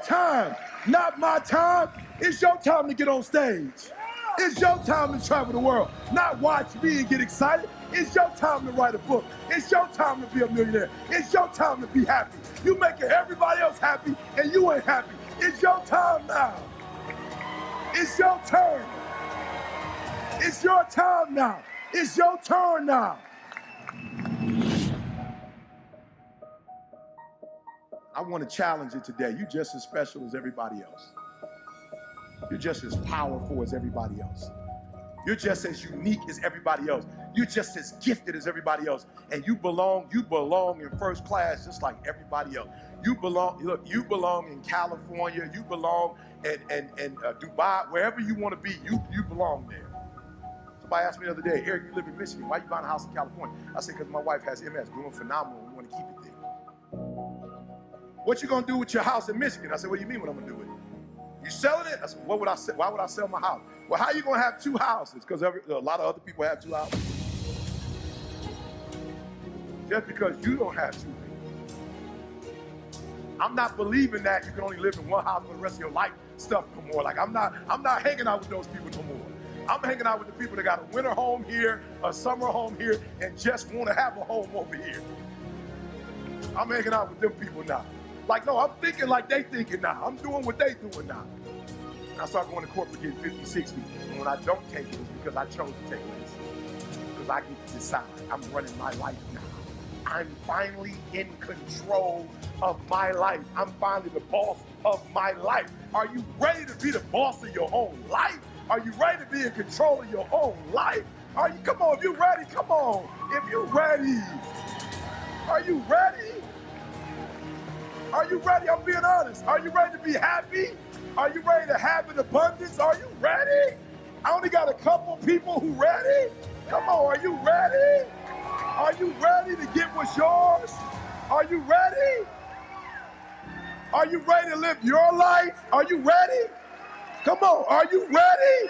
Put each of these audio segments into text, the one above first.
time, not my time. It's your time to get on stage. It's your time to travel the world, not watch me and get excited. It's your time to write a book. It's your time to be a millionaire. It's your time to be happy. You making everybody else happy and you ain't happy. It's your time now. It's your turn. It's your time now. It's your turn now. I want to challenge you today. You're just as special as everybody else. You're just as powerful as everybody else. You're just as unique as everybody else. You're just as gifted as everybody else. And you belong in first class just like everybody else. You belong in California. You belong in Dubai, wherever you want to be, you belong there. Somebody asked me the other day, Eric, you live in Michigan. Why you buying a house in California? I said, because my wife has MS, doing phenomenal. We want to keep it there. What you gonna do with your house in Michigan? I said, what do you mean what I'm gonna do with it? You selling it? I said, what would I sell? Why would I sell my house? Well, how you gonna have two houses? Because a lot of other people have two houses. Just because you don't have two. I'm not believing that you can only live in one house for the rest of your life stuff no more. Like I'm not hanging out with those people no more. I'm hanging out with the people that got a winter home here, a summer home here, and just want to have a home over here. I'm hanging out with them people now. Like, no, I'm thinking like they thinking now. I'm doing what they doing now. And I start going to corporate getting 50, 60. And when I don't take it, it's because I chose to take less. Because I get to decide. I'm running my life now. I'm finally in control of my life. I'm finally the boss of my life. Are you ready to be the boss of your own life? Are you ready to be in control of your own life? Are you, come on, if you're ready, come on. If you're ready, are you ready? Are you ready? I'm being honest. Are you ready to be happy? Are you ready to have an abundance? Are you ready? I only got a couple people who ready. Come on, are you ready? Are you ready to get what's yours? Are you ready? Are you ready to live your life? Are you ready? Come on, are you ready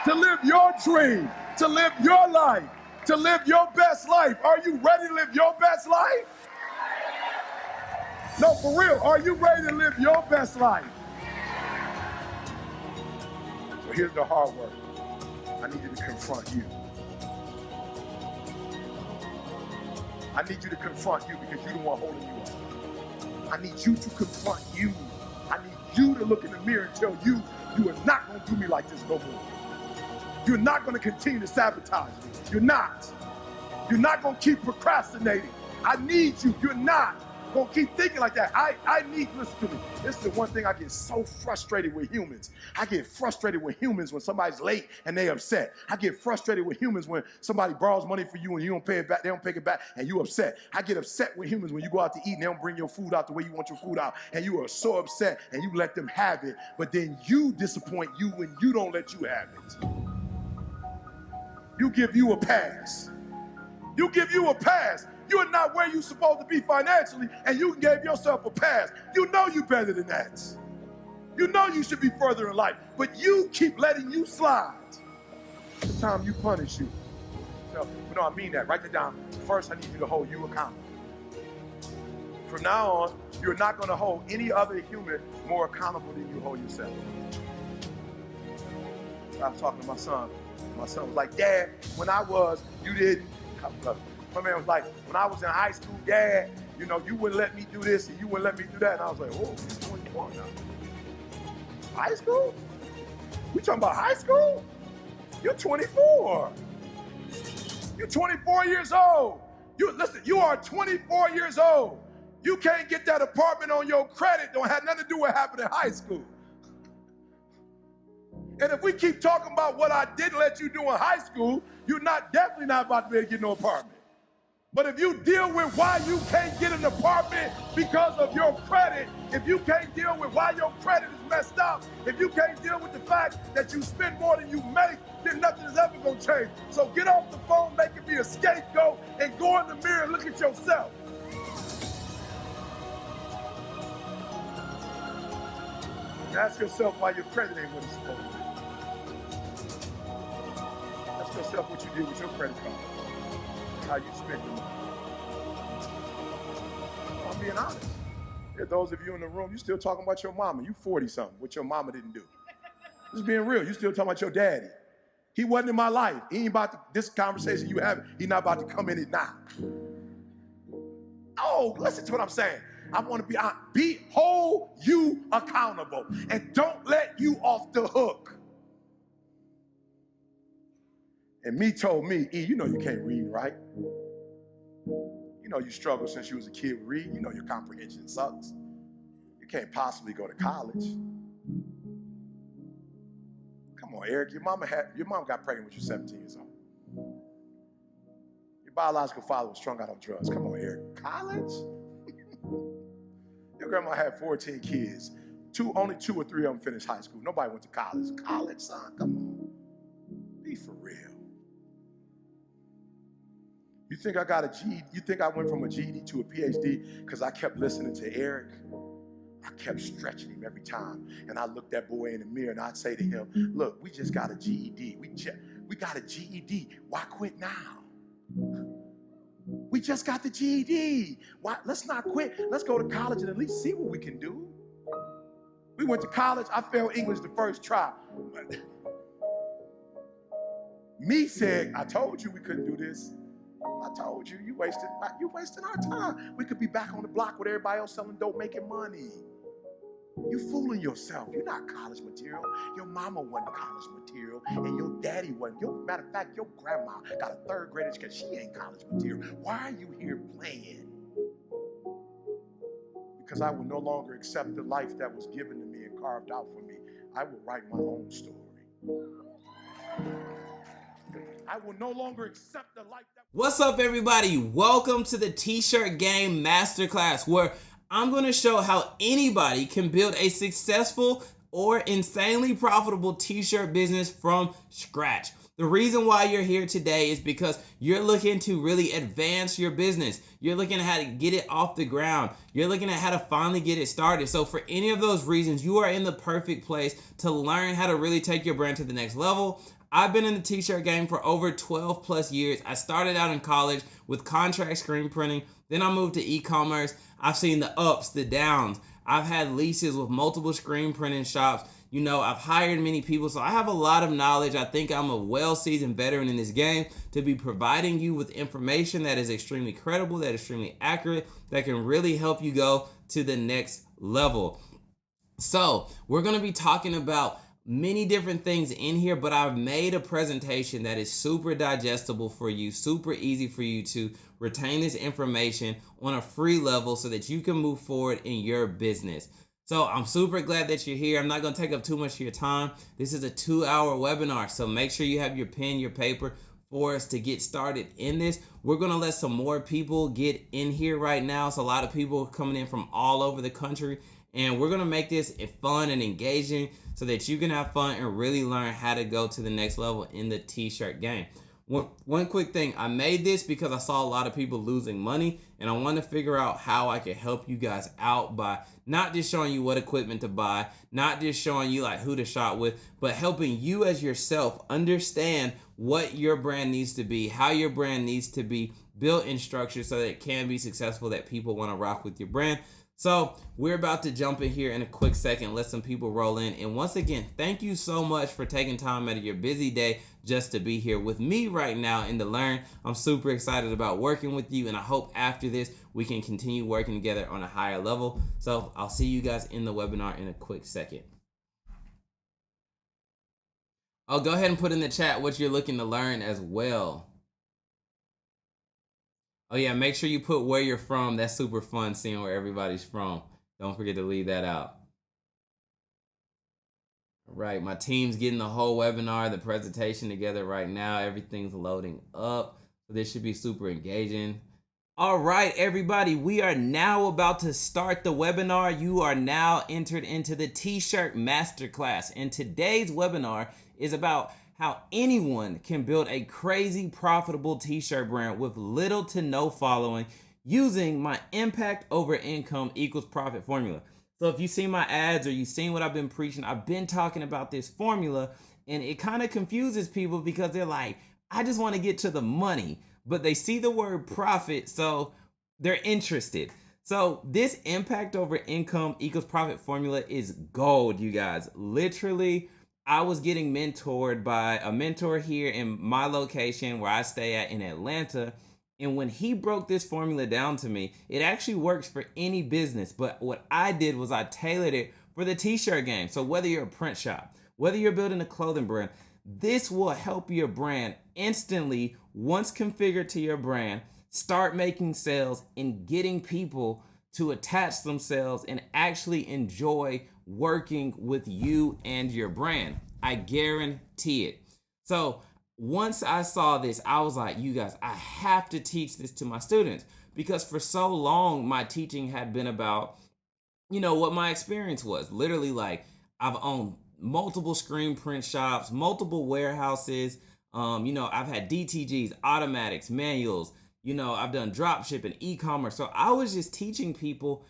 to live your dream, to live your life, to live your best life? Are you ready to live your best life? No, for real, are you ready to live your best life? So here's the hard work. I need you to confront you. I need you to confront you because you're the one holding you up. I need you to confront you. I need you to look in the mirror and tell you, you are not going to do me like this no more. You're not going to continue to sabotage me. You're not. You're not going to keep procrastinating. I need you. You're not going to keep thinking like that. I need, listen to me. This is the one thing I get so frustrated with humans. I get frustrated with humans when somebody's late and they upset. I get frustrated with humans when somebody borrows money for you and you don't pay it back, they don't pay it back, and you upset. I get upset with humans when you go out to eat and they don't bring your food out the way you want your food out, and you are so upset and you let them have it, but then you disappoint you when you don't let you have it. You give you a pass. You give you a pass. You're not where you're supposed to be financially, and you gave yourself a pass. You know you're better than that. You know you should be further in life, but you keep letting you slide. Sometimes you punish you. So, no, I mean that. Write it down. First, I need you to hold you accountable. From now on, you're not going to hold any other human more accountable than you hold yourself. I was talking to my son. My son was like, Dad, when I was, you didn't. My man was like, when I was in high school, Dad, you know, you wouldn't let me do this and you wouldn't let me do that. And I was like, whoa, you're 24 now. High school? We talking about high school? You're 24. You're 24 years old. Listen, you are 24 years old. You can't get that apartment on your credit. Don't have nothing to do with what happened in high school. And if we keep talking about what I didn't let you do in high school, you're definitely not about to be able to get no apartment. But if you deal with why you can't get an apartment because of your credit, if you can't deal with why your credit is messed up, if you can't deal with the fact that you spend more than you make, then nothing is ever going to change. So get off the phone, make it be a scapegoat, and go in the mirror and look at yourself. Ask yourself why your credit ain't what it's supposed to be. Ask yourself what you did with your credit card. How you spend your money. I'm being honest. Those of you in the room, you still talking about your mama. You 40-something, what your mama didn't do. Just being real. You still talking about your daddy. He wasn't in my life. He ain't about to, this conversation you having, he not about to come in it now. Oh, listen to what I'm saying. I want to hold you accountable and don't let you off the hook. And me told me, E, you know you can't read, right? You know you struggled since you was a kid with reading. You know your comprehension sucks. You can't possibly go to college. Come on, Eric, your mom got pregnant when you were 17 years old. Your biological father was strung out on drugs. Come on, Eric. College? Your grandma had 14 kids. Only 2 or 3 of them finished high school. Nobody went to college. College, son? Come on. Be for real. You think I got a GED? You think I went from a GED to a PhD because I kept listening to Eric? I kept stretching him every time. And I looked that boy in the mirror and I'd say to him, look, we just got a GED. We got a GED. Why quit now? We just got the GED. Why? Let's not quit. Let's go to college and at least see what we can do. We went to college. I failed English the first try. Me said, I told you we couldn't do this. I told you, you wasted our time. We could be back on the block with everybody else selling dope, making money. You fooling yourself. You're not college material. Your mama wasn't college material, and your daddy wasn't. Matter of fact, your grandma got a 3rd grade education. She ain't college material. Why are you here playing? Because I will no longer accept the life that was given to me and carved out for me. I will write my own story. I will no longer accept the life that... What's up, everybody? Welcome to the T-Shirt Game Masterclass, where I'm going to show how anybody can build a successful or insanely profitable t-shirt business from scratch. The reason why you're here today is because you're looking to really advance your business. You're looking at how to get it off the ground. You're looking at how to finally get it started. So for any of those reasons, you are in the perfect place to learn how to really take your brand to the next level. I've been in the t-shirt game for over 12 plus years. I started out in college with contract screen printing. Then I moved to e-commerce. I've seen the ups, the downs. I've had leases with multiple screen printing shops. You know, I've hired many people, so I have a lot of knowledge. I think I'm a well-seasoned veteran in this game to be providing you with information that is extremely credible, that is extremely accurate, that can really help you go to the next level. So we're going to be talking about many different things in here, but I've made a presentation that is super digestible for you, super easy for you to retain this information on a free level so that you can move forward in your business. So I'm super glad that you're here. I'm not going to take up too much of your time. This is a 2-hour webinar, so make sure you have your pen, your paper for us to get started in this. We're going to let some more people get in here right now. So a lot of people coming in from all over the country, and we're going to make this fun and engaging so that you can have fun and really learn how to go to the next level in the t-shirt game. One quick thing, I made this because I saw a lot of people losing money, and I want to figure out how I can help you guys out by not just showing you what equipment to buy, not just showing you like who to shop with, but helping you as yourself understand what your brand needs to be, how your brand needs to be built and structured so that it can be successful, that people want to rock with your brand. So we're about to jump in here in a quick second, let some people roll in. And once again, thank you so much for taking time out of your busy day just to be here with me right now and to learn. I'm super excited about working with you, and I hope after this we can continue working together on a higher level. So I'll see you guys in the webinar in a quick second. I'll go ahead and put in the chat what you're looking to learn as well. Oh yeah, make sure you put where you're from. That's super fun seeing where everybody's from. Don't forget to leave that out. All right, my team's getting the whole webinar, the presentation together right now. Everything's loading up. So this should be super engaging. All right, everybody, we are now about to start the webinar. You are now entered into the T-Shirt Masterclass. And today's webinar is about how anyone can build a crazy profitable t-shirt brand with little to no following using my impact over income equals profit formula. So if you've seen my ads or you've seen what I've been preaching, I've been talking about this formula, and it kind of confuses people because they're like, I just want to get to the money, but they see the word profit, so they're interested. So this impact over income equals profit formula is gold, you guys. Literally, I was getting mentored by a mentor here in my location where I stay at in Atlanta. And when he broke this formula down to me, it actually works for any business. But what I did was I tailored it for the t-shirt game. So whether you're a print shop, whether you're building a clothing brand, this will help your brand instantly, once configured to your brand, start making sales and getting people to attach themselves and actually enjoy working with you and your brand. I guarantee it. So once I saw this, I was like, you guys, I have to teach this to my students, because for so long my teaching had been about, what my experience was. Literally, like, I've owned multiple screen print shops, multiple warehouses. I've had DTGs, automatics, manuals. I've done drop shipping, e-commerce. So I was just teaching people,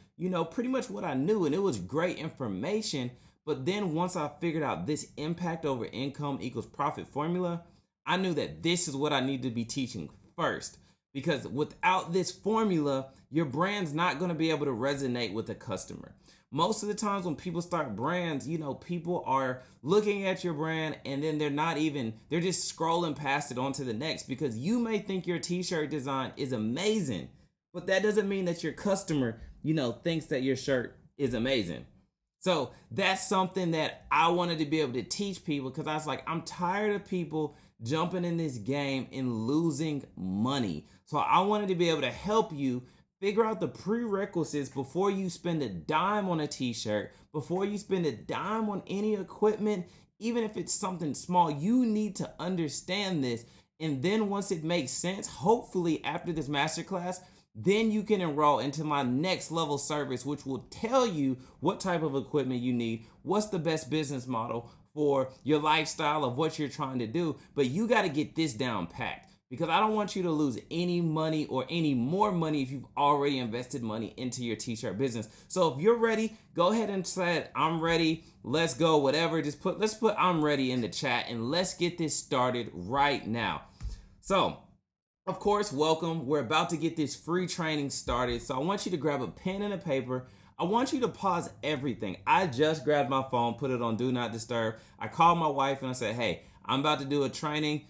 pretty much what I knew, and it was great information. But then once I figured out this impact over income equals profit formula, I knew that this is what I need to be teaching first. Because without this formula, your brand's not going to be able to resonate with the customer. Most of the times when people start brands, people are looking at your brand and then they're just scrolling past it on to the next, because you may think your t-shirt design is amazing, but that doesn't mean that your customer, thinks that your shirt is amazing. So that's something that I wanted to be able to teach people, because I was like, I'm tired of people jumping in this game and losing money. So I wanted to be able to help you figure out the prerequisites before you spend a dime on a t-shirt, before you spend a dime on any equipment, even if it's something small. You need to understand this. And then once it makes sense, hopefully after this masterclass, then you can enroll into my next level service, which will tell you what type of equipment you need, what's the best business model for your lifestyle of what you're trying to do. But you got to get this down packed, because I don't want you to lose any money or any more money if you've already invested money into your t-shirt business. So if you're ready, go ahead and say, I'm ready, let's go, whatever. Let's put I'm ready in the chat, and let's get this started right now. So of course, welcome. We're about to get this free training started. So I want you to grab a pen and a paper. I want you to pause everything. I just grabbed my phone, put it on Do Not Disturb. I called my wife and I said, hey, I'm about to do a training,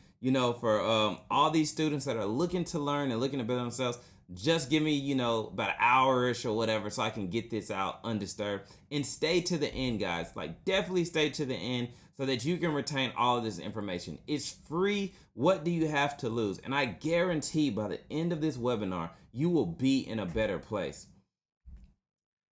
for all these students that are looking to learn and looking to better themselves. Just give me, about an hour-ish or whatever, so I can get this out undisturbed. And stay to the end, guys. Like, definitely stay to the end so that you can retain all of this information. It's free. What do you have to lose? And I guarantee by the end of this webinar, you will be in a better place.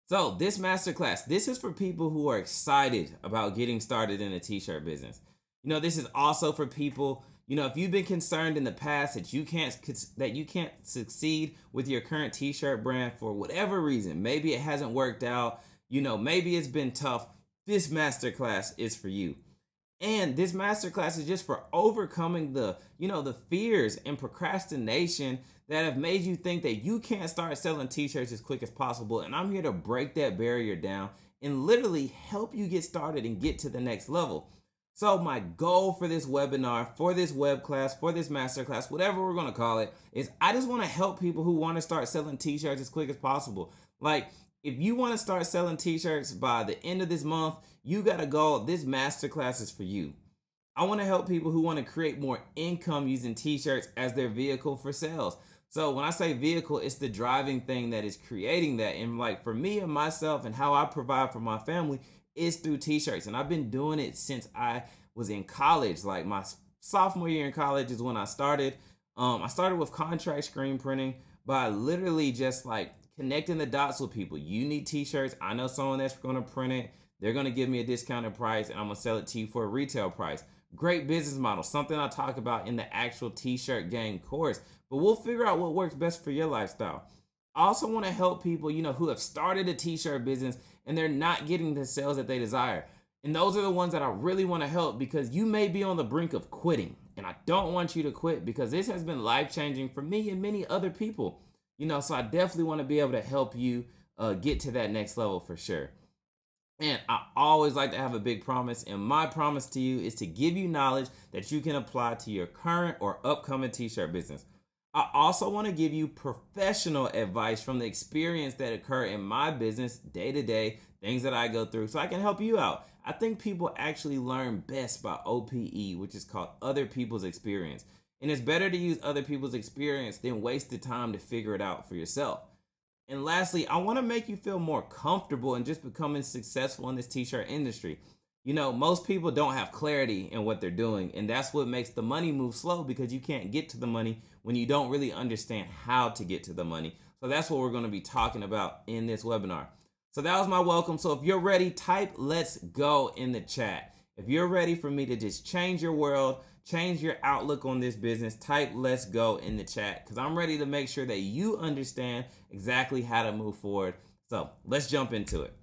So this masterclass, this is for people who are excited about getting started in a t-shirt business. This is also for people, if you've been concerned in the past that you can't succeed with your current t-shirt brand for whatever reason, maybe it hasn't worked out, maybe it's been tough, this masterclass is for you. And this masterclass is just for overcoming the fears and procrastination that have made you think that you can't start selling t-shirts as quick as possible. And I'm here to break that barrier down and literally help you get started and get to the next level. So my goal for this webinar, for this web class, for this masterclass, whatever we're going to call it, is I just want to help people who want to start selling t-shirts as quick as possible. Like, if you want to start selling t-shirts by the end of this month, you got to go. This masterclass is for you. I want to help people who want to create more income using t-shirts as their vehicle for sales. So when I say vehicle, it's the driving thing that is creating that. And like for me and myself and how I provide for my family is through t-shirts. And I've been doing it since I was in college. Like my sophomore year in college is when I started. I started with contract screen printing by literally just like connecting the dots with people. You need t-shirts. I know someone that's going to print it. They're going to give me a discounted price and I'm going to sell it to you for a retail price. Great business model, something I talk about in the actual t-shirt game course, but we'll figure out what works best for your lifestyle. I also want to help people, who have started a t-shirt business and they're not getting the sales that they desire. And those are the ones that I really want to help, because you may be on the brink of quitting and I don't want you to quit, because this has been life-changing for me and many other people, so I definitely want to be able to help you get to that next level for sure. And I always like to have a big promise, and my promise to you is to give you knowledge that you can apply to your current or upcoming t-shirt business. I also want to give you professional advice from the experience that occur in my business day to day, things that I go through, so I can help you out. I think people actually learn best by OPE, which is called other people's experience. And it's better to use other people's experience than waste the time to figure it out for yourself. And lastly, I want to make you feel more comfortable in just becoming successful in this t-shirt industry. You know, most people don't have clarity in what they're doing, and that's what makes the money move slow, because you can't get to the money when you don't really understand how to get to the money. So that's what we're going to be talking about in this webinar. So that was my welcome. So if you're ready, type "let's go" in the chat. If you're ready for me to just change your world, change your outlook on this business, type "let's go" in the chat, because I'm ready to make sure that you understand exactly how to move forward. So let's jump into it.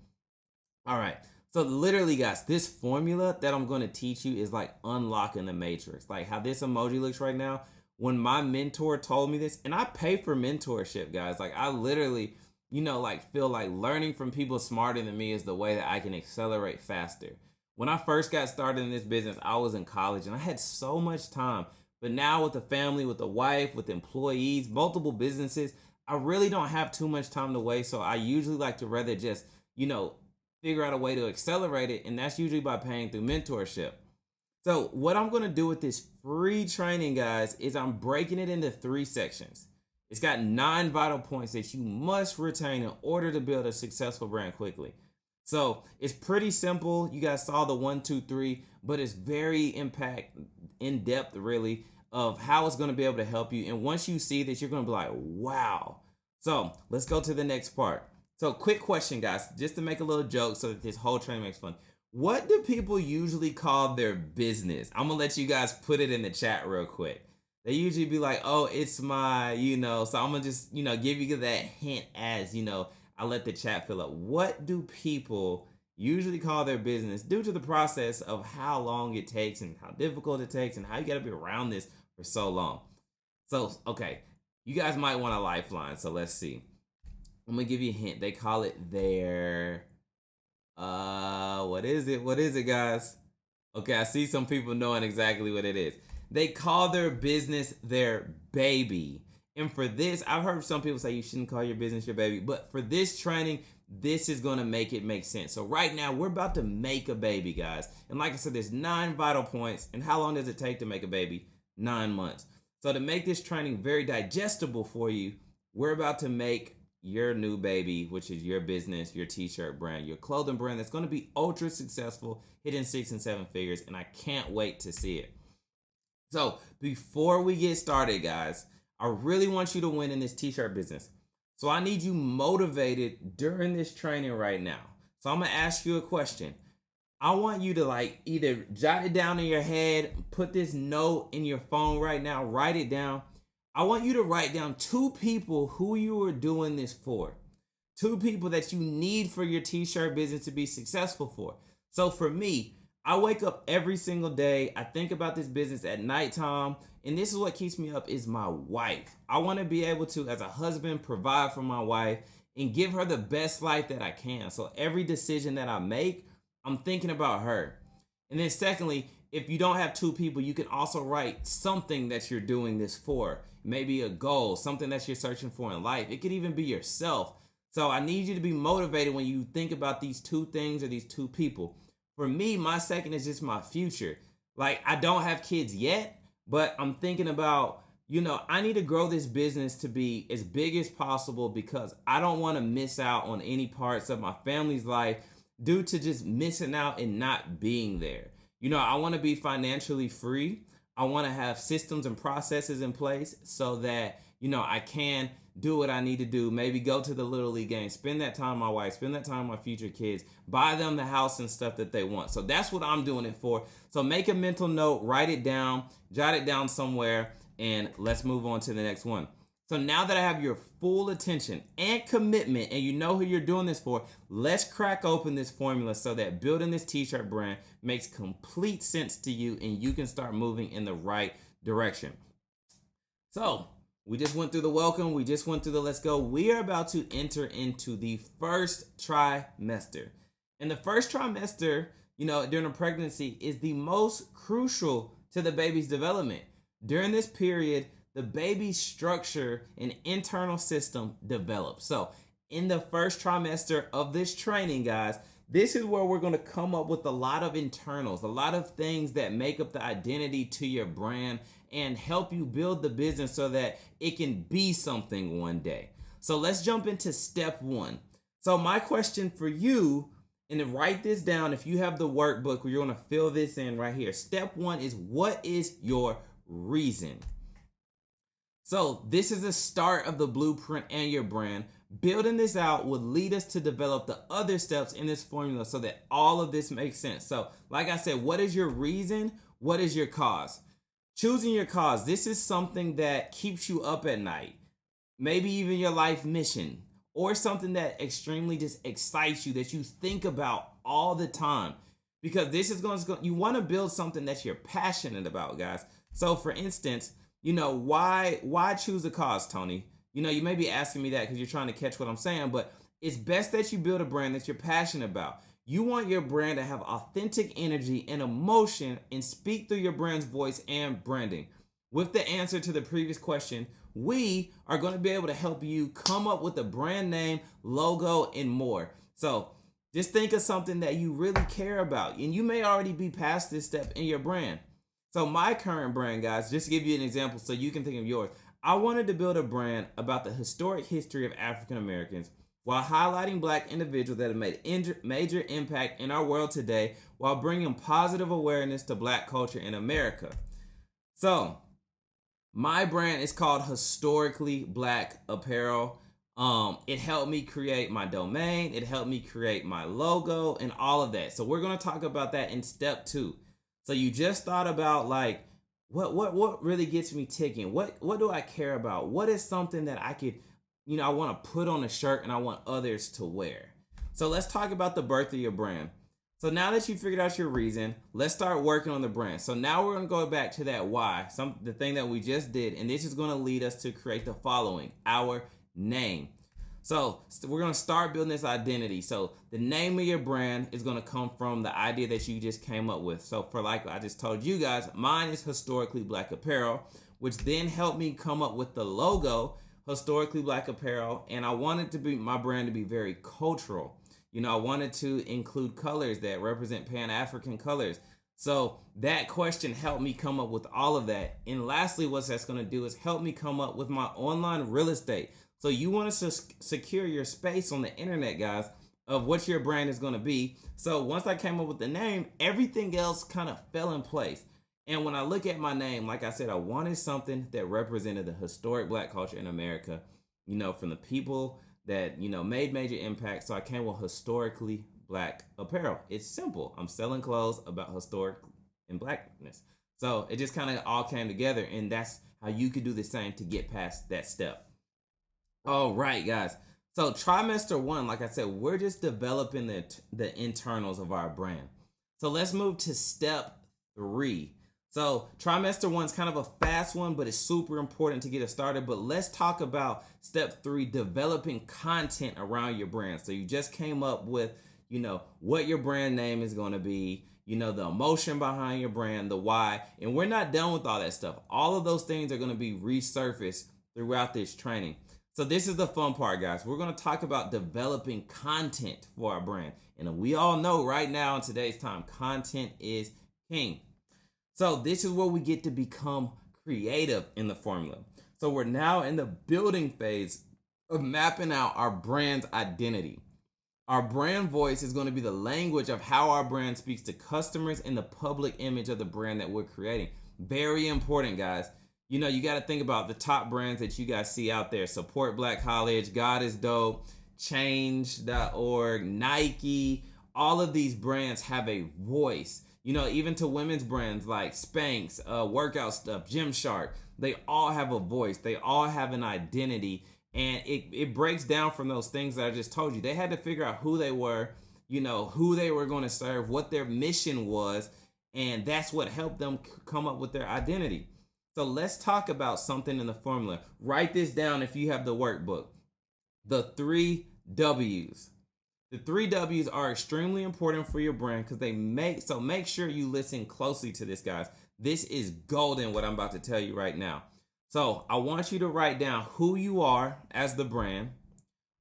All right. So literally, guys, this formula that I'm going to teach you is like unlocking the matrix. Like how this emoji looks right now. When my mentor told me this, and I pay for mentorship, guys. Like I literally, like feel like learning from people smarter than me is the way that I can accelerate faster. When I first got started in this business, I was in college and I had so much time. But now with a family, with a wife, with employees, multiple businesses, I really don't have too much time to waste. So I usually like to rather just, figure out a way to accelerate it. And that's usually by paying through mentorship. So what I'm going to do with this free training, guys, is I'm breaking it into 3 sections. It's got 9 vital points that you must retain in order to build a successful brand quickly. So it's pretty simple. You guys saw the 1, 2, 3, but it's very in depth really of how it's going to be able to help you. And once you see this, you're going to be like, wow. So let's go to the next part. So quick question, guys, just to make a little joke so that this whole training makes fun. What do people usually call their business? I'm going to let you guys put it in the chat real quick. They usually be like, oh, it's my, so I'm going to just, give you that hint as, I let the chat fill up. What do people usually call their business due to the process of how long it takes and how difficult it takes and how you got to be around this for so long? So, okay, you guys might want a lifeline. So let's see. I'm going to give you a hint. They call it their, what is it? What is it, guys? Okay, I see some people knowing exactly what it is. They call their business their baby. And for this, I've heard some people say you shouldn't call your business your baby. But for this training, this is going to make it make sense. So right now, we're about to make a baby, guys. And like I said, there's 9 vital points. And how long does it take to make a baby? 9 months. So to make this training very digestible for you, we're about to make your new baby, which is your business, your t-shirt brand, your clothing brand that's going to be ultra successful, hitting 6 and 7 figures. And I can't wait to see it. So before we get started, guys, I really want you to win in this t-shirt business. So I need you motivated during this training right now. So I'm going to ask you a question. I want you to either jot it down in your head, put this note in your phone right now, write it down. I want you to write down 2 people who you are doing this for. 2 people that you need for your t-shirt business to be successful for. So for me, I wake up every single day. I think about this business at nighttime. And this is what keeps me up is my wife. I want to be able to, as a husband, provide for my wife and give her the best life that I can. So every decision that I make, I'm thinking about her. And then secondly, if you don't have 2 people, you can also write something that you're doing this for. Maybe a goal, something that you're searching for in life. It could even be yourself. So I need you to be motivated when you think about these 2 things or these 2 people. For me, my second is just my future. I don't have kids yet, but I'm thinking about, I need to grow this business to be as big as possible because I don't want to miss out on any parts of my family's life due to just missing out and not being there. I want to be financially free. I want to have systems and processes in place so that, I can do what I need to do. Maybe go to the Little League game, spend that time with my wife, spend that time with my future kids, buy them the house and stuff that they want. So that's what I'm doing it for. So make a mental note, write it down, jot it down somewhere, and let's move on to the next one. So now that I have your full attention and commitment and you know who you're doing this for, let's crack open this formula so that building this t-shirt brand makes complete sense to you and you can start moving in the right direction. So we just went through the welcome. We just went through the let's go. We are about to enter into the first trimester. And the first trimester, during a pregnancy is the most crucial to the baby's development. During this period, the baby's structure and internal system develops. So in the first trimester of this training, guys, this is where we're going to come up with a lot of internals, a lot of things that make up the identity to your brand and help you build the business so that it can be something one day. So let's jump into step one. So my question for you, and to write this down, if you have the workbook, you're going to fill this in right here. Step one is, what is your reason? So this is the start of the blueprint and your brand. Building this out will lead us to develop the other steps in this formula so that all of this makes sense. So like I said, what is your reason? What is your cause? Choosing your cause. This is something that keeps you up at night. Maybe even your life mission, or something that extremely just excites you, that you think about all the time. Because this is going to, you want to build something that you're passionate about, guys. So for instance, why choose a cause, Tony? You may be asking me that because you're trying to catch what I'm saying, but it's best that you build a brand that you're passionate about. You want your brand to have authentic energy and emotion and speak through your brand's voice and branding. With the answer to the previous question, we are going to be able to help you come up with a brand name, logo, and more. So just think of something that you really care about, and you may already be past this step in your brand. So my current brand, guys, just to give you an example so you can think of yours, I wanted to build a brand about the historic history of African Americans while highlighting Black individuals that have made major impact in our world today while bringing positive awareness to Black culture in America. So my brand is called Historically Black Apparel. It helped me create my domain. It helped me create my logo and all of that. So we're going to talk about that in step two. So you just thought about like, what really gets me ticking? What do I care about? What is something that I could, I want to put on a shirt and I want others to wear? So let's talk about the birth of your brand. So now that you figured out your reason, let's start working on the brand. So now we're going to go back to that why, the thing that we just did, and this is going to lead us to create the following, our name. So we're going to start building this identity. So the name of your brand is going to come from the idea that you just came up with. So for like I just told you guys, mine is Historically Black Apparel, which then helped me come up with the logo, Historically Black Apparel, and I wanted to be my brand to be very cultural. I wanted to include colors that represent Pan-African colors. So that question helped me come up with all of that. And lastly, what that's going to do is help me come up with my online real estate. So you want to secure your space on the internet, guys, of what your brand is going to be. So once I came up with the name, everything else kind of fell in place. And when I look at my name, like I said, I wanted something that represented the historic Black culture in America, from the people that, made major impact. So I came with Historically Black Apparel. It's simple. I'm selling clothes about historic and Blackness. So it just kind of all came together, and that's how you could do the same to get past that step. All right, guys. So trimester one, like I said, we're just developing the internals of our brand. So let's move to step three. So trimester one's kind of a fast one, but it's super important to get it started. But let's talk about step three, developing content around your brand. So you just came up with, what your brand name is going to be, the emotion behind your brand, the why, and we're not done with all that stuff. All of those things are going to be resurfaced throughout this training. So this is the fun part, guys. We're going to talk about developing content for our brand. And we all know right now in today's time, content is king. So this is where we get to become creative in the formula. So we're now in the building phase of mapping out our brand's identity. Our brand voice is going to be the language of how our brand speaks to customers and the public image of the brand that we're creating. Very important, guys. You got to think about the top brands that you guys see out there. Support Black College, God is Dope, Change.org, Nike. All of these brands have a voice. Even to women's brands like Spanx, workout stuff, Gymshark, they all have a voice. They all have an identity. And it breaks down from those things that I just told you. They had to figure out who they were, who they were going to serve, what their mission was. And that's what helped them come up with their identity. So let's talk about something in the formula. Write this down if you have the workbook. The 3 W's. The 3 W's are extremely important for your brand because make sure you listen closely to this, guys. This is golden, what I'm about to tell you right now. So I want you to write down who you are as the brand,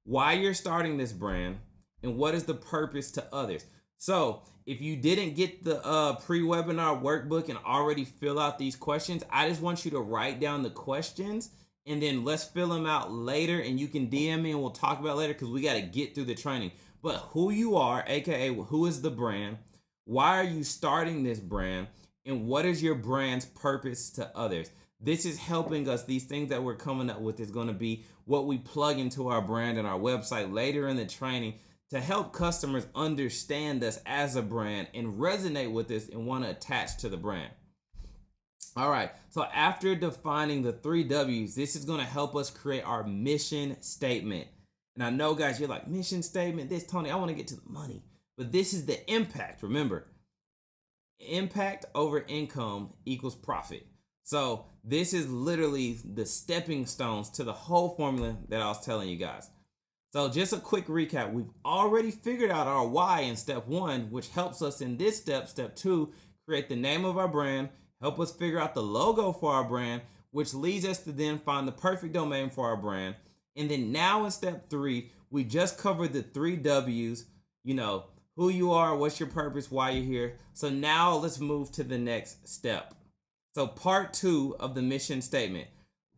why you're starting this brand, and what is the purpose to others. So if you didn't get the pre-webinar workbook and already fill out these questions, I just want you to write down the questions and then let's fill them out later, and you can DM me and we'll talk about it later because we got to get through the training. But who you are, aka who is the brand, why are you starting this brand, and what is your brand's purpose to others? This is helping us. These things that we're coming up with is going to be what we plug into our brand and our website later in the training to help customers understand us as a brand and resonate with us and want to attach to the brand. All right, so after defining the 3 W's, this is going to help us create our mission statement. And I know, guys, you're like, mission statement, this, Tony, I want to get to the money. But this is the impact. Remember, impact over income equals profit. So this is literally the stepping stones to the whole formula that I was telling you guys. So just a quick recap. We've already figured out our why in step 1, which helps us in this step, step 2, create the name of our brand, help us figure out the logo for our brand, which leads us to then find the perfect domain for our brand. And then now in step 3, we just covered the 3 W's, you know, who you are, what's your purpose, why you're here. So now let's move to the next step. So part 2 of the mission statement.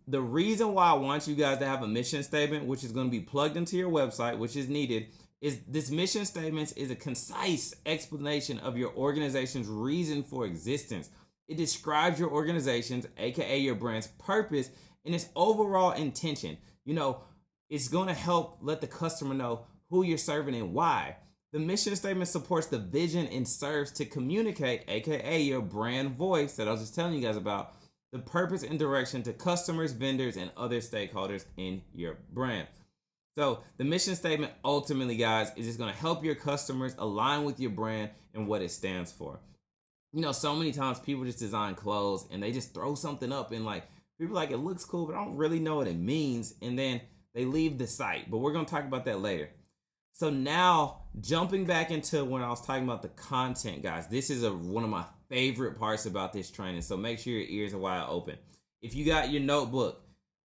The reason why I want you guys to have a mission statement, which is going to be plugged into your website, which is needed, is this mission statement is a concise explanation of your organization's reason for existence. It describes your organization's, aka your brand's purpose and its overall intention. You know, it's going to help let the customer know who you're serving and why. The mission statement supports the vision and serves to communicate, aka your brand voice that I was just telling you guys about, the purpose and direction to customers, vendors, and other stakeholders in your brand. So the mission statement ultimately, guys, is just going to help your customers align with your brand and what it stands for. You know, so many times people just design clothes and they just throw something up and like, people are like, it looks cool, but I don't really know what it means. And then they leave the site, but we're going to talk about that later. So now jumping back into when I was talking about the content, guys, this is one of my favorite parts about this training. So make sure your ears are wide open. If you got your notebook,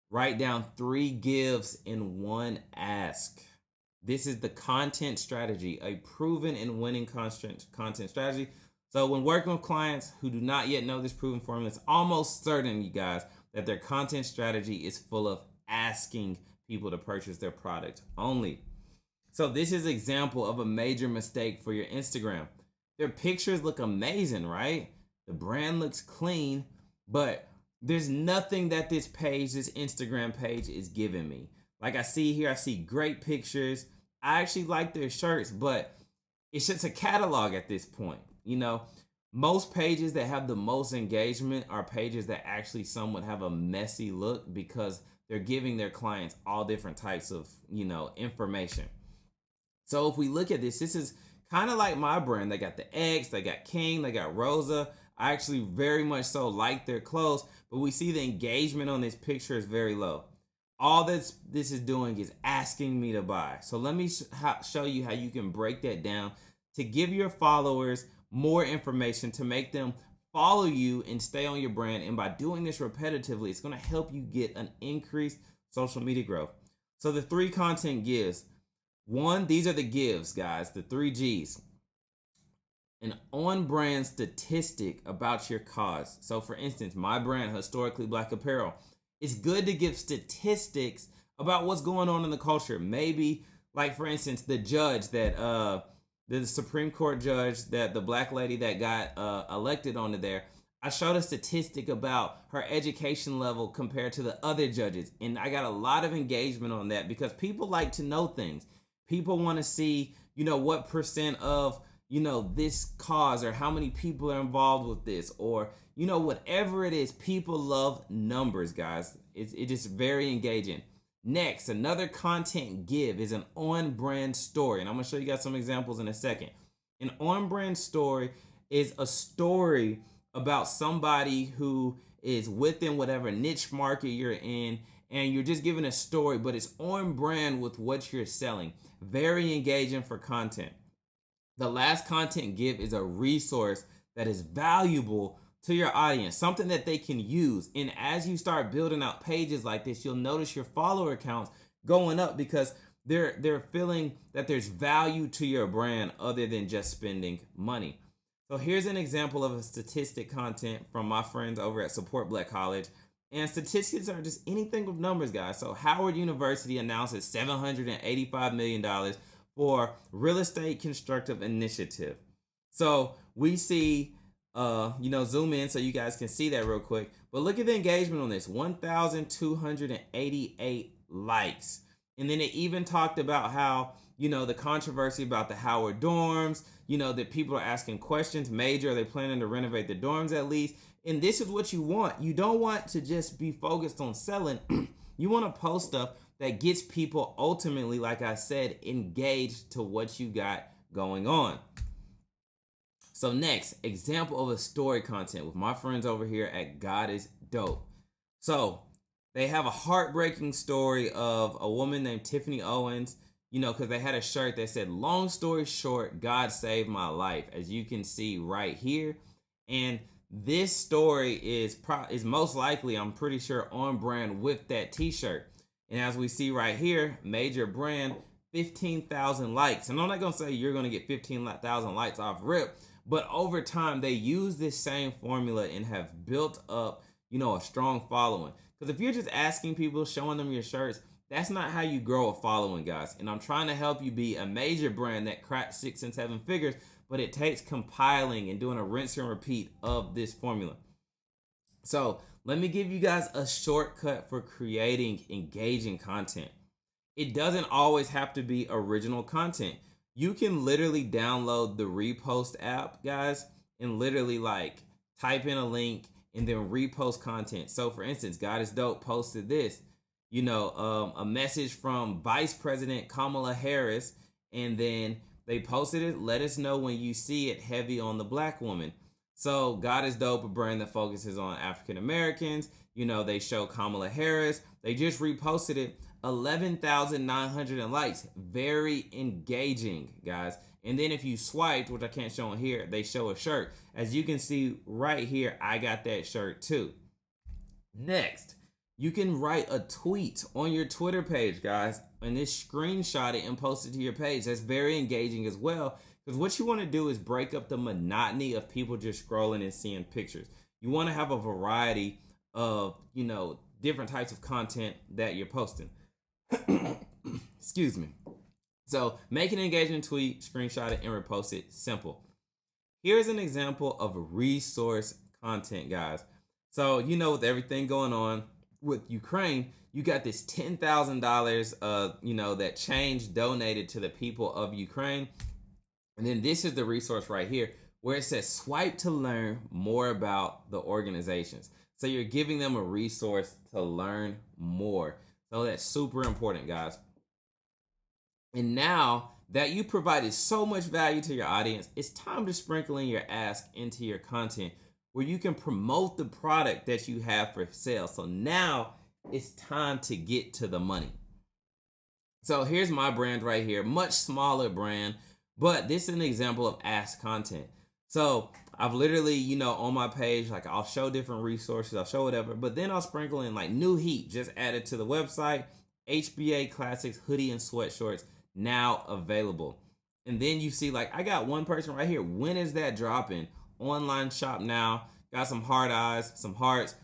write down 3 gives and 1 ask. This is the content strategy, a proven and winning content strategy. So when working with clients who do not yet know this proven formula, it's almost certain, you guys, that their content strategy is full of asking people to purchase their product only. So this is an example of a major mistake for your Instagram. Their pictures look amazing, right? The brand looks clean, but there's nothing that this page, this Instagram page, is giving me. Like I see here, I see great pictures. I actually like their shirts, but it's just a catalog at this point. You know, most pages that have the most engagement are pages that actually somewhat have a messy look because they're giving their clients all different types of, you know, information. So if we look at this is kind of like my brand. They got the X, they got King, they got Rosa. I actually very much so like their clothes, but we see the engagement on this picture is very low. All this is doing is asking me to buy. So let me show you how you can break that down to give your followers more information, to make them follow you and stay on your brand. And by doing this repetitively, it's going to help you get an increased social media growth. So the 3 content gives. 1, these are the gives, guys, the 3 G's. An on-brand statistic about your cause. So for instance, my brand, Historically Black Apparel, it's good to give statistics about what's going on in the culture. Maybe, like for instance, the judge that, the Supreme Court judge, that the black lady that got elected onto there, I showed a statistic about her education level compared to the other judges. And I got a lot of engagement on that because people like to know things. People want to see, you know, what percent of, you know, this cause or how many people are involved with this or, you know, whatever it is. People love numbers, guys. It is very engaging. Next, another content give is an on-brand story. And I'm going to show you guys some examples in a second. An on-brand story is a story about somebody who is within whatever niche market you're in, and you're just giving a story, but it's on brand with what you're selling. Very engaging for content. The last content give is a resource that is valuable to your audience, something that they can use. And as you start building out pages like this, you'll notice your follower counts going up because they're feeling that there's value to your brand other than just spending money. So here's an example of a statistic content from my friends over at Support Black College. And statistics are just anything with numbers, guys. So Howard University announces $785 million for real estate constructive initiative. So we see, zoom in so you guys can see that real quick. But look at the engagement on this, 1,288 likes. And then it even talked about how, the controversy about the Howard dorms, that people are asking questions, major, are they planning to renovate the dorms at least? And this is what you want. You don't want to just be focused on selling. You want to post stuff that gets people ultimately, like I said, engaged to what you got going on. So next, example of a story content with my friends over here at God is Dope. So they have a heartbreaking story of a woman named Tiffany Owens, because they had a shirt that said, long story short, God saved my life, as you can see right here. And this story is most likely, I'm pretty sure, on brand with that t-shirt. And as we see right here, major brand, 15,000 likes. And I'm not going to say you're going to get 15,000 likes off rip, but over time, they use this same formula and have built up, a strong following. Because if you're just asking people, showing them your shirts, that's not how you grow a following, guys. And I'm trying to help you be a major brand that cracks 6 and 7 figures, but it takes compiling and doing a rinse and repeat of this formula. So let me give you guys a shortcut for creating engaging content. It doesn't always have to be original content. You can literally download the repost app, guys, and literally type in a link and then repost content. So for instance, God is Dope posted this, a message from Vice President Kamala Harris, and then they posted it. Let us know when you see it, heavy on the Black woman. So God is Dope, a brand that focuses on African Americans. They show Kamala Harris. They just reposted it. 11,900 likes. Very engaging, guys. And then if you swiped, which I can't show on here, they show a shirt. As you can see right here, I got that shirt too. Next, you can write a tweet on your Twitter page, guys, and just screenshot it and post it to your page. That's very engaging as well, because what you want to do is break up the monotony of people just scrolling and seeing pictures. You want to have a variety of, different types of content that you're posting. Excuse me. So make an engaging tweet, screenshot it, and repost it. Simple. Here's an example of resource content, guys. So, with everything going on with Ukraine, you got this $10,000, that change donated to the people of Ukraine. And then this is the resource right here where it says swipe to learn more about the organizations. So you're giving them a resource to learn more. So that's super important, guys. And now that you provided so much value to your audience, it's time to sprinkle in your ask into your content where you can promote the product that you have for sale. So now it's time to get to the money. So here's my brand right here, much smaller brand, but this is an example of ask content. So I've literally, on my page, I'll show different resources, I'll show whatever, but then I'll sprinkle in new heat just added to the website, HBA Classics hoodie and sweatshorts now available. And then you see I got one person right here. When is that dropping? Online shop now. Got some heart eyes, some hearts.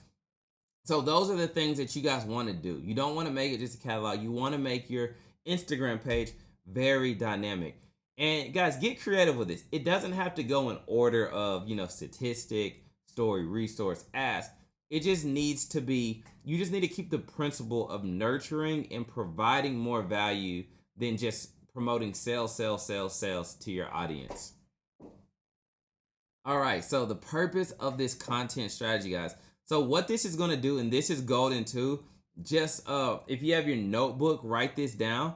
So those are the things that you guys want to do. You don't want to make it just a catalog. You want to make your Instagram page very dynamic. And guys, get creative with this. It doesn't have to go in order of, statistic, story, resource, ask. It just needs to be, you just need to keep the principle of nurturing and providing more value than just promoting sales to your audience. All right, so the purpose of this content strategy, guys. So what this is going to do, and this is golden too, just if you have your notebook, write this down.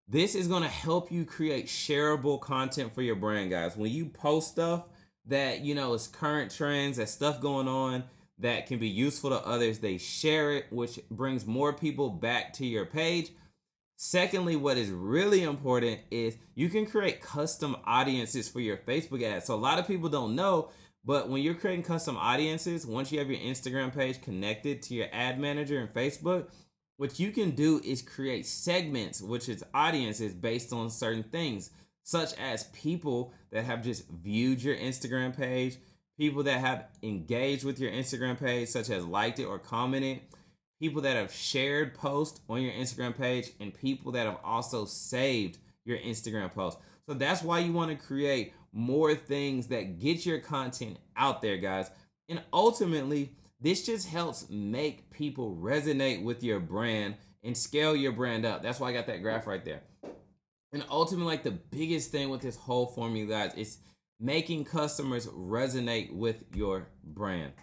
This is going to help you create shareable content for your brand, guys. When you post stuff that, is current trends, that stuff going on that can be useful to others, they share it, which brings more people back to your page. Secondly, what is really important is you can create custom audiences for your Facebook ads. So a lot of people don't know, But when you're creating custom audiences, once you have your Instagram page connected to your ad manager and Facebook, what you can do is create segments, which is audiences based on certain things, such as people that have just viewed your Instagram page, people that have engaged with your Instagram page, such as liked it or commented, people that have shared posts on your Instagram page, and people that have also saved your Instagram post. So that's why you want to create more things that get your content out there, guys. And ultimately, this just helps make people resonate with your brand and scale your brand up. That's why I got that graph right there. And ultimately, like the biggest thing with this whole formula, guys, is making customers resonate with your brand.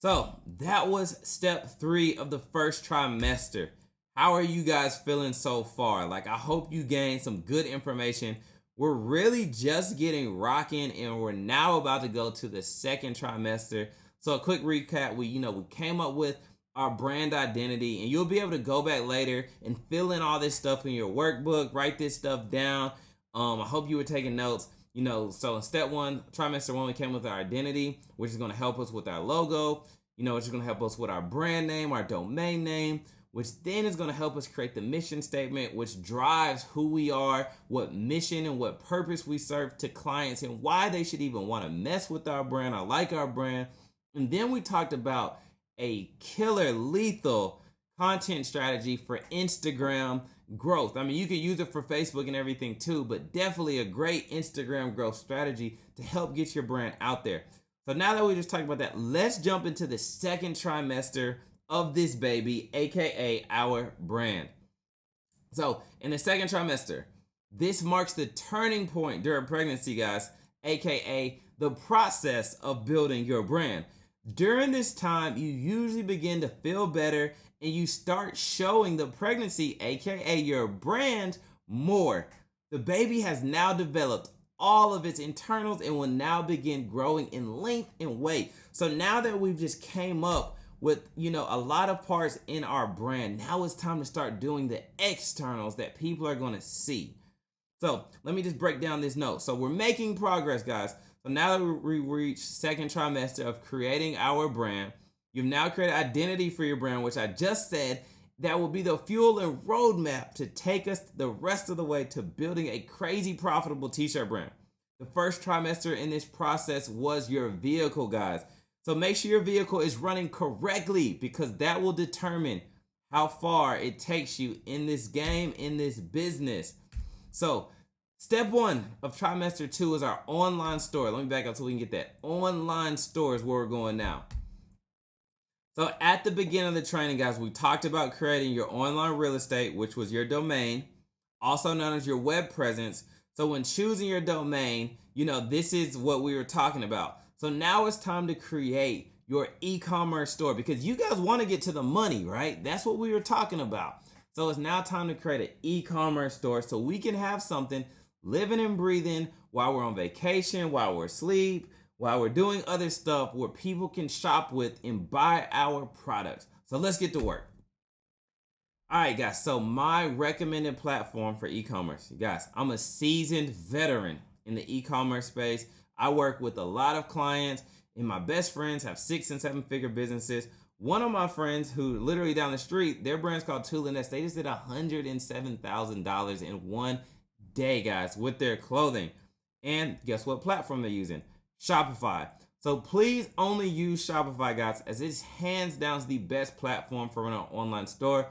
So that was step 3 of the first trimester. How are you guys feeling so far? Like, I hope you gained some good information. We're really just getting rocking, and we're now about to go to the second trimester. So a quick recap, we came up with our brand identity, and you'll be able to go back later and fill in all this stuff in your workbook, write this stuff down. I hope you were taking notes. So in step 1, trimester 1, we came with our identity, which is going to help us with our logo, which is going to help us with our brand name, our domain name, which then is going to help us create the mission statement, which drives who we are, what mission and what purpose we serve to clients, and why they should even want to mess with our brand or like our brand. And then we talked about a killer, lethal content strategy for Instagram growth. I mean, you could use it for Facebook and everything too, but definitely a great Instagram growth strategy to help get your brand out there. So now that we just talked about that, let's jump into the second trimester of this baby, aka our brand. So in the second trimester, this marks the turning point during pregnancy, guys, aka the process of building your brand. During this time, you usually begin to feel better and you start showing the pregnancy, aka your brand, more. The baby has now developed all of its internals and will now begin growing in length and weight. So now that we've just came up with, a lot of parts in our brand, now it's time to start doing the externals that people are going to see. So let me just break down this note. So we're making progress, guys. So now that we reached second trimester of creating our brand, you've now created identity for your brand, which I just said that will be the fuel and roadmap to take us the rest of the way to building a crazy profitable t-shirt brand. The first trimester in this process was your vehicle, guys. So make sure your vehicle is running correctly, because that will determine how far it takes you in this game, in this business. So step 1 of trimester 2 is our online store. Let me back up so we can get that. Online store is where we're going now. So at the beginning of the training, guys, we talked about creating your online real estate, which was your domain, also known as your web presence. So when choosing your domain, this is what we were talking about. So now it's time to create your e-commerce store, because you guys want to get to the money, right? That's what we were talking about. So it's now time to create an e-commerce store so we can have something living and breathing while we're on vacation, while we're asleep, while we're doing other stuff, where people can shop with and buy our products. So let's get to work. All right, guys. So my recommended platform for e-commerce, guys, I'm a seasoned veteran in the e-commerce space. I work with a lot of clients, and my best friends have 6- and 7-figure businesses. One of my friends, who literally down the street, their brand's called TunedinTony. They just did $107,000 in one day, guys, with their clothing. And guess what platform they're using? Shopify. So please only use Shopify, guys, as it's hands down the best platform for running an online store.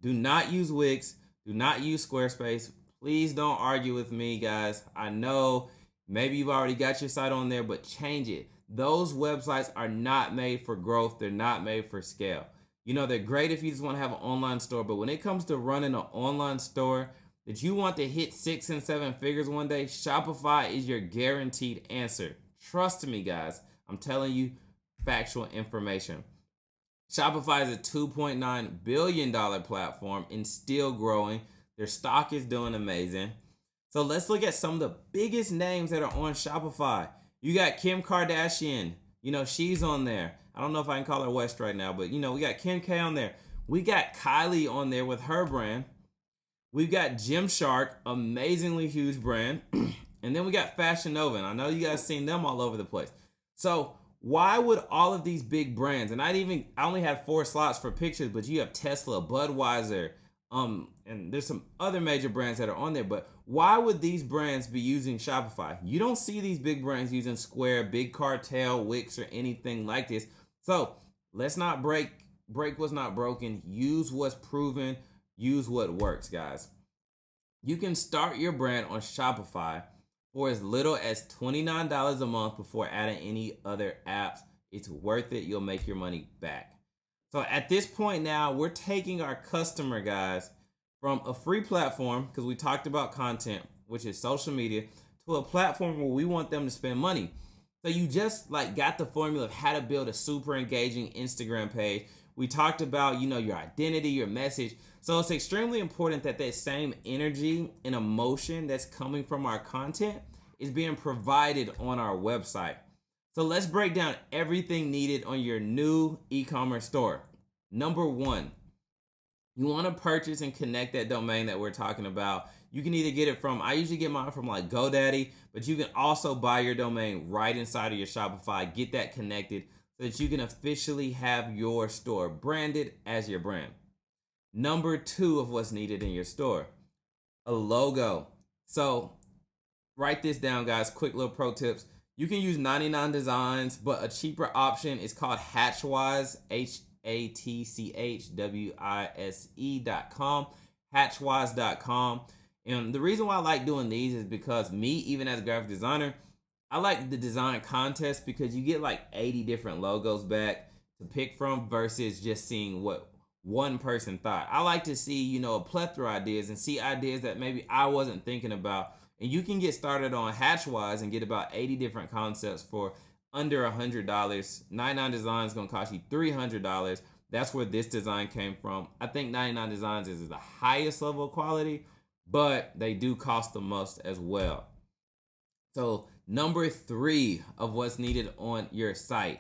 Do not use Wix. Do not use Squarespace. Please don't argue with me, guys. I know maybe you've already got your site on there, but change it. Those websites are not made for growth. They're not made for scale. They're great if you just want to have an online store, but when it comes to running an online store that you want to hit 6 and 7 figures one day, Shopify is your guaranteed answer. Trust me, guys. I'm telling you factual information. Shopify is a $2.9 billion platform and still growing. Their stock is doing amazing. So let's look at some of the biggest names that are on Shopify. You got Kim Kardashian. She's on there. I don't know if I can call her West right now, but we got Kim K on there. We got Kylie on there with her brand. We've got Gymshark, amazingly huge brand. And then we got Fashion Nova. And I know you guys seen them all over the place. So why would all of these big brands, and I only had 4 slots for pictures, but you have Tesla, Budweiser, and there's some other major brands that are on there, but why would these brands be using Shopify? You don't see these big brands using Square, Big Cartel, Wix, or anything like this. So let's not break what's not broken. Use what's proven. Use what works, guys. You can start your brand on Shopify for as little as $29 a month before adding any other apps. It's worth it. You'll make your money back. So at this point now, we're taking our customer, guys, from a free platform, because we talked about content, which is social media, to a platform where we want them to spend money. So you just got the formula of how to build a super engaging Instagram page. We talked about, your identity, your message. So it's extremely important that that same energy and emotion that's coming from our content is being provided on our website. So let's break down everything needed on your new e-commerce store. Number 1, you want to purchase and connect that domain that we're talking about. You can either get it from, I usually get mine from GoDaddy, but you can also buy your domain right inside of your Shopify, get that connected so that you can officially have your store branded as your brand. Number 2 of what's needed in your store, a logo. So write this down, guys. Quick little pro tips. You can use 99 Designs, but a cheaper option is called Hatchwise, HATCHWISE.com, hatchwise.com. And the reason why I like doing these is because me, even as a graphic designer, I like the design contest because you get 80 different logos back to pick from versus just seeing what one person thought. I like to see, a plethora of ideas and see ideas that maybe I wasn't thinking about. And you can get started on Hatchwise and get about 80 different concepts for under $100. 99 Designs is going to cost you $300. That's where this design came from. I think 99 Designs is the highest level of quality, but they do cost the most as well. So number 3 of what's needed on your site,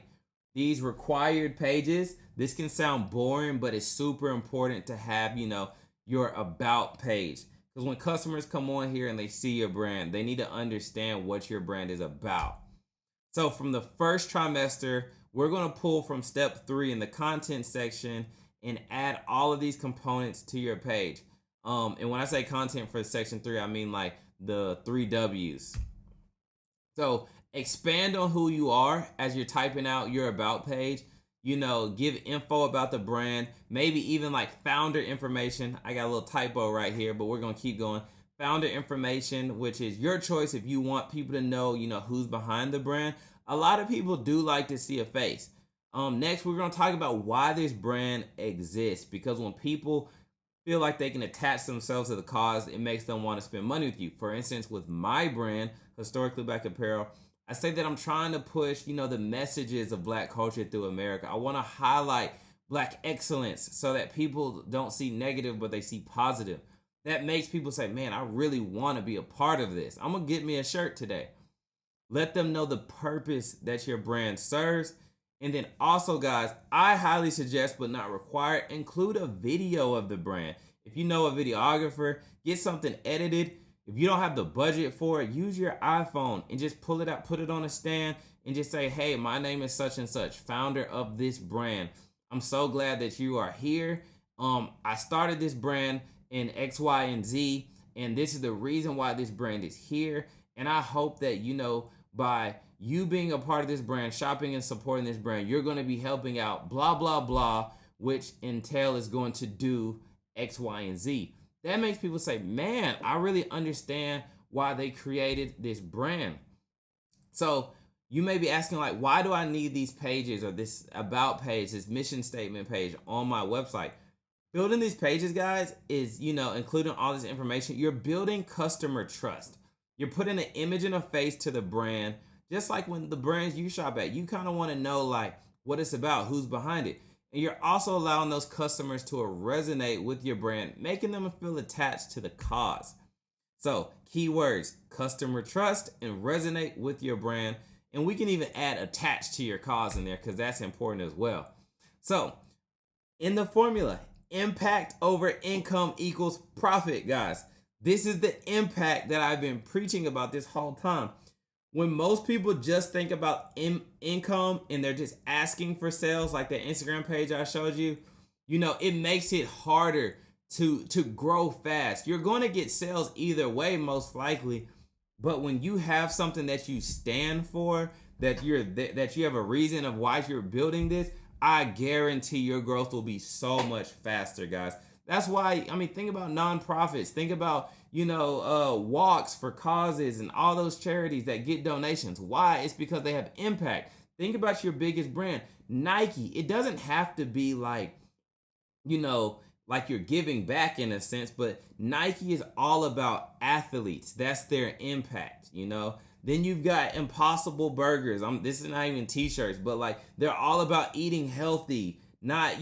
these required pages. This can sound boring, but it's super important to have, your about page. Because when customers come on here and they see your brand, they need to understand what your brand is about. So from the first trimester, we're going to pull from step 3 in the content section and add all of these components to your page. And when I say content for section 3, I mean the 3 W's. So expand on who you are as you're typing out your about page. Give info about the brand, maybe even founder information. I got a little typo right here, but we're going to keep going. Founder information, which is your choice if you want people to know, who's behind the brand. A lot of people do like to see a face. Next, we're going to talk about why this brand exists, because when people feel like they can attach themselves to the cause, it makes them want to spend money with you. For instance, with my brand, Historically Black Apparel, I say that I'm trying to push, the messages of Black culture through America. I want to highlight Black excellence so that people don't see negative, but they see positive. That makes people say, man, I really want to be a part of this. I'm going to get me a shirt today. Let them know the purpose that your brand serves. And then also, guys, I highly suggest, but not required, include a video of the brand. If you know a videographer, get something edited. If you don't have the budget for it, use your iPhone and just pull it out, put it on a stand, and just say, hey, my name is such and such, founder of this brand. I'm so glad that you are here. I started this brand in X, Y, and Z, and this is the reason why this brand is here. And I hope that, by you being a part of this brand, shopping and supporting this brand, you're going to be helping out blah, blah, blah, which Intel is going to do X, Y, and Z. That makes people say, man, I really understand why they created this brand. So you may be asking, why do I need these pages or this about page, this mission statement page on my website? Building these pages, guys, is, including all this information, you're building customer trust. You're putting an image and a face to the brand, just like when the brands you shop at, you kind of want to know what it's about, who's behind it. And you're also allowing those customers to resonate with your brand, making them feel attached to the cause. So keywords, customer trust, and resonate with your brand. And we can even add attached to your cause in there because that's important as well. So in the formula, impact over income equals profit, guys. This is the impact that I've been preaching about this whole time. when most people just think about income and they're just asking for sales, like that Instagram page I showed you, it makes it harder to grow fast. You're going to get sales either way, most likely, but when you have something that you stand for, that you have a reason of why you're building this, I guarantee your growth will be so much faster, guys. That's why, think about nonprofits. Think about, walks for causes and all those charities that get donations. Why? It's because they have impact. Think about your biggest brand, Nike. It doesn't have to be like, like you're giving back in a sense, but Nike is all about athletes. That's their impact, Then you've got Impossible Burgers. This is not even t-shirts, but like they're all about eating healthy, not,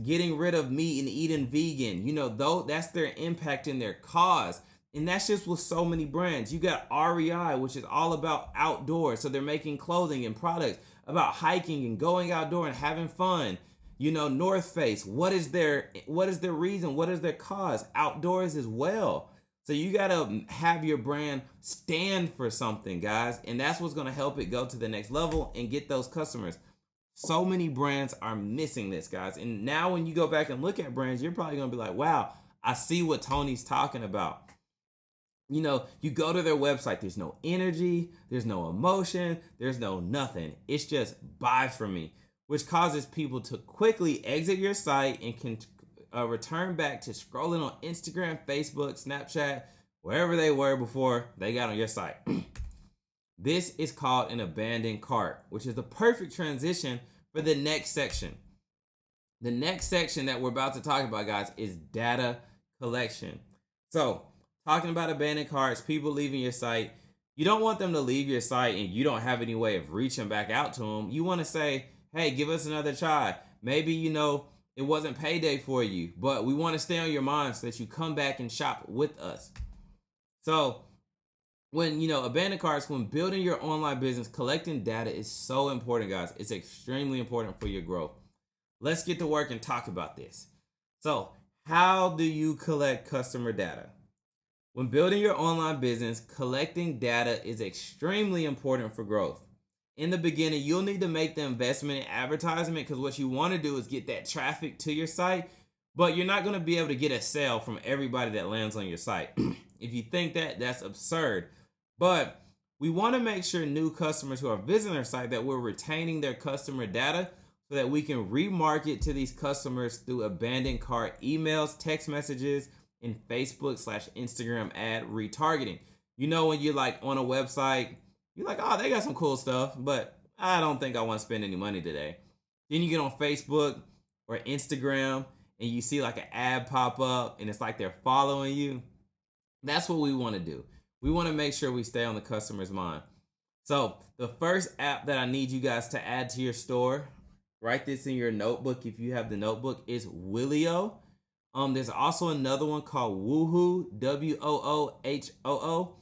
getting rid of meat and eating vegan. Though that's their impact in their cause. And that's just with so many brands. You got REI, which is all about outdoors. So they're making clothing and products about hiking and going outdoor and having fun. North Face, what is their reason? What is their cause? Outdoors as well. So you got to have your brand stand for something, guys. And that's what's going to help it go to the next level and get those customers. So many brands are missing this, guys. And now when you go back and look at brands, you're probably going to be like, wow, I see what Tony's talking about. You go to their website, there's no energy, there's no emotion, there's no nothing. It's just buy from me, which causes people to quickly exit your site and can return back to scrolling on Instagram, Facebook, Snapchat, wherever they were before they got on your site. This is called an abandoned cart, which is the perfect transition for the next section. The next section that we're about to talk about, guys, is data collection. So, talking about abandoned carts, people leaving your site, you don't want them to leave your site and you don't have any way of reaching back out to them. You want to say, hey, give us another try. Maybe, it wasn't payday for you, but we want to stay on your mind so that you come back and shop with us. So, when, abandoned carts, when building your online business, collecting data is so important, guys. It's extremely important for your growth. Let's get to work and talk about this. So, how do you collect customer data? When building your online business, collecting data is extremely important for growth. In the beginning, you'll need to make the investment in advertisement because what you want to do is get that traffic to your site, but you're not going to be able to get a sale from everybody that lands on your site. If you think that, that's absurd. But we want to make sure new customers who are visiting our site that we're retaining their customer data so that we can remarket to these customers through abandoned cart emails, text messages, and Facebook/Instagram ad retargeting. When you're like on a website, you're like, oh, they got some cool stuff, but I don't think I want to spend any money today. Then you get on Facebook or Instagram and you see like an ad pop up and it's like they're following you. That's what we want to do. We want to make sure we stay on the customer's mind. So the first app that I need you guys to add to your store, write this in your notebook if you have the notebook, is Willio. There's also another one called Woohoo, WOOHOO,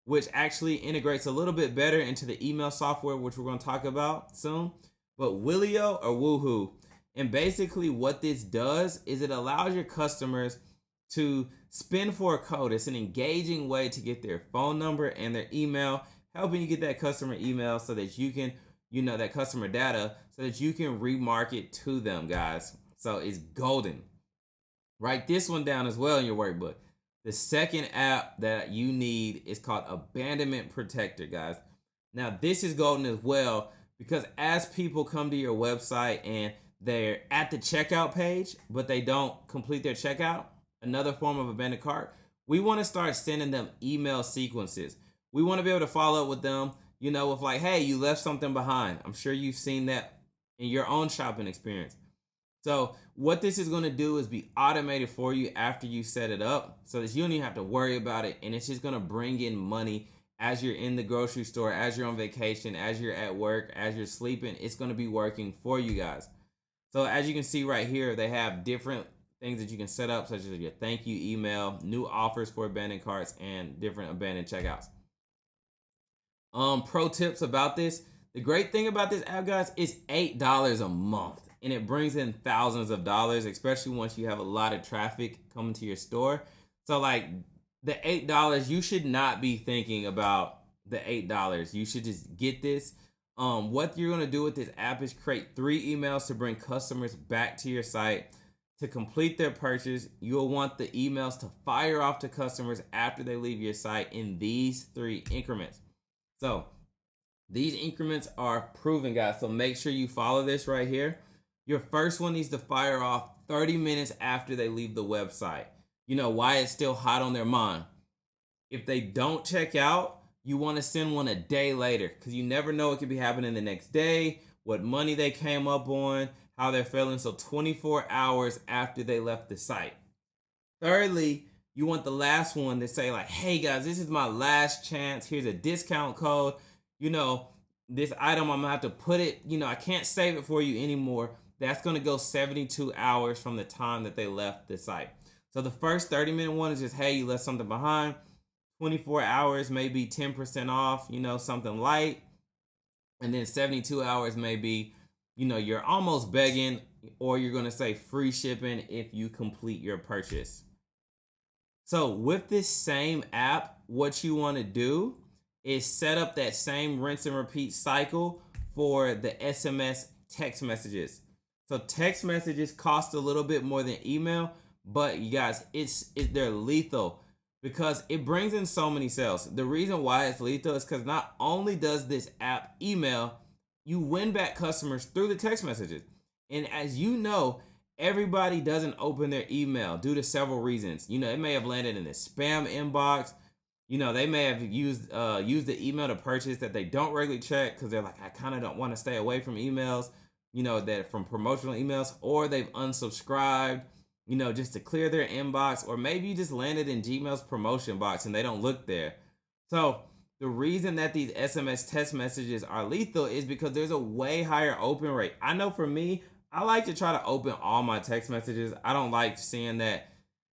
which actually integrates a little bit better into the email software, which we're going to talk about soon. But Willio or Woohoo, and basically what this does is it allows your customers to spin for a code. It's an engaging way to get their phone number and their email, helping you get that customer email so that you can, that customer data so that you can remarket to them, guys. So it's golden. Write this one down as well in your workbook. The second app that you need is called Abandonment Protector, guys. Now, this is golden as well because as people come to your website and they're at the checkout page, but they don't complete their checkout, another form of abandoned cart, we want to start sending them email sequences. We want to be able to follow up with them, with like, hey, you left something behind. I'm sure you've seen that in your own shopping experience. So what this is going to do is be automated for you after you set it up so that you don't even have to worry about it. And it's just going to bring in money as you're in the grocery store, as you're on vacation, as you're at work, as you're sleeping. It's going to be working for you guys. So as you can see right here, they have different things that you can set up, such as your thank you email, new offers for abandoned carts, and different abandoned checkouts. Pro tips about this. The great thing about this app, guys, is $8 a month. And it brings in thousands of dollars, especially once you have a lot of traffic coming to your store. So like the $8, you should not be thinking about the $8. You should just get this. What you're gonna do with this app is create 3 emails to bring customers back to your site. To complete their purchase, you'll want the emails to fire off to customers after they leave your site in these 3 increments. So these increments are proven, guys. So make sure you follow this right here. Your first one needs to fire off 30 minutes after they leave the website. You know, why it's still hot on their mind. If they don't check out, you want to send one a day later, because you never know what could be happening the next day, what money they came up on, how they're feeling. So 24 hours after they left the site. Thirdly, you want the last one to say like, hey guys, this is my last chance. Here's a discount code. You know, this item, I'm gonna have to put it, you know, I can't save it for you anymore. That's gonna go 72 hours from the time that they left the site. So the first 30-minute one is just, hey, you left something behind. 24 hours, maybe 10% off, you know, something light. And then 72 hours may be, you know, you're almost begging, or you're going to say free shipping if you complete your purchase. So with this same app, what you want to do is set up that same rinse and repeat cycle for the SMS text messages. So text messages cost a little bit more than email, but you guys, they're lethal, because it brings in so many sales. The reason why it's lethal is because not only does this app email, you win back customers through the text messages. And as you know, everybody doesn't open their email due to several reasons. You know, it may have landed in the spam inbox. You know, they may have used the email to purchase that they don't regularly check, because they're like, I kind of don't want to stay away from emails, you know, that from promotional emails, or they've unsubscribed, you know, just to clear their inbox, or maybe you just landed in Gmail's promotion box and they don't look there. So the reason that these SMS text messages are lethal is because there's a way higher open rate. I know for me, I like to try to open all my text messages. I don't like seeing that,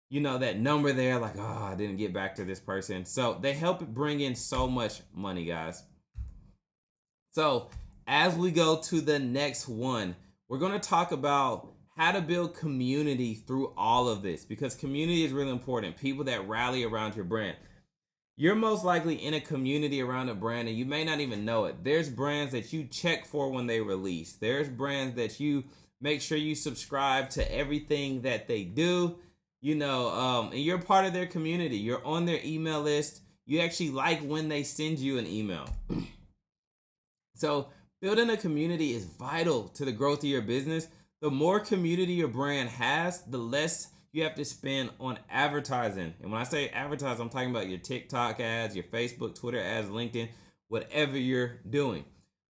you know, that number there, like, oh, I didn't get back to this person. So they help bring in so much money, guys. So as we go to the next one, we're going to talk about how to build community through all of this, because community is really important. People that rally around your brand. You're most likely in a community around a brand and you may not even know it. There's brands that you check for when they release. There's brands that you make sure you subscribe to everything that they do, you know, and you're part of their community. You're on their email list. You actually like when they send you an email. So building a community is vital to the growth of your business. The more community your brand has, the less you have to spend on advertising. And when I say advertise, I'm talking about your TikTok ads, your Facebook, Twitter ads, LinkedIn, whatever you're doing.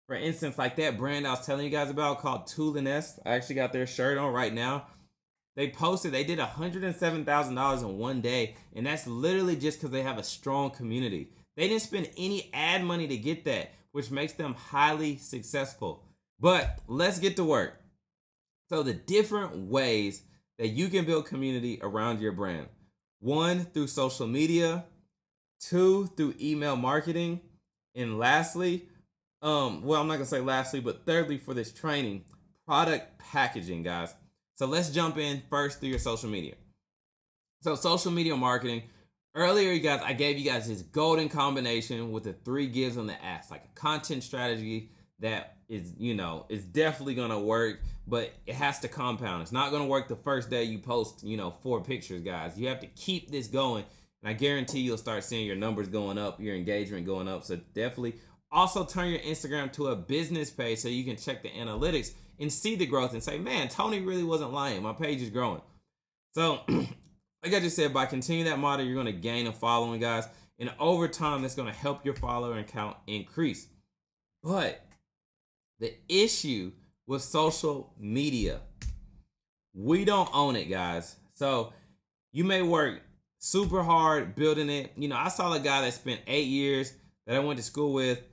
For instance, like that brand I was telling you guys about called TunedinTony. I actually got their shirt on right now. They did $107,000 in one day. And that's literally just because they have a strong community. They didn't spend any ad money to get that, which makes them highly successful. But let's get to work. So the different ways that you can build community around your brand. 1, through social media. 2, through email marketing. And lastly, I'm not gonna say lastly, but thirdly for this training, product packaging, guys. So let's jump in first through your social media. So social media marketing. Earlier, you guys, I gave you guys this golden combination with the 3 gives on the ask, like a content strategy that is, you know, is definitely gonna work, but it has to compound. It's not gonna work the first day you post, you know, 4 pictures, guys. You have to keep this going, and I guarantee you'll start seeing your numbers going up, your engagement going up. So definitely also turn your Instagram to a business page so you can check the analytics and see the growth and say, man, Tony really wasn't lying. My page is growing. So like I just said, by continuing that model, you're gonna gain a following, guys, and over time, that's gonna help your follower count increase. But the issue with social media, we don't own it, guys. So you may work super hard building it. You know, I saw a guy that spent 8 years that I went to school with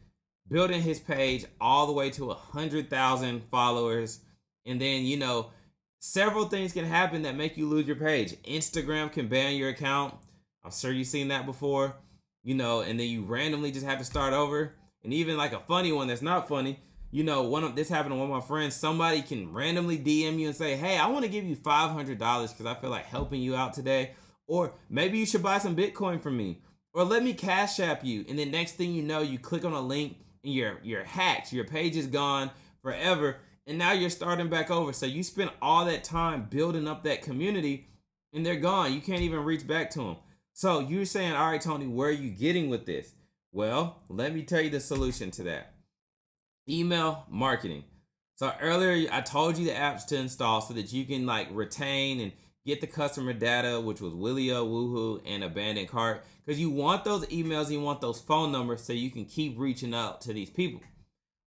building his page all the way to 100,000 followers. And then, you know, several things can happen that make you lose your page. Instagram can ban your account. I'm sure you've seen that before, you know, and then you randomly just have to start over. And even like a funny one that's not funny, you know, this happened to one of my friends. Somebody can randomly DM you and say, hey, I want to give you $500 because I feel like helping you out today. Or maybe you should buy some Bitcoin from me. Or let me cash app you. And then next thing you know, you click on a link and you're hacked. Your page is gone forever. And now you're starting back over. So you spent all that time building up that community and they're gone. You can't even reach back to them. So you're saying, all right, Tony, where are you getting with this? Well, let me tell you the solution to that. Email marketing. So earlier I told you the apps to install so that you can like retain and get the customer data, which was Willio, Woohoo, and Abandoned Cart, because you want those emails, you want those phone numbers so you can keep reaching out to these people.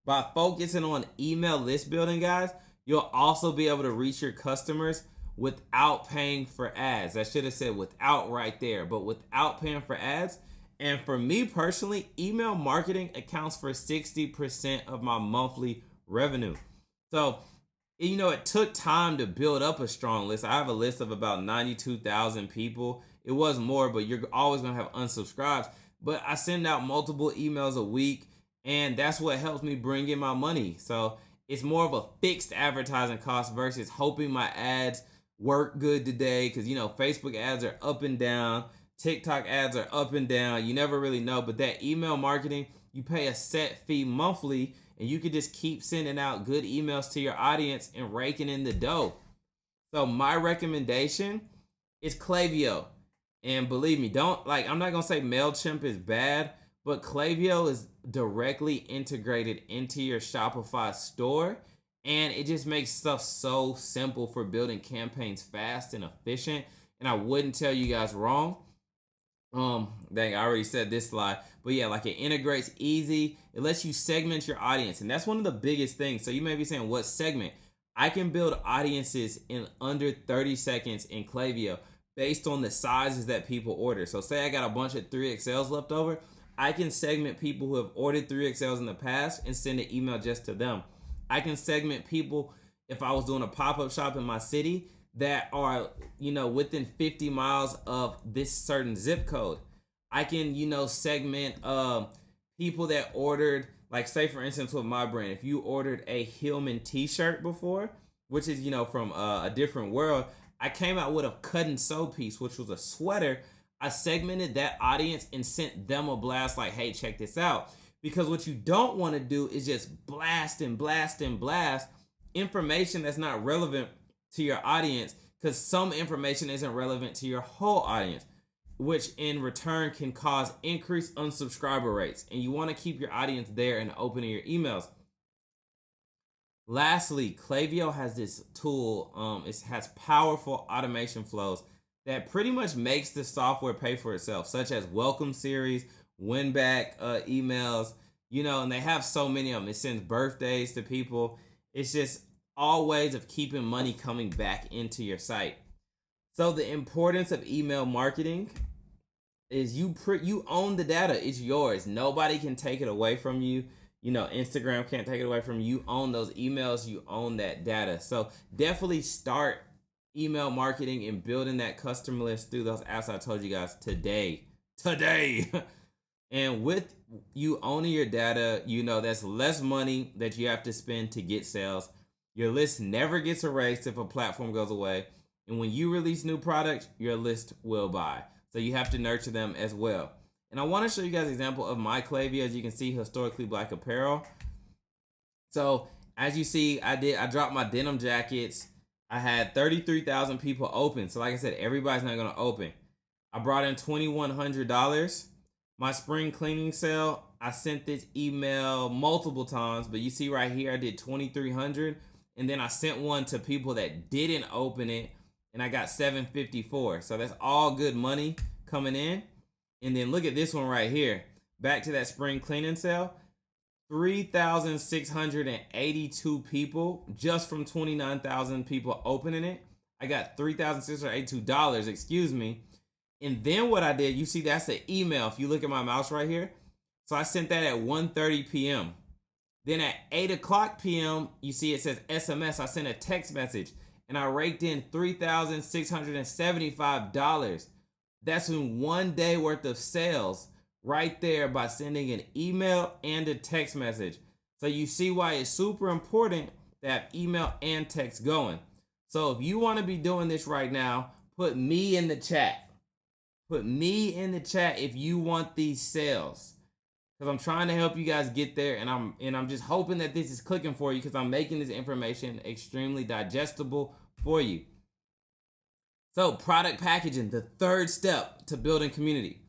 By focusing on email list building, guys, you'll also be able to reach your customers without paying for ads. I should have said without right there, but without paying for ads. And for me personally, email marketing accounts for 60% of my monthly revenue. So, you know, it took time to build up a strong list. I have a list of about 92,000 people. It was more, but you're always going to have unsubscribes. But I send out multiple emails a week, and that's what helps me bring in my money. So it's more of a fixed advertising cost versus hoping my ads work good today. Because, you know, Facebook ads are up and down. TikTok ads are up and down. You never really know. But that email marketing, you pay a set fee monthly, and you can just keep sending out good emails to your audience and raking in the dough. So my recommendation is Klaviyo. And believe me, I'm not going to say MailChimp is bad, but Klaviyo is directly integrated into your Shopify store. And it just makes stuff so simple for building campaigns fast and efficient. And I wouldn't tell you guys wrong. Dang, I already said this slide, but yeah, like it integrates easy. It lets you segment your audience, and that's one of the biggest things. So you may be saying, what segment? I can build audiences in under 30 seconds in Klaviyo based on the sizes that people order. So say I got a bunch of 3XLs left over, I can segment people who have ordered 3XLs in the past and send an email just to them. I can segment people if I was doing a pop-up shop in my city that are, you know, within 50 miles of this certain zip code. I can, you know, segment people that ordered, like say for instance with my brand, if you ordered a Hillman T-shirt before, which is, you know, from a different world, I came out with a cut and sew piece, which was a sweater. I segmented that audience and sent them a blast like, hey, check this out. Because what you don't want to do is just blast and blast and blast information that's not relevant to your audience, because some information isn't relevant to your whole audience, which in return can cause increased unsubscriber rates. And you want to keep your audience there and opening your emails. Lastly, Klaviyo has this tool. It has powerful automation flows that pretty much makes the software pay for itself, such as welcome series, win back emails, you know, and they have so many of them. It sends birthdays to people. It's just all ways of keeping money coming back into your site. So the importance of email marketing is you own the data. It's yours. Nobody can take it away from you. You know, Instagram can't take it away from you. You own those emails. You own that data. So definitely start email marketing and building that customer list through those apps I told you guys today. And with you owning your data, you know, that's less money that you have to spend to get sales. Your list never gets erased if a platform goes away. And when you release new products, your list will buy. So you have to nurture them as well. And I want to show you guys an example of my Klaviyo. As you can see, historically black apparel. So as you see, I dropped my denim jackets. I had 33,000 people open. So like I said, everybody's not going to open. I brought in $2,100. My spring cleaning sale, I sent this email multiple times, but you see right here, I did 2,300. And then I sent one to people that didn't open it, and I got $754. So that's all good money coming in. And then look at this one right here. Back to that spring cleaning sale. 3,682 people just from 29,000 people opening it. I got $3,682, excuse me. And then what I did, you see that's the email. If you look at my mouse right here. So I sent that at 1:30 p.m. Then at 8 o'clock p.m., you see it says SMS. I sent a text message and I raked in $3,675. That's in 1 day worth of sales right there by sending an email and a text message. So you see why it's super important to have email and text going. So if you want to be doing this right now, put me in the chat. Put me in the chat if you want these sales, because I'm trying to help you guys get there, and I'm just hoping that this is clicking for you, because I'm making this information extremely digestible for you. So product packaging, the third step to building community.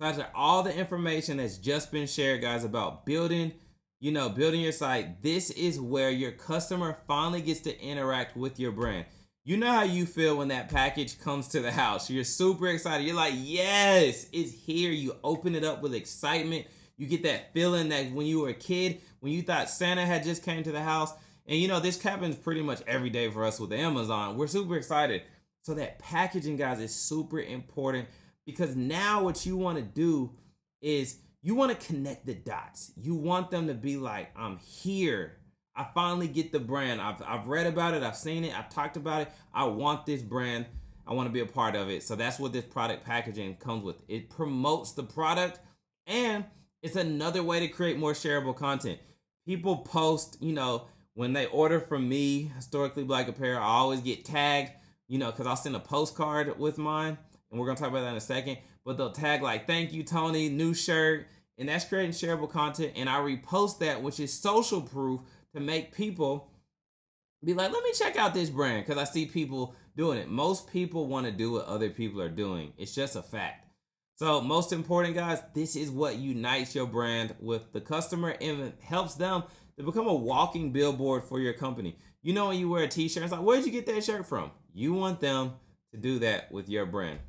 So after all the information that's just been shared, guys, about building your site, this is where your customer finally gets to interact with your brand. You know how you feel when that package comes to the house. You're super excited. You're like, yes, it's here. You open it up with excitement. You get that feeling that when you were a kid, when you thought Santa had just came to the house. And this happens pretty much every day for us with Amazon. We're super excited. So that packaging, guys, is super important, because now what you want to do is you want to connect the dots. You want them to be like, I'm here. I finally get the brand. I've read about it. I've seen it. I've talked about it. I want this brand. I want to be a part of it. So that's what this product packaging comes with. It promotes the product, and it's another way to create more shareable content. People post, when they order from me, Historically Black Apparel, I always get tagged, because I'll send a postcard with mine, and we're going to talk about that in a second. But they'll tag like, thank you, Tony, new shirt. And that's creating shareable content. And I repost that, which is social proof, to make people be like, let me check out this brand, because I see people doing it. Most people want to do what other people are doing. It's just a fact. So most important, guys, this is what unites your brand with the customer and helps them to become a walking billboard for your company. When you wear a t-shirt, it's like, where'd you get that shirt from? You want them to do that with your brand.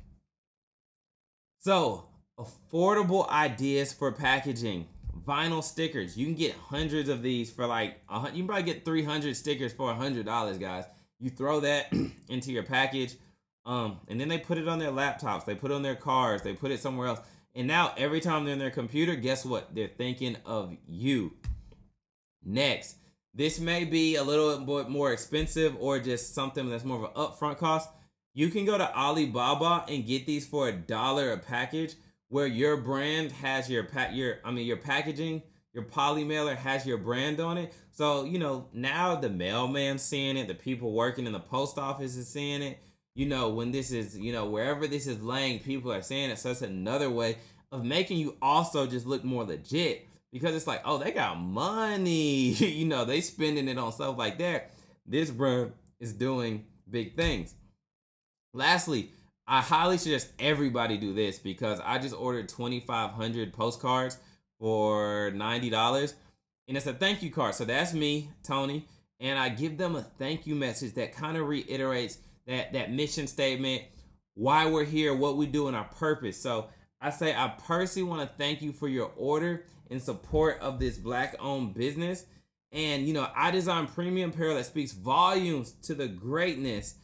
So affordable ideas for packaging. Vinyl stickers. You can get hundreds of these for you can probably get 300 stickers for $100, guys. You throw that into your package, and then they put it on their laptops, they put it on their cars, they put it somewhere else. And now every time they're in their computer, guess what? They're thinking of you. Next, this may be a little bit more expensive or just something that's more of an upfront cost. You can go to Alibaba and get these for $1 a package, where your brand has your packaging, your poly mailer has your brand on it. So, now the mailman's seeing it, the people working in the post office is seeing it. When this is, wherever this is laying, people are seeing it. So it's another way of making you also just look more legit, because it's like, oh, they got money. They spending it on stuff like that. This brand is doing big things. Lastly, I highly suggest everybody do this, because I just ordered 2,500 postcards for $90, and it's a thank you card. So that's me, Tony, and I give them a thank you message that kind of reiterates that mission statement, why we're here, what we do, and our purpose. So I say, I personally want to thank you for your order in support of this Black-owned business. And, I design premium apparel that speaks volumes to the greatness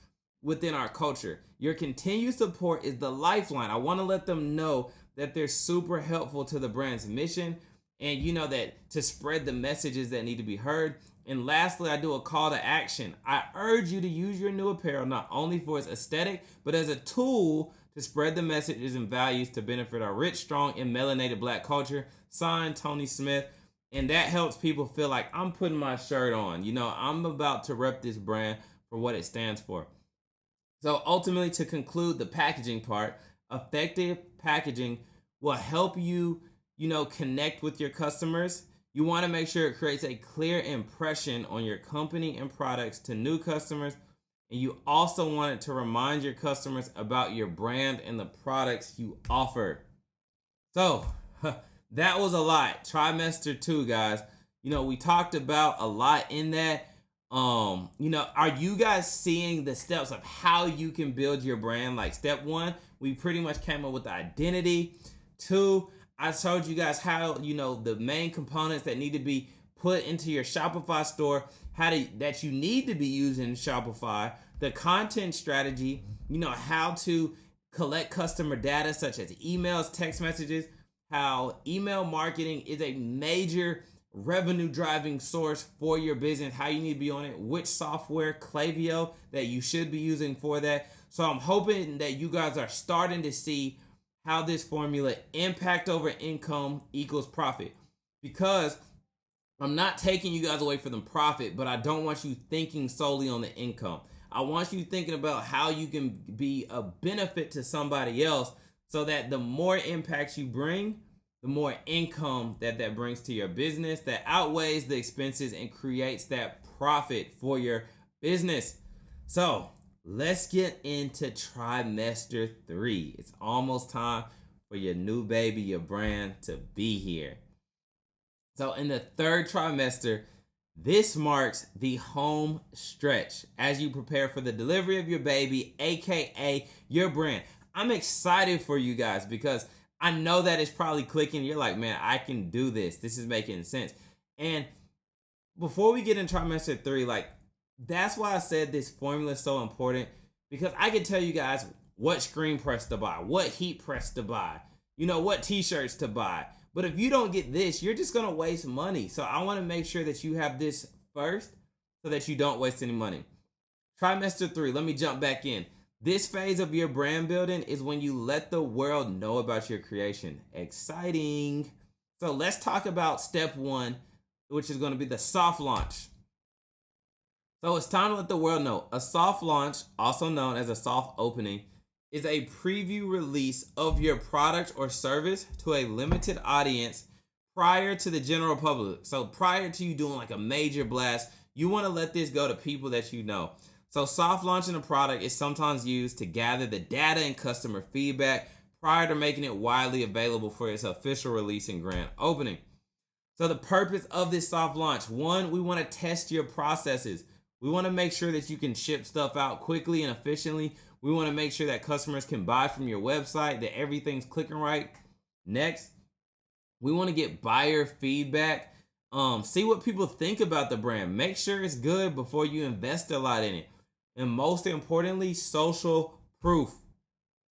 within our culture. Your continued support is the lifeline. I want to let them know that they're super helpful to the brand's mission, and that to spread the messages that need to be heard. And lastly, I do a call to action. I urge you to use your new apparel not only for its aesthetic, but as a tool to spread the messages and values to benefit our rich, strong, and melanated Black culture. Signed, Tony Smith. And that helps people feel like I'm putting my shirt on. I'm about to rep this brand for what it stands for. So ultimately, to conclude the packaging part, effective packaging will help you, connect with your customers. You want to make sure it creates a clear impression on your company and products to new customers. And you also want it to remind your customers about your brand and the products you offer. So that was a lot. Trimester 2, guys. We talked about a lot in that. Are you guys seeing the steps of how you can build your brand? Like step 1, we pretty much came up with the identity. 2, I showed you guys how, the main components that need to be put into your Shopify store, that you need to be using Shopify, the content strategy, how to collect customer data such as emails, text messages, how email marketing is a major revenue driving source for your business, how you need to be on it, which software, Klaviyo, that you should be using for that. So I'm hoping that you guys are starting to see how this formula, impact over income equals profit, because I'm not taking you guys away from the profit, but I don't want you thinking solely on the income. I want you thinking about how you can be a benefit to somebody else, so that the more impact you bring, the more income that brings to your business, that outweighs the expenses and creates that profit for your business. So let's get into trimester 3. It's almost time for your new baby, your brand, to be here. So in the third trimester, this marks the home stretch as you prepare for the delivery of your baby, aka your brand. I'm excited for you guys because I know that it's probably clicking. You're like, man, I can do this. This is making sense. And before we get in trimester 3, like, that's why I said this formula is so important, because I can tell you guys what screen press to buy, what heat press to buy, what t-shirts to buy. But if you don't get this, you're just going to waste money. So I want to make sure that you have this first so that you don't waste any money. Trimester 3, let me jump back in. This phase of your brand building is when you let the world know about your creation. Exciting. So let's talk about step 1, which is going to be the soft launch. So it's time to let the world know. A soft launch, also known as a soft opening, is a preview release of your product or service to a limited audience prior to the general public. So prior to you doing like a major blast, you want to let this go to people that you know. So soft launching a product is sometimes used to gather the data and customer feedback prior to making it widely available for its official release and grand opening. So the purpose of this soft launch, 1, we want to test your processes. We want to make sure that you can ship stuff out quickly and efficiently. We want to make sure that customers can buy from your website, that everything's clicking right. Next, we want to get buyer feedback. See what people think about the brand. Make sure it's good before you invest a lot in it. And most importantly, social proof.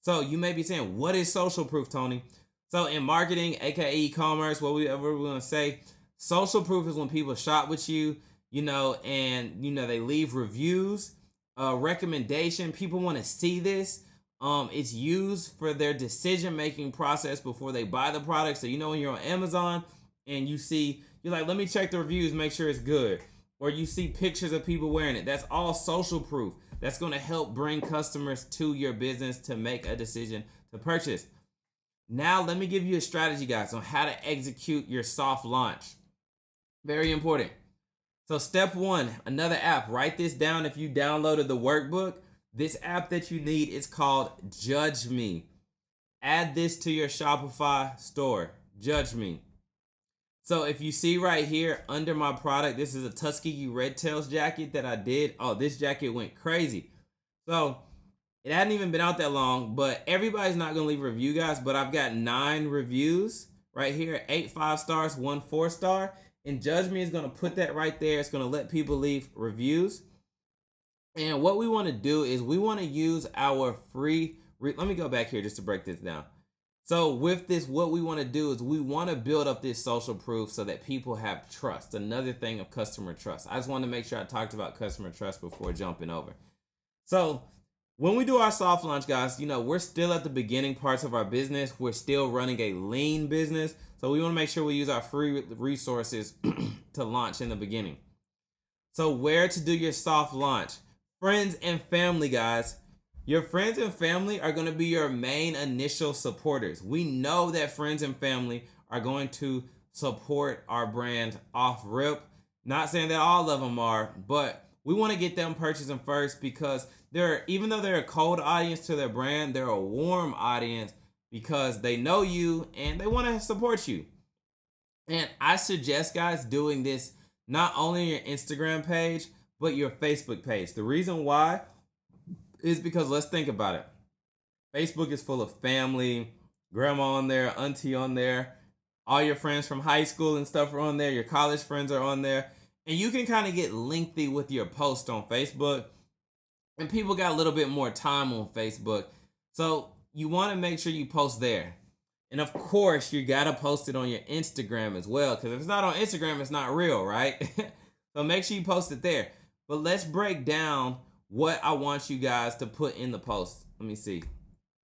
So you may be saying, what is social proof, Tony? So in marketing, aka e-commerce, whatever we want to say, social proof is when people shop with you, and they leave reviews, recommendation. People want to see this. It's used for their decision-making process before they buy the product. So when you're on Amazon and you're like, let me check the reviews, make sure it's good. Or you see pictures of people wearing it. That's all social proof. That's going to help bring customers to your business to make a decision to purchase. Now, let me give you a strategy, guys, on how to execute your soft launch. Very important. So step 1, another app. Write this down if you downloaded the workbook. This app that you need is called Judge Me. Add this to your Shopify store. Judge Me. So if you see right here under my product, this is a Tuskegee Red Tails jacket that I did. Oh, this jacket went crazy. So it hadn't even been out that long, but everybody's not going to leave a review, guys. But I've got 9 reviews right here, 8 5-stars, 1 4-star. And Judge Me is going to put that right there. It's going to let people leave reviews. And what we want to do is we want to use our free, let me go back here just to break this down. So with this, what we want to do is we want to build up this social proof so that people have trust. Another thing of customer trust. I just want to make sure I talked about customer trust before jumping over. So when we do our soft launch, guys, we're still at the beginning parts of our business. We're still running a lean business. So we want to make sure we use our free resources to launch in the beginning. So where to do your soft launch? Friends and family, guys. Your friends and family are going to be your main initial supporters. We know that friends and family are going to support our brand off rip. Not saying that all of them are, but we want to get them purchasing first because even though they're a cold audience to their brand, they're a warm audience because they know you and they want to support you. And I suggest, guys, doing this not only on your Instagram page, but your Facebook page. The reason why is because let's think about it. Facebook is full of family, grandma on there, auntie on there, all your friends from high school and stuff are on there, your college friends are on there, and you can kind of get lengthy with your post on Facebook, and people got a little bit more time on Facebook, so you want to make sure you post there. And of course, you got to post it on your Instagram as well, because if it's not on Instagram, it's not real, right? So make sure you post it there. But let's break down what I want you guys to put in the post. Let me see.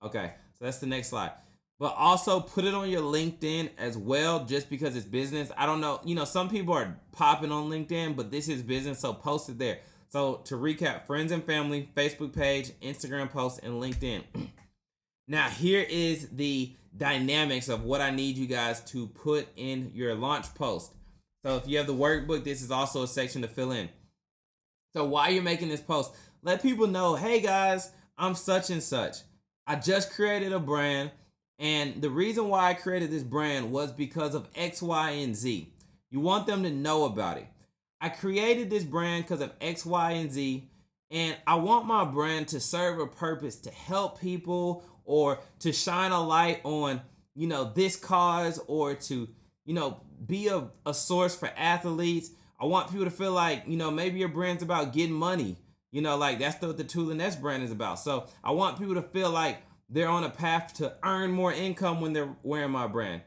Okay, so that's the next slide. But also put it on your LinkedIn as well, just because it's business. I don't know, some people are popping on LinkedIn, but this is business, so post it there. So to recap, friends and family, Facebook page, Instagram post, and LinkedIn. Now, here is the dynamics of what I need you guys to put in your launch post. So if you have the workbook, this is also a section to fill in. So while you're making this post, let people know, hey guys, I'm such and such. I just created a brand, and the reason why I created this brand was because of X, Y, and Z. You want them to know about it. I created this brand because of X, Y, and Z, and I want my brand to serve a purpose to help people or to shine a light on, this cause, or to, be a source for athletes. I want people to feel like, maybe your brand's about getting money. Like that's what the Tool and S brand is about. So I want people to feel like they're on a path to earn more income when they're wearing my brand.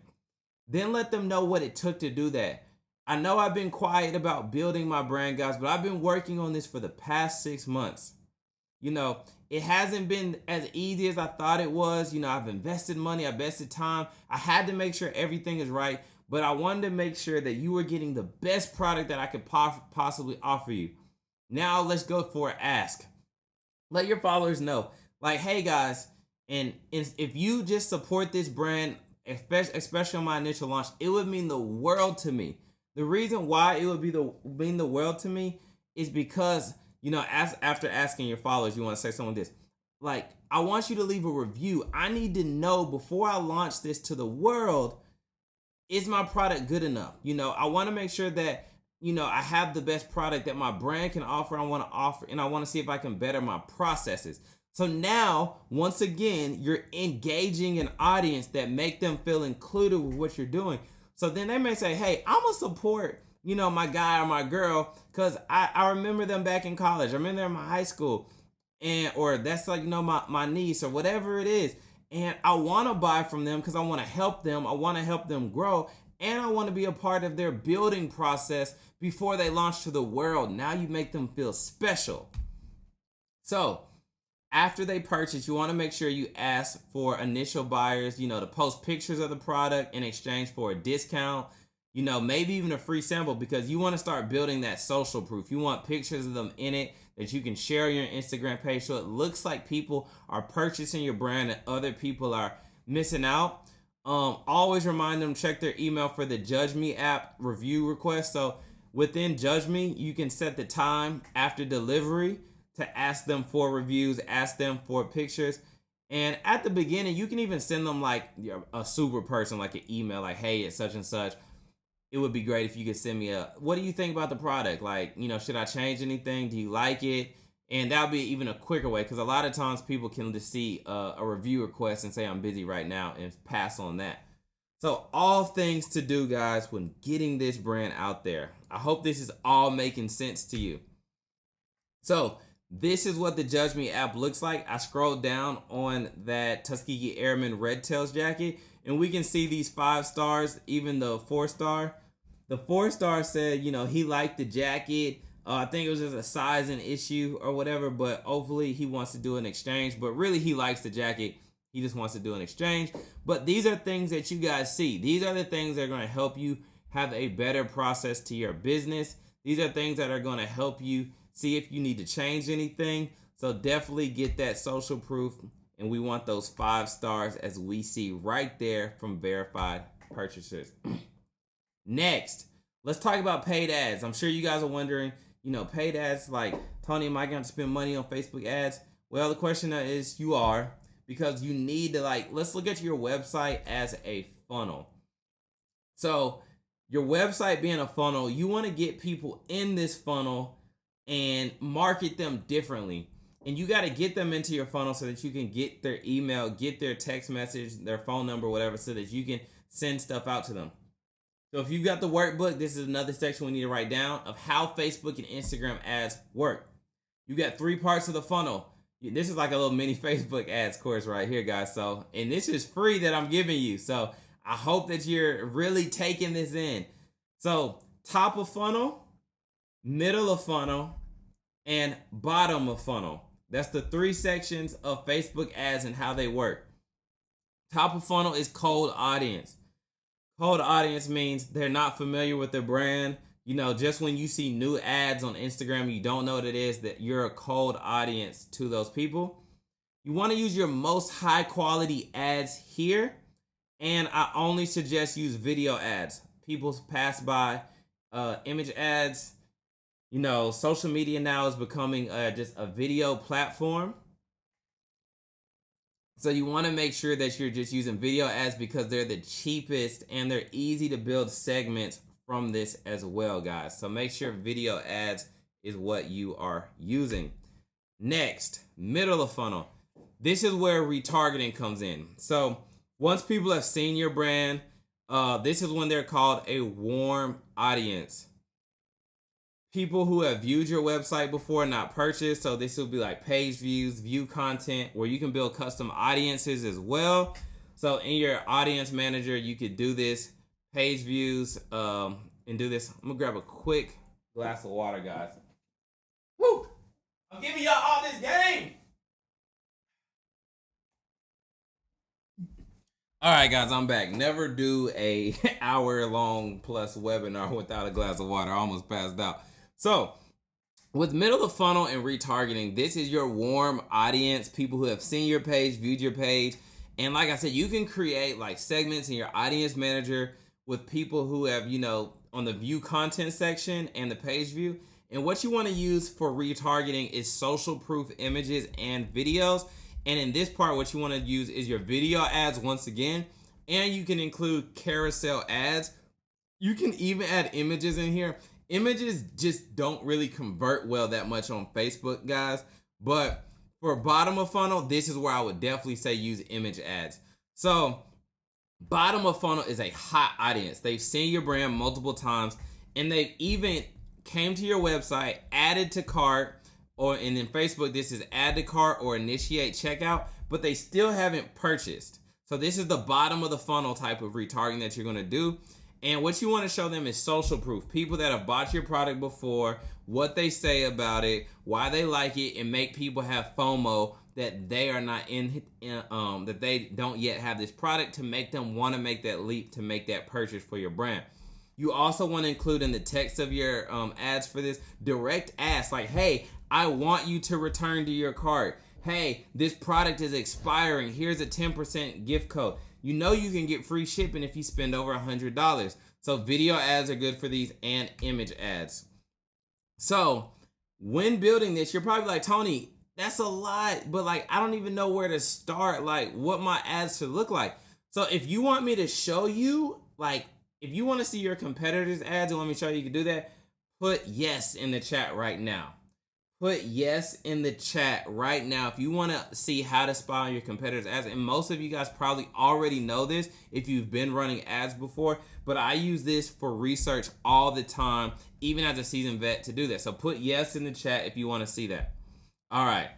Then let them know what it took to do that. I know I've been quiet about building my brand, guys, but I've been working on this for the past 6 months. It hasn't been as easy as I thought it was. I've invested money, I invested time. I had to make sure everything is right, but I wanted to make sure that you were getting the best product that I could possibly offer you. Now let's go for an ask. Let your followers know, like, hey guys, and if you just support this brand, especially on my initial launch, it would mean the world to me. The reason why it would mean the world to me is because, after asking your followers, you want to say something like this. Like, I want you to leave a review. I need to know before I launch this to the world, is my product good enough? I want to make sure that, I have the best product that my brand can offer. I want to offer, and I want to see if I can better my processes. So now, once again, you're engaging an audience that make them feel included with what you're doing. So then they may say, hey, I'm going to support, my guy or my girl, because I remember them back in college. I remember them in high school. Or that's like, my niece or whatever it is. And I want to buy from them because I want to help them. I want to help them grow. And I want to be a part of their building process before they launch to the world. Now you make them feel special. So after they purchase, you want to make sure you ask for initial buyers, to post pictures of the product in exchange for a discount, maybe even a free sample, because you want to start building that social proof. You want pictures of them in it that you can share on your Instagram page so it looks like people are purchasing your brand and other people are missing out. Always remind them, check their email for the Judge Me app review request. So within Judge Me, you can set the time after delivery to ask them for reviews, ask them for pictures. And at the beginning, you can even send them like a super person, like an email, like, hey, it's such and such. It would be great if you could send me what do you think about the product? Like, should I change anything? Do you like it? And that'll be even a quicker way, because a lot of times people can just see a review request and say, I'm busy right now, and pass on that. So all things to do, guys, when getting this brand out there. I hope this is all making sense to you. So this is what the Judge Me app looks like. I scrolled down on that Tuskegee Airman Red Tails jacket, and we can see these 5 stars, even the 4-star. The 4-star said, he liked the jacket. I think it was just a sizing issue or whatever, but hopefully he wants to do an exchange. But really, he likes the jacket. He just wants to do an exchange. But these are things that you guys see. These are the things that are going to help you have a better process to your business. These are things that are going to help you see if you need to change anything. So definitely get that social proof. And we want those 5 stars, as we see right there from verified purchasers. Next, let's talk about paid ads. I'm sure you guys are wondering, paid ads, like, Tony, am I going to spend money on Facebook ads? Well, the question is, you are, because you need to, let's look at your website as a funnel. So your website being a funnel, you want to get people in this funnel and market them differently. And you got to get them into your funnel so that you can get their email, get their text message, their phone number, whatever, so that you can send stuff out to them. So if you've got the workbook, this is another section we need to write down of how Facebook and Instagram ads work. You got 3 parts of the funnel. This is like a little mini Facebook ads course right here, guys. So, and this is free that I'm giving you. So I hope that you're really taking this in. So top of funnel, middle of funnel, and bottom of funnel. That's the 3 sections of Facebook ads and how they work. Top of funnel is cold audience. Cold audience means they're not familiar with their brand. Just when you see new ads on Instagram, you don't know what it is, that you're a cold audience to those people. You want to use your most high quality ads here. And I only suggest use video ads. People pass by image ads. You know, social media now is becoming just a video platform. So you want to make sure that you're just using video ads because they're the cheapest and they're easy to build segments from this as well, guys. So make sure video ads is what you are using. Next, middle of funnel. This is where retargeting comes in. So once people have seen your brand, this is when they're called a warm audience. People who have viewed your website before, not purchased. So this will be like page views, view content, where you can build custom audiences as well. So in your audience manager, you could do this, page views, and do this. I'm gonna grab a quick glass of water, guys. Woo! I'm giving y'all all this game. All right, guys, I'm back. Never do a hour-long plus webinar without a glass of water. I almost passed out. So with middle of funnel and retargeting, this is your warm audience, people who have seen your page, viewed your page. And like I said, you can create like segments in your audience manager with people who have, you know, on the view content section and the page view. And what you want to use for retargeting is social proof images and videos. And in this part, what you want to use is your video ads once again. And you can include carousel ads. You can even add images in here. Images just don't really convert well that much on Facebook, guys. But for bottom of funnel, this is where I would definitely say use image ads. So bottom of funnel is a hot audience. They've seen your brand multiple times, and they've even came to your website, added to cart, and in Facebook, this is add to cart or initiate checkout, but they still haven't purchased. So this is the bottom of the funnel type of retargeting that you're gonna do. And what you want to show them is social proof. People that have bought your product before, what they say about it, why they like it, and make people have FOMO that they are not that they don't yet have this product, to make them want to make that leap to make that purchase for your brand. You also want to include in the text of your ads for this direct ask, like, hey, I want you to return to your cart. Hey, this product is expiring. Here's a 10% gift code. You know you can get free shipping if you spend over $100. So video ads are good for these, and image ads. So when building this, you're probably like, Tony, that's a lot, but like, I don't even know where to start, like what my ads should look like. So if you want me to show you, like if you want to see your competitors' ads and want me to show you, you can do that. Put yes in the chat right now. Put yes in the chat right now if you want to see how to spy on your competitors' ads. And most of you guys probably already know this if you've been running ads before, but I use this for research all the time, even as a seasoned vet, to do that. So put yes in the chat if you want to see that. All right.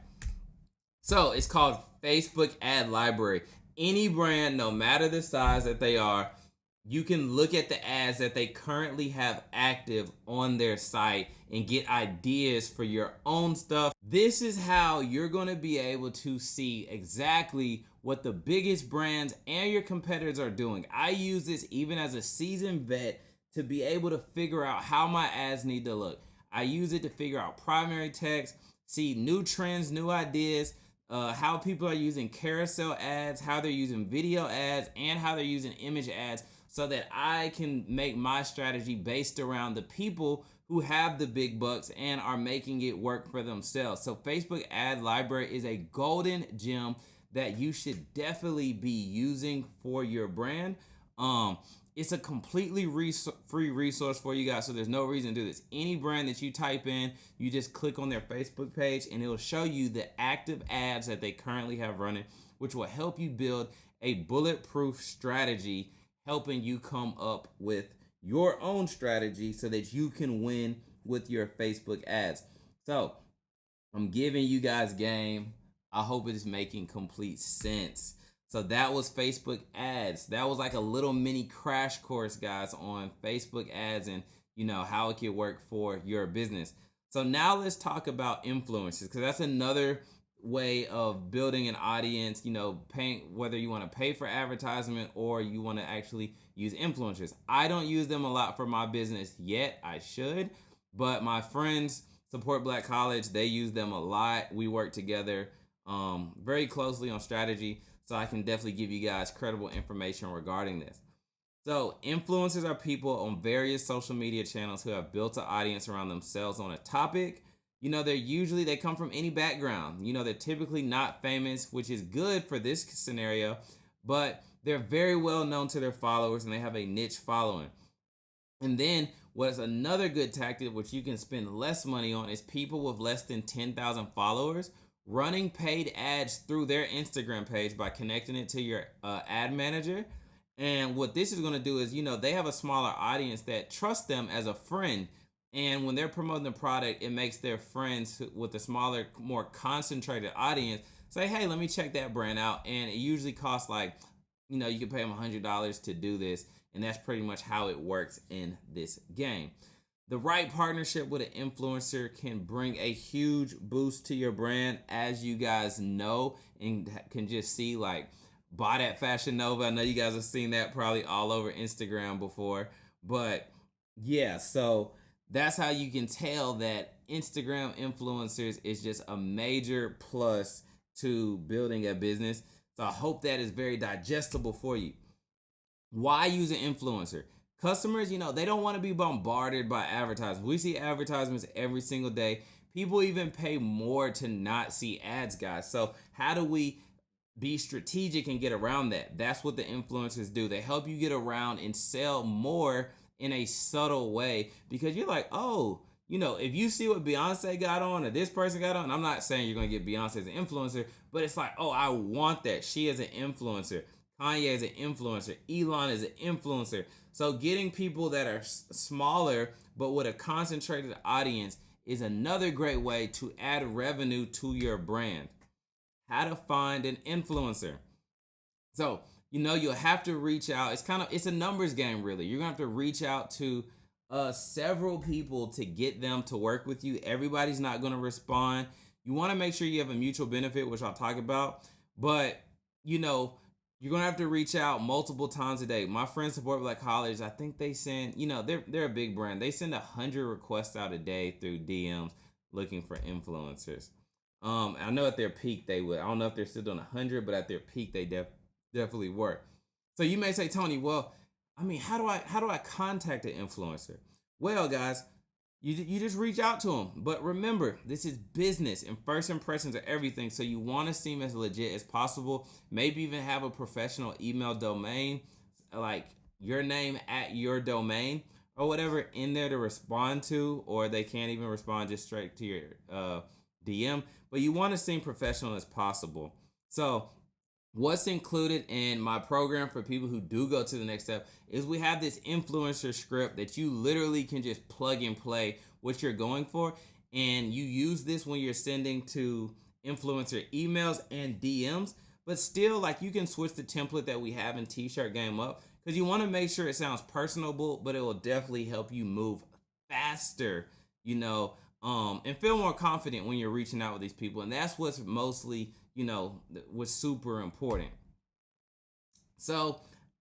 So it's called Facebook Ad Library. Any brand, no matter the size that they are, you can look at the ads that they currently have active on their site and get ideas for your own stuff. This is how you're going to be able to see exactly what the biggest brands and your competitors are doing. I use this even as a seasoned vet to be able to figure out how my ads need to look. I use it to figure out primary text, see new trends, new ideas, how people are using carousel ads, how they're using video ads, and how they're using image ads, so that I can make my strategy based around the people who have the big bucks and are making it work for themselves. So Facebook Ad Library is a golden gem that you should definitely be using for your brand. It's a completely free resource for you guys, so there's no reason to do this. Any brand that you type in, you just click on their Facebook page and it'll show you the active ads that they currently have running, which will help you build a bulletproof strategy, helping you come up with your own strategy so that you can win with your Facebook ads. So I'm giving you guys game. I hope it is making complete sense. So that was Facebook ads. That was like a little mini crash course, guys, on Facebook ads and, you know, how it can work for your business. So now let's talk about influencers, because that's another way of building an audience, you know, paying, whether you want to pay for advertisement or you want to actually use influencers. I don't use them a lot for my business yet. I should, but my friends, Support Black College, they use them a lot. We work together very closely on strategy, so I can definitely give you guys credible information regarding this. So influencers are people on various social media channels who have built an audience around themselves on a topic. They come from any background. They're typically not famous, which is good for this scenario, but they're very well known to their followers and they have a niche following. And then what's another good tactic, which you can spend less money on, is people with less than 10,000 followers running paid ads through their Instagram page by connecting it to your ad manager. And what this is going to do is, they have a smaller audience that trusts them as a friend. And when they're promoting the product, it makes their friends with a smaller, more concentrated audience say, hey, let me check that brand out. And it usually costs you can pay them $100 to do this. And that's pretty much how it works in this game. The right partnership with an influencer can bring a huge boost to your brand, as you guys know and can just see, Bought at Fashion Nova. I know you guys have seen that probably all over Instagram before. But yeah, so that's how you can tell that Instagram influencers is just a major plus to building a business. So I hope that is very digestible for you. Why use an influencer? Customers, they don't want to be bombarded by advertisements. We see advertisements every single day. People even pay more to not see ads, guys. So how do we be strategic and get around that? That's what the influencers do. They help you get around and sell more in a subtle way, because you're like, oh, if you see what Beyonce got on or this person got on, I'm not saying you're going to get Beyonce as an influencer, but it's like, oh, I want that. She is an influencer. Kanye is an influencer. Elon is an influencer. So getting people that are smaller but with a concentrated audience is another great way to add revenue to your brand. How to find an influencer. So, you'll have to reach out. It's a numbers game, really. You're going to have to reach out to several people to get them to work with you. Everybody's not going to respond. You want to make sure you have a mutual benefit, which I'll talk about. But, you're going to have to reach out multiple times a day. My friends Support Black College, I think they send, they're a big brand. They send 100 requests out a day through DMs looking for influencers. I know at their peak they would. I don't know if they're still doing 100, but at their peak they definitely were. So you may say, Tony, well, how do I contact an influencer? Well, guys, you just reach out to them. But remember, this is business and first impressions are everything. So you want to seem as legit as possible. Maybe even have a professional email domain, like your name at your domain or whatever in there to respond to, or they can't even respond just straight to your DM. But you want to seem professional as possible. So what's included in my program for people who do go to the next step is we have this influencer script that you literally can just plug and play what you're going for. And you use this when you're sending to influencer emails and DMs. But still, you can switch the template that we have in T-Shirt Game up, because you want to make sure it sounds personable, but it will definitely help you move faster, and feel more confident when you're reaching out with these people. And that's what's mostly, what's super important. So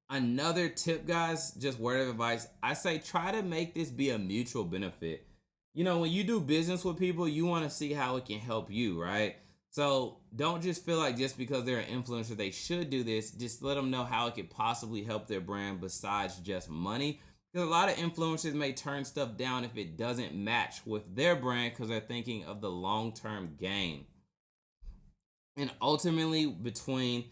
another tip, guys, just word of advice, I say try to make this be a mutual benefit. When you do business with people, you want to see how it can help you, right? So don't just feel like just because they're an influencer, they should do this. Just let them know how it could possibly help their brand besides just money. Because a lot of influencers may turn stuff down if it doesn't match with their brand, because they're thinking of the long-term gain. And ultimately, between,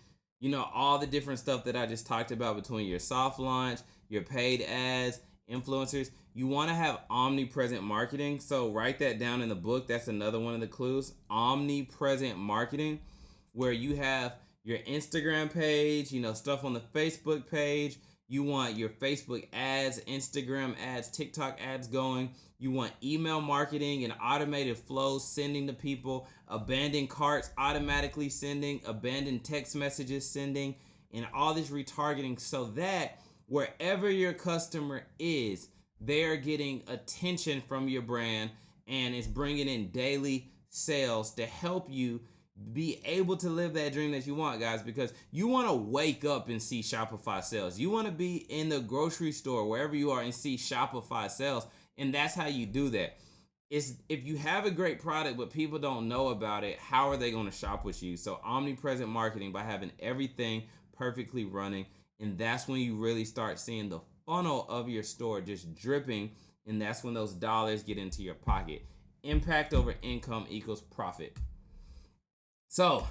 all the different stuff that I just talked about, between your soft launch, your paid ads, influencers, you want to have omnipresent marketing. So write that down in the book. That's another one of the clues. Omnipresent marketing, where you have your Instagram page, stuff on the Facebook page. You want your Facebook ads, Instagram ads, TikTok ads going. You want email marketing and automated flows sending to people, abandoned carts automatically sending, abandoned text messages sending, and all this retargeting, so that wherever your customer is, they're getting attention from your brand, and it's bringing in daily sales to help you be able to live that dream that you want, guys, because you want to wake up and see Shopify sales. You want to be in the grocery store, wherever you are, and see Shopify sales. And that's how you do that. is if you have a great product but people don't know about it, how are they going to shop with you? So omnipresent marketing by having everything perfectly running, and that's when you really start seeing the funnel of your store just dripping, and that's when those dollars get into your pocket. Impact over income equals profit. So,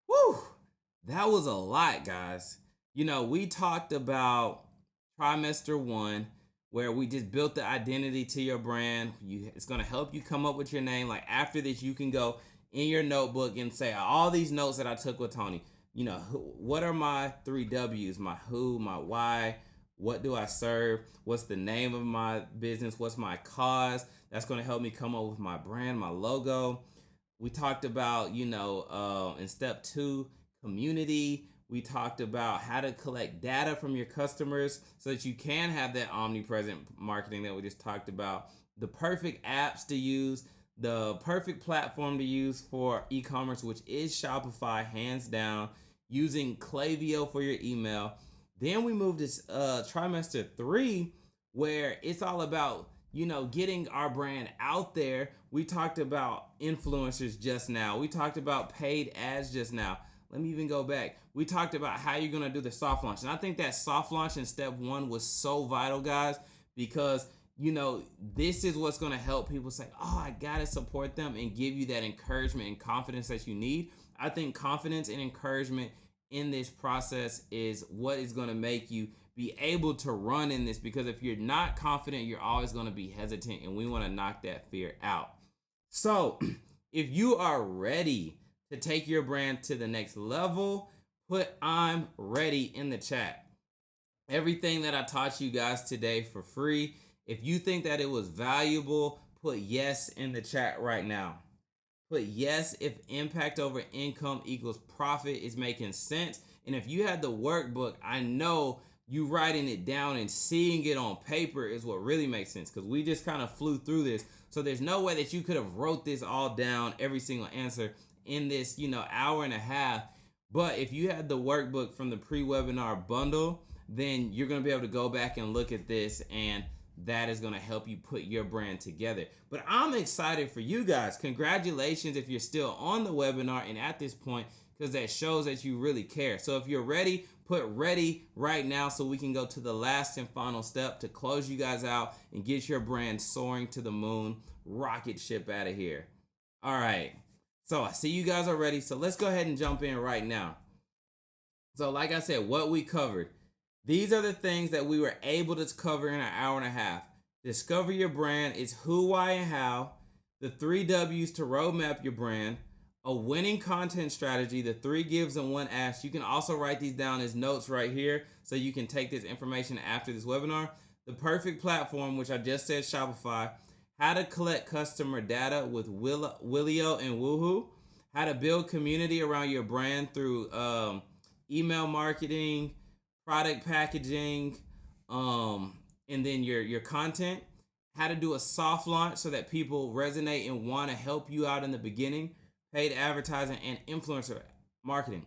whew, that was a lot, guys. We talked about trimester 1, where we just built the identity to your brand. It's going to help you come up with your name. Like after this, you can go in your notebook and say all these notes that I took with Tony. What are my 3 W's? My who, my why, what do I serve? What's the name of my business? What's my cause? That's going to help me come up with my brand, my logo. We talked about, in step 2, community. We talked about how to collect data from your customers so that you can have that omnipresent marketing that we just talked about. The perfect apps to use, the perfect platform to use for e-commerce, which is Shopify, hands down, using Klaviyo for your email. Then we moved to trimester 3, where it's all about, getting our brand out there. We talked about influencers just now. We talked about paid ads just now. Let me even go back. We talked about how you're going to do the soft launch. And I think that soft launch in step 1 was so vital, guys, because, this is what's going to help people say, oh, I got to support them, and give you that encouragement and confidence that you need. I think confidence and encouragement in this process is what is going to make you be able to run in this, because if you're not confident, you're always going to be hesitant, and we want to knock that fear out. So if you are ready to take your brand to the next level, put I'm ready in the chat. Everything that I taught you guys today for free. If you think that it was valuable, put yes in the chat right now. Put yes if impact over income equals profit is making sense. And if you had the workbook, I know you writing it down and seeing it on paper is what really makes sense, because we just kind of flew through this. So there's no way that you could have wrote this all down, every single answer in this, hour and a half. But if you had the workbook from the pre-webinar bundle, then you're going to be able to go back and look at this, and that is going to help you put your brand together. But I'm excited for you guys. Congratulations if you're still on the webinar and at this point, because that shows that you really care. So if you're ready, put ready right now so we can go to the last and final step to close you guys out and get your brand soaring to the moon, rocket ship out of here. All right. So I see you guys are ready. So let's go ahead and jump in right now. So like I said, what we covered, these are the things that we were able to cover in an hour and a half. Discover your brand is who, why, and how. The 3 W's to roadmap your brand. A winning content strategy, the 3 gives and 1 asks. You can also write these down as notes right here so you can take this information after this webinar. The perfect platform, which I just said Shopify. How to collect customer data with Willio and Woohoo. How to build community around your brand through email marketing, product packaging, and then your content. How to do a soft launch so that people resonate and want to help you out in the beginning. Paid advertising and influencer marketing.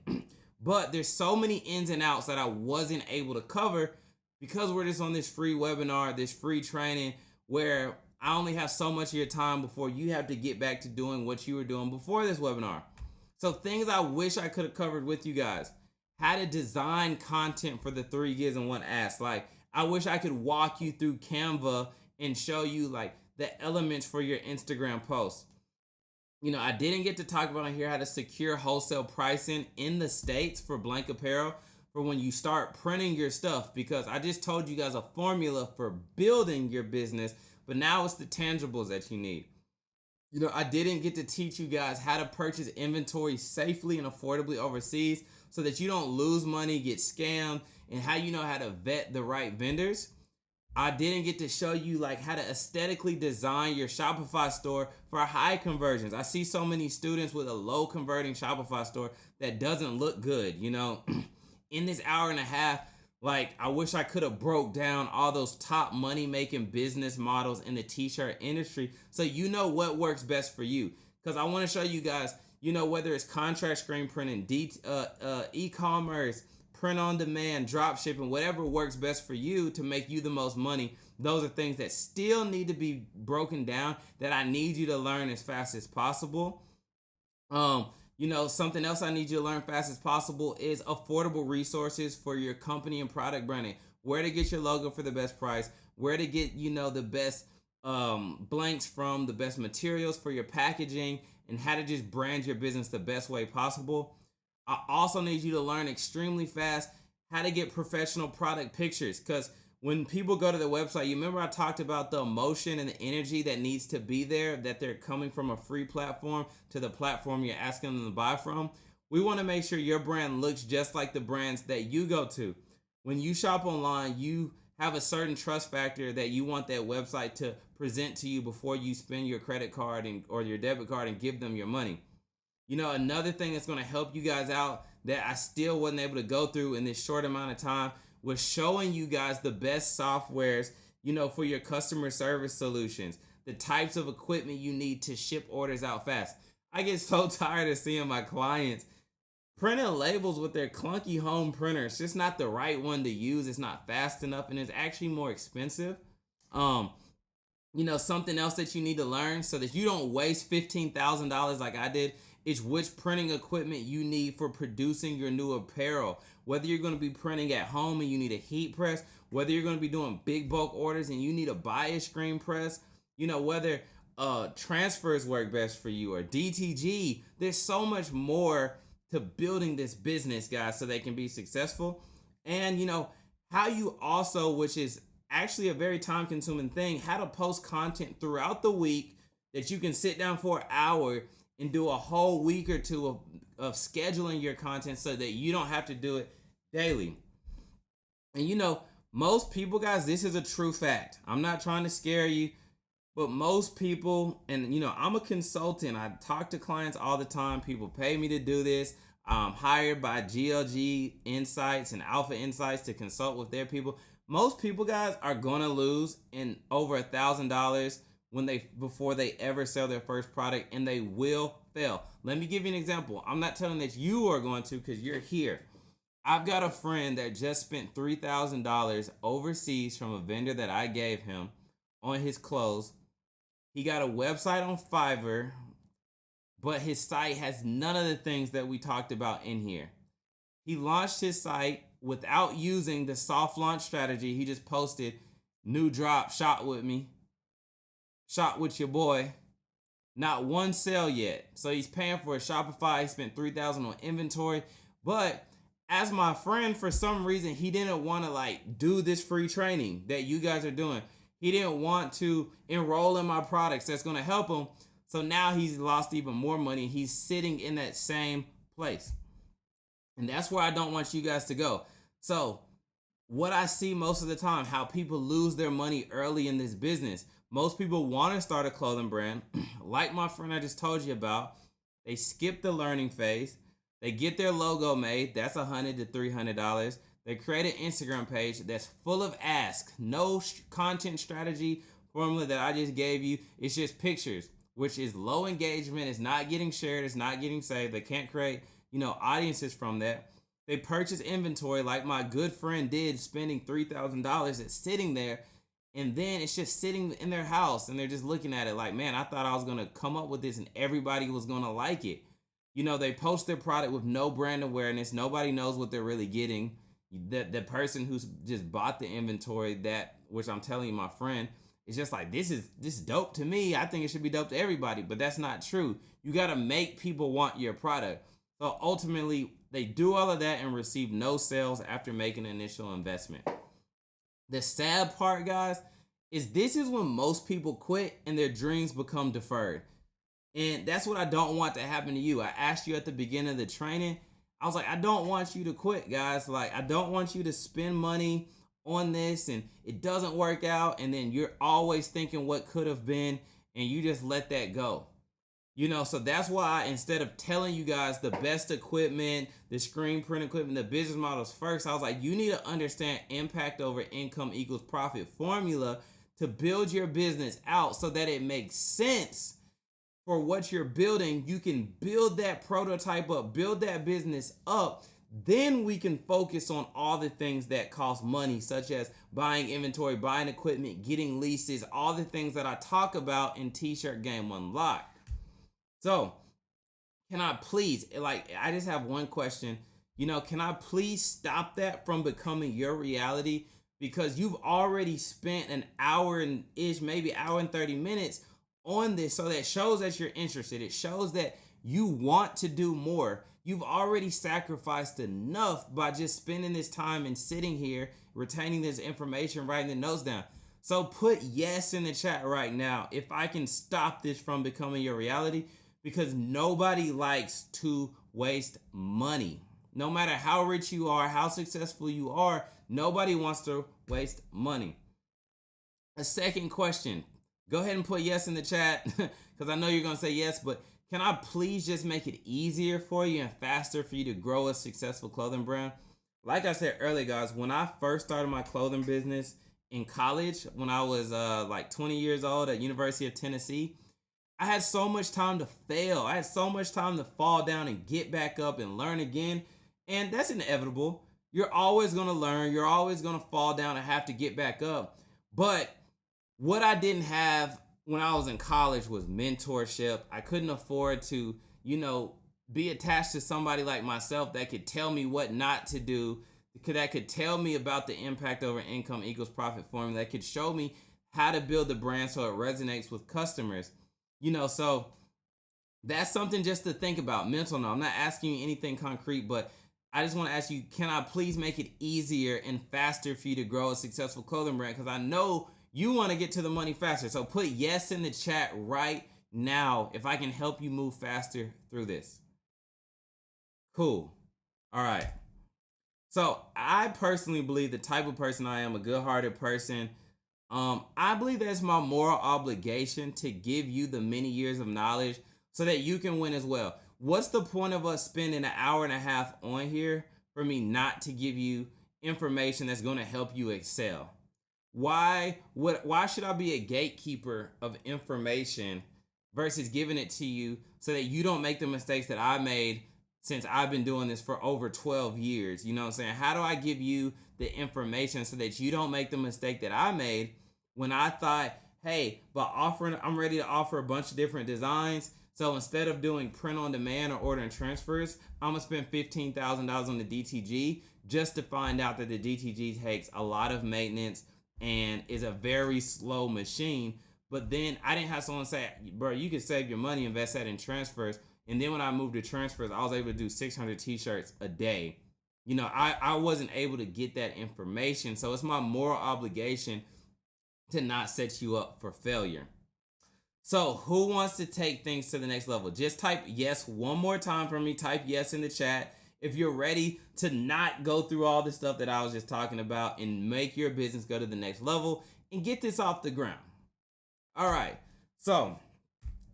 But there's so many ins and outs that I wasn't able to cover because we're just on this free webinar, this free training, where I only have so much of your time before you have to get back to doing what you were doing before this webinar. So things I wish I could have covered with you guys. How to design content for the 3 gives and 1 asks. Like, I wish I could walk you through Canva and show you like the elements for your Instagram posts. I didn't get to talk about on here how to secure wholesale pricing in the States for blank apparel for when you start printing your stuff, because I just told you guys a formula for building your business, but now it's the tangibles that you need. I didn't get to teach you guys how to purchase inventory safely and affordably overseas so that you don't lose money, get scammed, and how how to vet the right vendors. I didn't get to show you like how to aesthetically design your Shopify store for high conversions. I see so many students with a low converting Shopify store that doesn't look good. In this hour and a half, like, I wish I could have broke down all those top money making business models in the t-shirt industry so what works best for you. Because I want to show you guys, whether it's contract screen printing, e-commerce, print on demand, drop shipping, whatever works best for you to make you the most money. Those are things that still need to be broken down that I need you to learn as fast as possible. Something else I need you to learn fast as possible is affordable resources for your company and product branding. Where to get your logo for the best price, where to get, the best blanks from, the best materials for your packaging, and how to just brand your business the best way possible. I also need you to learn extremely fast how to get professional product pictures, because when people go to the website, you remember I talked about the emotion and the energy that needs to be there, that they're coming from a free platform to the platform you're asking them to buy from. We want to make sure your brand looks just like the brands that you go to. When you shop online, you have a certain trust factor that you want that website to present to you before you spend your credit card or your debit card and give them your money. Another thing that's going to help you guys out that I still wasn't able to go through in this short amount of time was showing you guys the best softwares, for your customer service solutions, the types of equipment you need to ship orders out fast. I get so tired of seeing my clients printing labels with their clunky home printer. It's just not the right one to use. It's not fast enough, and it's actually more expensive. Something else that you need to learn so that you don't waste $15,000 like I did is which printing equipment you need for producing your new apparel. Whether you're going to be printing at home and you need a heat press, whether you're going to be doing big bulk orders and you need a bias screen press, whether transfers work best for you or DTG. There's so much more to building this business, guys, so they can be successful. And how you also, which is actually a very time consuming thing, how to post content throughout the week that you can sit down for an hour and do a whole week or two of scheduling your content so that you don't have to do it daily. And most people, guys, this is a true fact. I'm not trying to scare you, but most people, and I'm a consultant. I talk to clients all the time. People pay me to do this. I'm hired by GLG Insights and Alpha Insights to consult with their people. Most people, guys, are gonna lose in over $1,000 before they ever sell their first product, and they will fail. Let me give you an example. I'm not telling that you are going to, because you're here. I've got a friend that just spent $3,000 overseas from a vendor that I gave him on his clothes. He got a website on Fiverr, but his site has none of the things that we talked about in here. He launched his site without using the soft launch strategy. He just posted, new drop, shop with me, shop with your boy. Not one sale yet. So he's paying for a Shopify. He spent $3,000 on inventory. But as my friend, for some reason, he didn't want to do this free training that you guys are doing. He didn't want to enroll in my products that's going to help him. So now he's lost even more money. He's sitting in that same place. And that's where I don't want you guys to go. So what I see most of the time, how people lose their money early in this business. Most people want to start a clothing brand, like my friend I just told you about. They skip the learning phase. They get their logo made. That's $100 to $300. They create an Instagram page that's full of asks. No content strategy formula that I just gave you. It's just pictures, which is low engagement. It's not getting shared. It's not getting saved. They can't create, audiences from that. They purchase inventory like my good friend did, spending $3,000. It's sitting there. And then it's just sitting in their house and they're just looking at it like, man, I thought I was going to come up with this and everybody was going to like it. They post their product with no brand awareness. Nobody knows what they're really getting. The person who's just bought the inventory, which I'm telling you, my friend, is just like, this is dope to me. I think it should be dope to everybody, but that's not true. You got to make people want your product. So ultimately, they do all of that and receive no sales after making an initial investment. The sad part, guys, is this is when most people quit and their dreams become deferred. And that's what I don't want to happen to you. I asked you at the beginning of the training, I was like, I don't want you to quit, guys. I don't want you to spend money on this and it doesn't work out. And then you're always thinking what could have been and you just let that go. So that's why instead of telling you guys the best equipment, the screen print equipment, the business models first, I was like, you need to understand impact over income equals profit formula to build your business out so that it makes sense for what you're building. You can build that prototype up, build that business up. Then we can focus on all the things that cost money, such as buying inventory, buying equipment, getting leases, all the things that I talk about in T-Shirt Game Unlocked. So, can I please, I just have one question. Can I please stop that from becoming your reality? Because you've already spent an hour and ish, maybe hour and 30 minutes on this. So that shows that you're interested. It shows that you want to do more. You've already sacrificed enough by just spending this time and sitting here, retaining this information, writing the notes down. So put yes in the chat right now if I can stop this from becoming your reality, because nobody likes to waste money. No matter how rich you are, how successful you are, nobody wants to waste money. A second question. Go ahead and put yes in the chat because I know you're going to say yes, but can I please just make it easier for you and faster for you to grow a successful clothing brand? Like I said earlier, guys, when I first started my clothing business in college, when I was 20 years old at University of Tennessee, I had so much time to fail. I had so much time to fall down and get back up and learn again. And that's inevitable. You're always going to learn. You're always going to fall down and have to get back up. But what I didn't have when I was in college was mentorship. I couldn't afford to, be attached to somebody like myself that could tell me what not to do, that could tell me about the impact over income equals profit formula, that could show me how to build the brand so it resonates with customers. So that's something just to think about. Mental note. I'm not asking you anything concrete, but I just want to ask you, can I please make it easier and faster for you to grow a successful clothing brand? Because I know you want to get to the money faster. So put yes in the chat right now if I can help you move faster through this. Cool. All right. So I personally believe the type of person I am, a good-hearted person, I believe that it's my moral obligation to give you the many years of knowledge so that you can win as well. What's the point of us spending an hour and a half on here for me not to give you information that's going to help you excel? Why should I be a gatekeeper of information versus giving it to you so that you don't make the mistakes that I made since I've been doing this for over 12 years? You know what I'm saying? How do I give you the information so that you don't make the mistake that I made when I thought, hey, I'm ready to offer a bunch of different designs. So instead of doing print on demand or ordering transfers, I'm going to spend $15,000 on the DTG just to find out that the DTG takes a lot of maintenance and is a very slow machine. But then I didn't have someone say, bro, you can save your money, invest that in transfers. And then when I moved to transfers, I was able to do 600 t-shirts a day. I wasn't able to get that information. So it's my moral obligation to not set you up for failure. So who wants to take things to the next level? Just type yes one more time for me. Type yes in the chat if you're ready to not go through all the stuff that I was just talking about and make your business go to the next level and get this off the ground. All right, so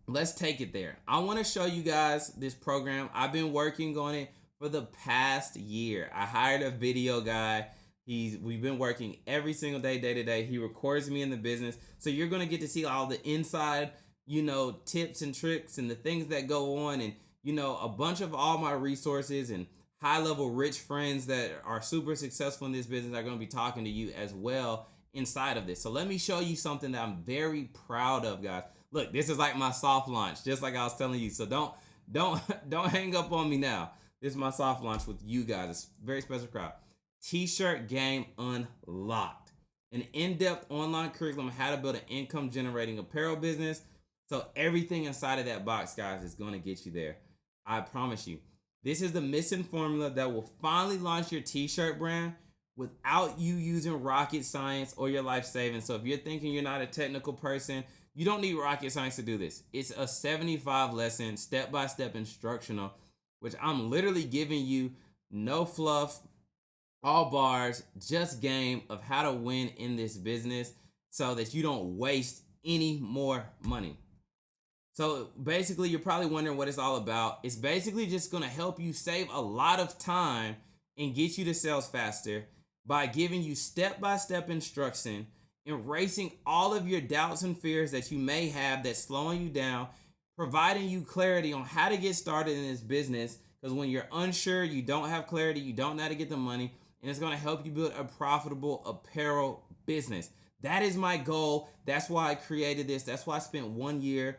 let's take it there. I want to show you guys this program. I've been working on it for the past year. I hired a video guy. We've been working every single day, day to day. He records me in the business. So you're going to get to see all the inside, tips and tricks and the things that go on, and, a bunch of all my resources and high level rich friends that are super successful in this business are going to be talking to you as well inside of this. So let me show you something that I'm very proud of, guys. Look, this is like my soft launch, just like I was telling you. So don't hang up on me now. This is my soft launch with you guys. It's a very special crowd. T-Shirt Game Unlocked, an in-depth online curriculum on how to build an income-generating apparel business. So everything inside of that box, guys, is going to get you there. I promise you. This is the missing formula that will finally launch your T-shirt brand without you using rocket science or your life savings. So if you're thinking you're not a technical person, you don't need rocket science to do this. It's a 75 lesson, step-by-step instructional, which I'm literally giving you no fluff, all bars, just game of how to win in this business so that you don't waste any more money. So basically, you're probably wondering what it's all about. It's basically just going to help you save a lot of time and get you to sales faster by giving you step-by-step instruction, erasing all of your doubts and fears that you may have that's slowing you down, providing you clarity on how to get started in this business, because when you're unsure, you don't have clarity, you don't know how to get the money, and it's going to help you build a profitable apparel business. That is my goal. That's why I created this. That's why I spent 1 year.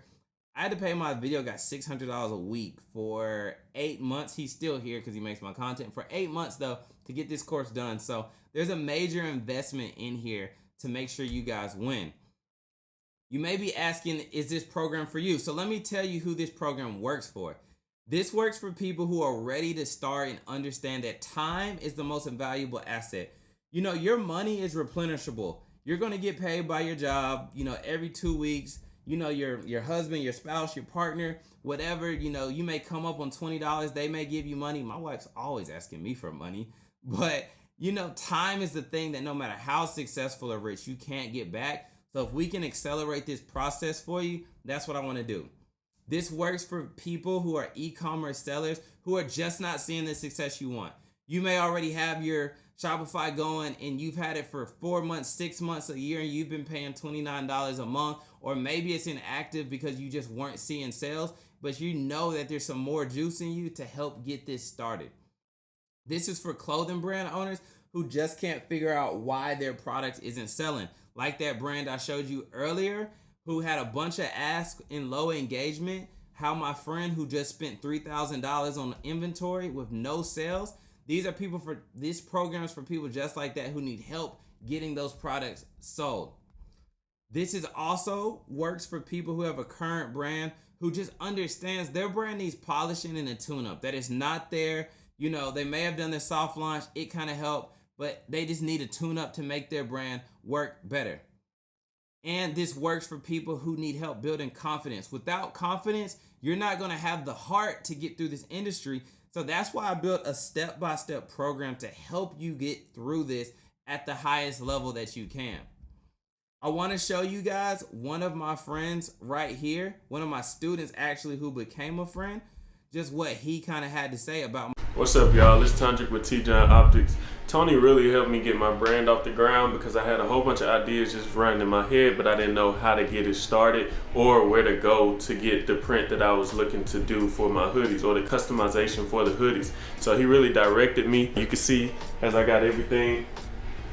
I had to pay my video guy $600 a week for 8 months. He's still here because he makes my content. For 8 months, though, to get this course done. So there's a major investment in here to make sure you guys win. You may be asking, is this program for you? So let me tell you who this program works for. This works for people who are ready to start and understand that time is the most valuable asset. You know, your money is replenishable. You're going to get paid by your job, you know, every 2 weeks. You know, your husband, your spouse, your partner, whatever, you know, you may come up on $20. They may give you money. My wife's always asking me for money. But, you know, time is the thing that no matter how successful or rich, you can't get back. So if we can accelerate this process for you, that's what I want to do. This works for people who are e-commerce sellers who are just not seeing the success you want. You may already have your Shopify going and you've had it for 4 months, 6 months, a year, and you've been paying $29 a month, or maybe it's inactive because you just weren't seeing sales, but you know that there's some more juice in you to help get this started. This is for clothing brand owners who just can't figure out why their product isn't selling. Like that brand I showed you earlier who had a bunch of asks in low engagement, how my friend who just spent $3,000 on inventory with no sales. These are people for this program is for people just like that who need help getting those products sold. This is also works for people who have a current brand who just understands their brand needs polishing and a tune-up. That is not there. You know, they may have done their soft launch. It kind of helped, but they just need a tune-up to make their brand work better. And this works for people who need help building confidence. Without confidence, you're not going to have the heart to get through this industry. So that's why I built a step-by-step program to help you get through this at the highest level that you can. I want to show you guys one of my friends right here, one of my students actually who became a friend, just what he kind of had to say about. What's up, y'all? It's Tundrick with T-John Optics. Tony really helped me get my brand off the ground because I had a whole bunch of ideas just running in my head, but I didn't know how to get it started or where to go to get the print that I was looking to do for my hoodies or the customization for the hoodies. So he really directed me. You can see as I got everything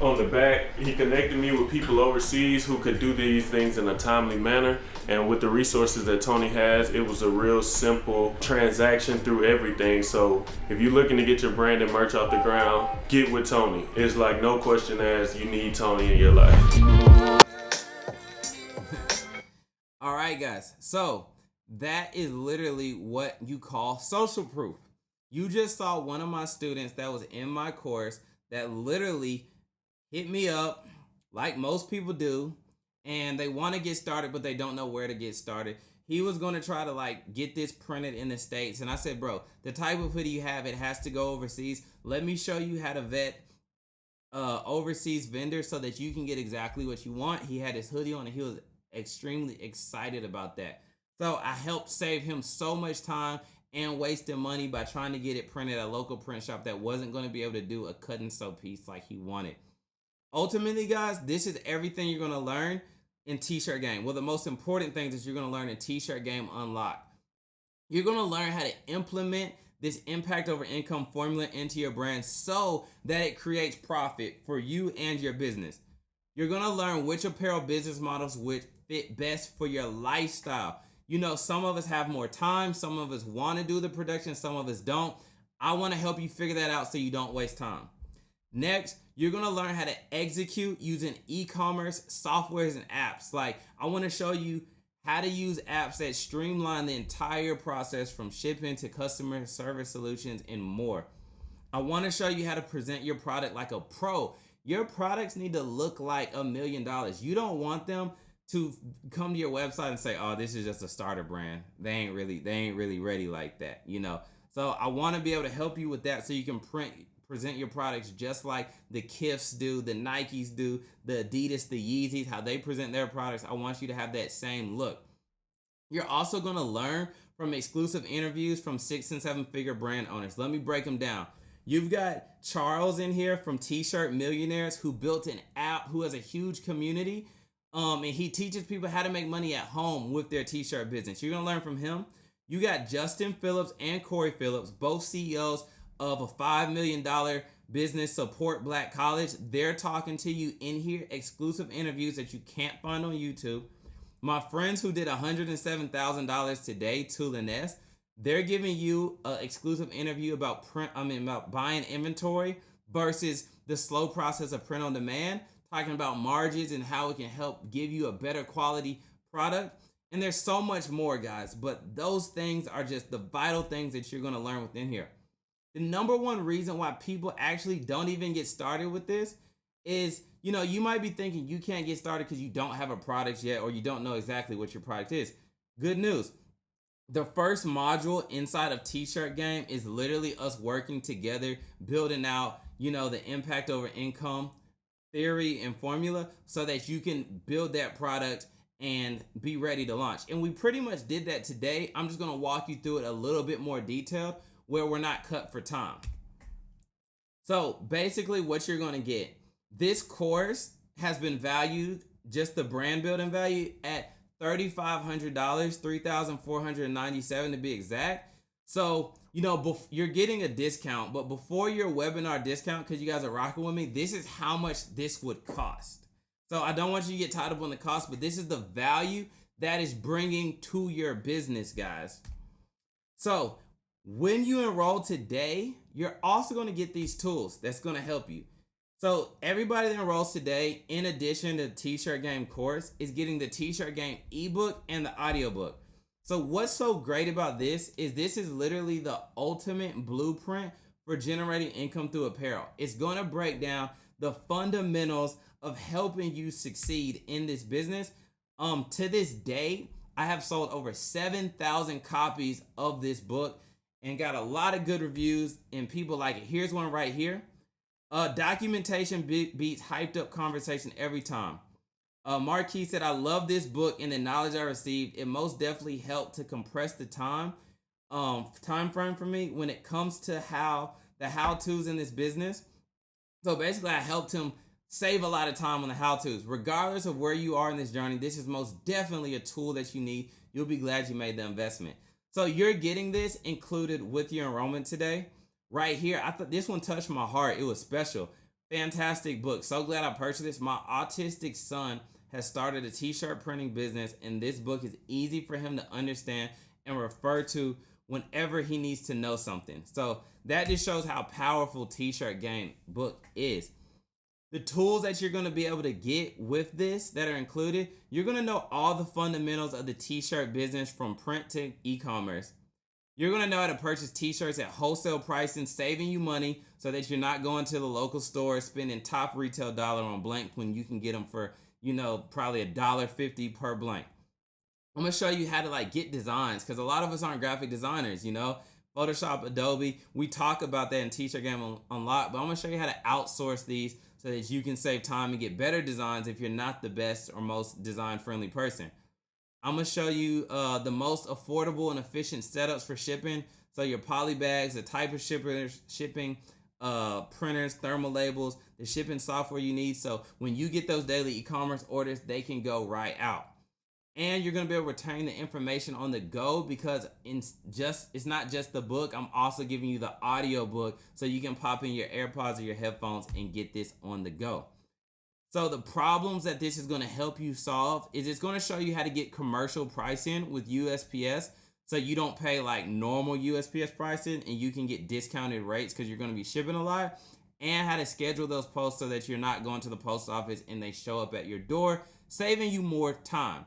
on the back, he connected me with people overseas who could do these things in a timely manner. And with the resources that Tony has, it was a real simple transaction through everything. So if you're looking to get your brand and merch off the ground, get with Tony. It's like no question asked, you need Tony in your life. All right, guys. So that is literally what you call social proof. You just saw one of my students that was in my course that literally hit me up like most people do, and they want to get started, but they don't know where to get started. He was going to try to like get this printed in the States. And I said, bro, the type of hoodie you have, it has to go overseas. Let me show you how to vet overseas vendors so that you can get exactly what you want. He had his hoodie on and he was extremely excited about that. So I helped save him so much time and wasting money by trying to get it printed at a local print shop that wasn't going to be able to do a cut and sew piece like he wanted. Ultimately, guys, this is everything you're going to learn in T-Shirt Game. Well, the most important things that you're going to learn in T-Shirt Game Unlocked. You're going to learn how to implement this impact over income formula into your brand so that it creates profit for you and your business. You're going to learn which apparel business models would fit best for your lifestyle. You know, some of us have more time. Some of us want to do the production. Some of us don't. I want to help you figure that out so you don't waste time. Next, you're going to learn how to execute using e-commerce softwares and apps. Like, I want to show you how to use apps that streamline the entire process from shipping to customer service solutions and more. I want to show you how to present your product like a pro. Your products need to look like $1 million. You don't want them to come to your website and say, oh, this is just a starter brand. They ain't really ready like that, you know? So I want to be able to help you with that so you can present your products just like the Kifs do, the Nikes do, the Adidas, the Yeezys, how they present their products. I want you to have that same look. You're also going to learn from exclusive interviews from 6- and 7-figure brand owners. Let me break them down. You've got Charles in here from T-Shirt Millionaires who built an app, who has a huge community, and he teaches people how to make money at home with their T-shirt business. You're going to learn from him. You got Justin Phillips and Corey Phillips, both CEOs of a $5 million business, Support Black College. They're talking to you in here, exclusive interviews that you can't find on YouTube. My friends who did $107,000 today, Tula Ness, they're giving you an exclusive interview about about buying inventory versus the slow process of print on demand, talking about margins and how it can help give you a better quality product. And there's so much more, guys, but those things are just the vital things that you're going to learn within here. The number one reason why people actually don't even get started with this is, you might be thinking you can't get started because you don't have a product yet, or you don't know exactly what your product is. Good news. The first module inside of T-Shirt Game is literally us working together, building out, the impact over income theory and formula so that you can build that product and be ready to launch. And we pretty much did that today. I'm just going to walk you through it a little bit more detailed where we're not cut for time. So basically what you're going to get, this course has been valued, just the brand building value, at $3,500, $3,497 to be exact. So, you're getting a discount, but before your webinar discount, because you guys are rocking with me, this is how much this would cost. So I don't want you to get tied up on the cost, but this is the value that is bringing to your business, guys. So when you enroll today, you're also going to get these tools that's going to help you. So everybody that enrolls today, in addition to the T-Shirt Game course, is getting the T-Shirt Game ebook and the audiobook. So what's so great about this is literally the ultimate blueprint for generating income through apparel. It's going to break down the fundamentals of helping you succeed in this business. To this day, I have sold over 7,000 copies of this book and got a lot of good reviews, and people like it. Here's one right here. Documentation beats hyped up conversation every time. Marquis said, I love this book and the knowledge I received. It most definitely helped to compress the time frame for me when it comes to the how-tos in this business. So basically, I helped him save a lot of time on the how-tos. Regardless of where you are in this journey, this is most definitely a tool that you need. You'll be glad you made the investment. So you're getting this included with your enrollment today. Right here, I thought this one touched my heart. It was special. Fantastic book. So glad I purchased this. My autistic son has started a t-shirt printing business, and this book is easy for him to understand and refer to whenever he needs to know something. So that just shows how powerful T-Shirt Game book is. The tools that you're going to be able to get with this that are included, you're going to know all the fundamentals of the t-shirt business from print to e-commerce. You're going to know how to purchase t-shirts at wholesale pricing, saving you money so that you're not going to the local store spending top retail dollar on blank when you can get them for, probably $1.50 per blank. I'm going to show you how to get designs, because a lot of us aren't graphic designers, Photoshop, Adobe. We talk about that in T-Shirt Game Unlocked, but I'm going to show you how to outsource these so that you can save time and get better designs if you're not the best or most design-friendly person. I'm going to show you the most affordable and efficient setups for shipping. So your poly bags, the type of shipping, printers, thermal labels, the shipping software you need. So when you get those daily e-commerce orders, they can go right out. And you're going to be able to retain the information on the go, because it's not just the book. I'm also giving you the audio book so you can pop in your AirPods or your headphones and get this on the go. So the problems that this is going to help you solve is it's going to show you how to get commercial pricing with USPS, so you don't pay like normal USPS pricing and you can get discounted rates because you're going to be shipping a lot, and how to schedule those posts so that you're not going to the post office and they show up at your door, saving you more time.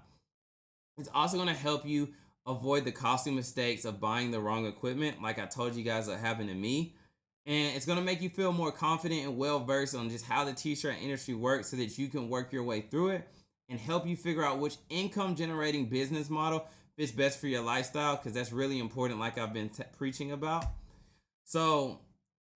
It's also going to help you avoid the costly mistakes of buying the wrong equipment, like I told you guys that happened to me. And it's going to make you feel more confident and well-versed on just how the t-shirt industry works so that you can work your way through it and help you figure out which income-generating business model fits best for your lifestyle, because that's really important, like I've been preaching about. So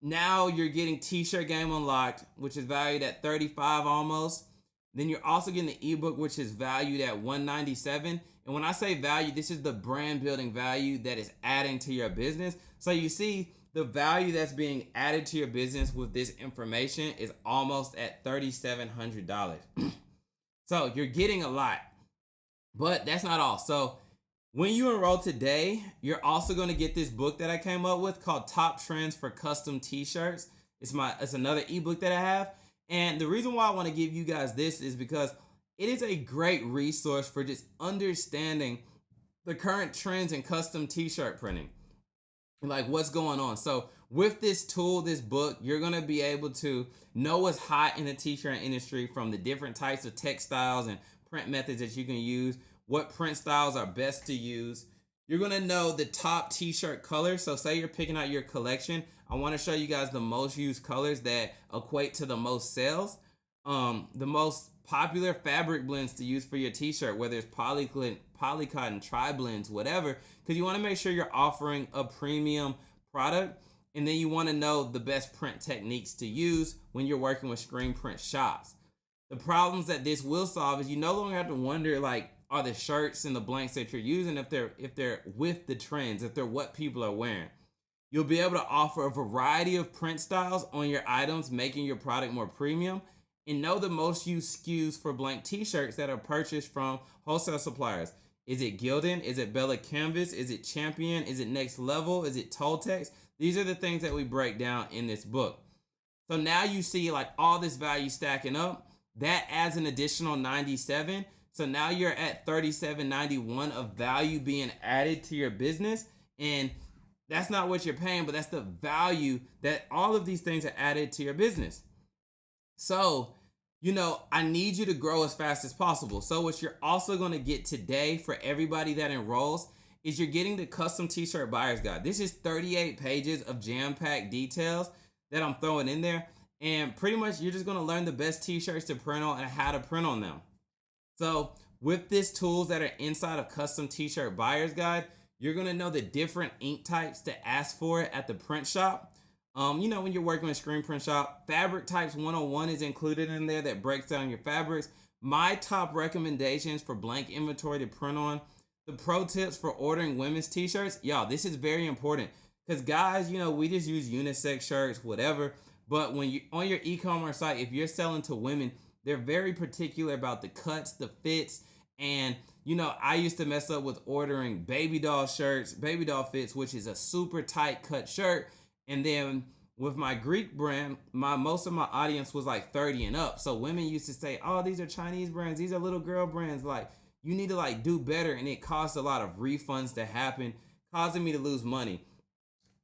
now you're getting T-Shirt Game Unlocked, which is valued at $35 almost. Then you're also getting the ebook, which is valued at $197. And when I say value, this is the brand building value that is adding to your business. So you see the value that's being added to your business with this information is almost at $3,700. So you're getting a lot, but that's not all. So When you enroll today, you're also going to get this book that I came up with called Top Trends for Custom T-Shirts. It's another ebook that I have. And the reason why I want to give you guys this is because it is a great resource for just understanding the current trends in custom T-shirt printing, like what's going on. So with this tool, this book, you're going to be able to know what's hot in the T-shirt industry, from the different types of textiles and print methods that you can use, what print styles are best to use. You're going to know the top T-shirt colors. So say you're picking out your collection. I want to show you guys the most used colors that equate to the most sales. The most popular fabric blends to use for your T-shirt, whether it's polycotton, tri-blends, whatever, because you want to make sure you're offering a premium product. And then you want to know the best print techniques to use when you're working with screen print shops. The problems that this will solve is you no longer have to wonder, like, are the shirts and the blanks that you're using, if they're with the trends, if they're what people are wearing. You'll be able to offer a variety of print styles on your items, making your product more premium, and know the most used SKUs for blank T-shirts that are purchased from wholesale suppliers. Is it Gildan? Is it Bella Canvas? Is it Champion? Is it Next Level? Is it Toltex? These are the things that we break down in this book. So now you see like all this value stacking up. That adds an additional 97. So now you're at 37.91 of value being added to your business. And that's not what you're paying, but that's the value that all of these things are added to your business. So, I need you to grow as fast as possible. So what you're also going to get today for everybody that enrolls is you're getting the custom T-shirt buyer's guide. This is 38 pages of jam-packed details that I'm throwing in there. And pretty much you're just going to learn the best T-shirts to print on and how to print on them. So with these tools that are inside of custom T-shirt buyer's guide, you're going to know the different ink types to ask for at the print shop. When you're working with screen print shop, fabric types 101 is included in there that breaks down your fabrics. My top recommendations for blank inventory to print on. The pro tips for ordering women's T-shirts. Y'all, this is very important because guys, we just use unisex shirts, whatever. But when you on your e-commerce site, if you're selling to women, they're very particular about the cuts, the fits, and I used to mess up with ordering baby doll shirts, baby doll fits, which is a super tight cut shirt. And then with my Greek brand, most of my audience was like 30 and up. So women used to say, oh, these are Chinese brands. These are little girl brands. Like, you need to do better. And it caused a lot of refunds to happen, causing me to lose money.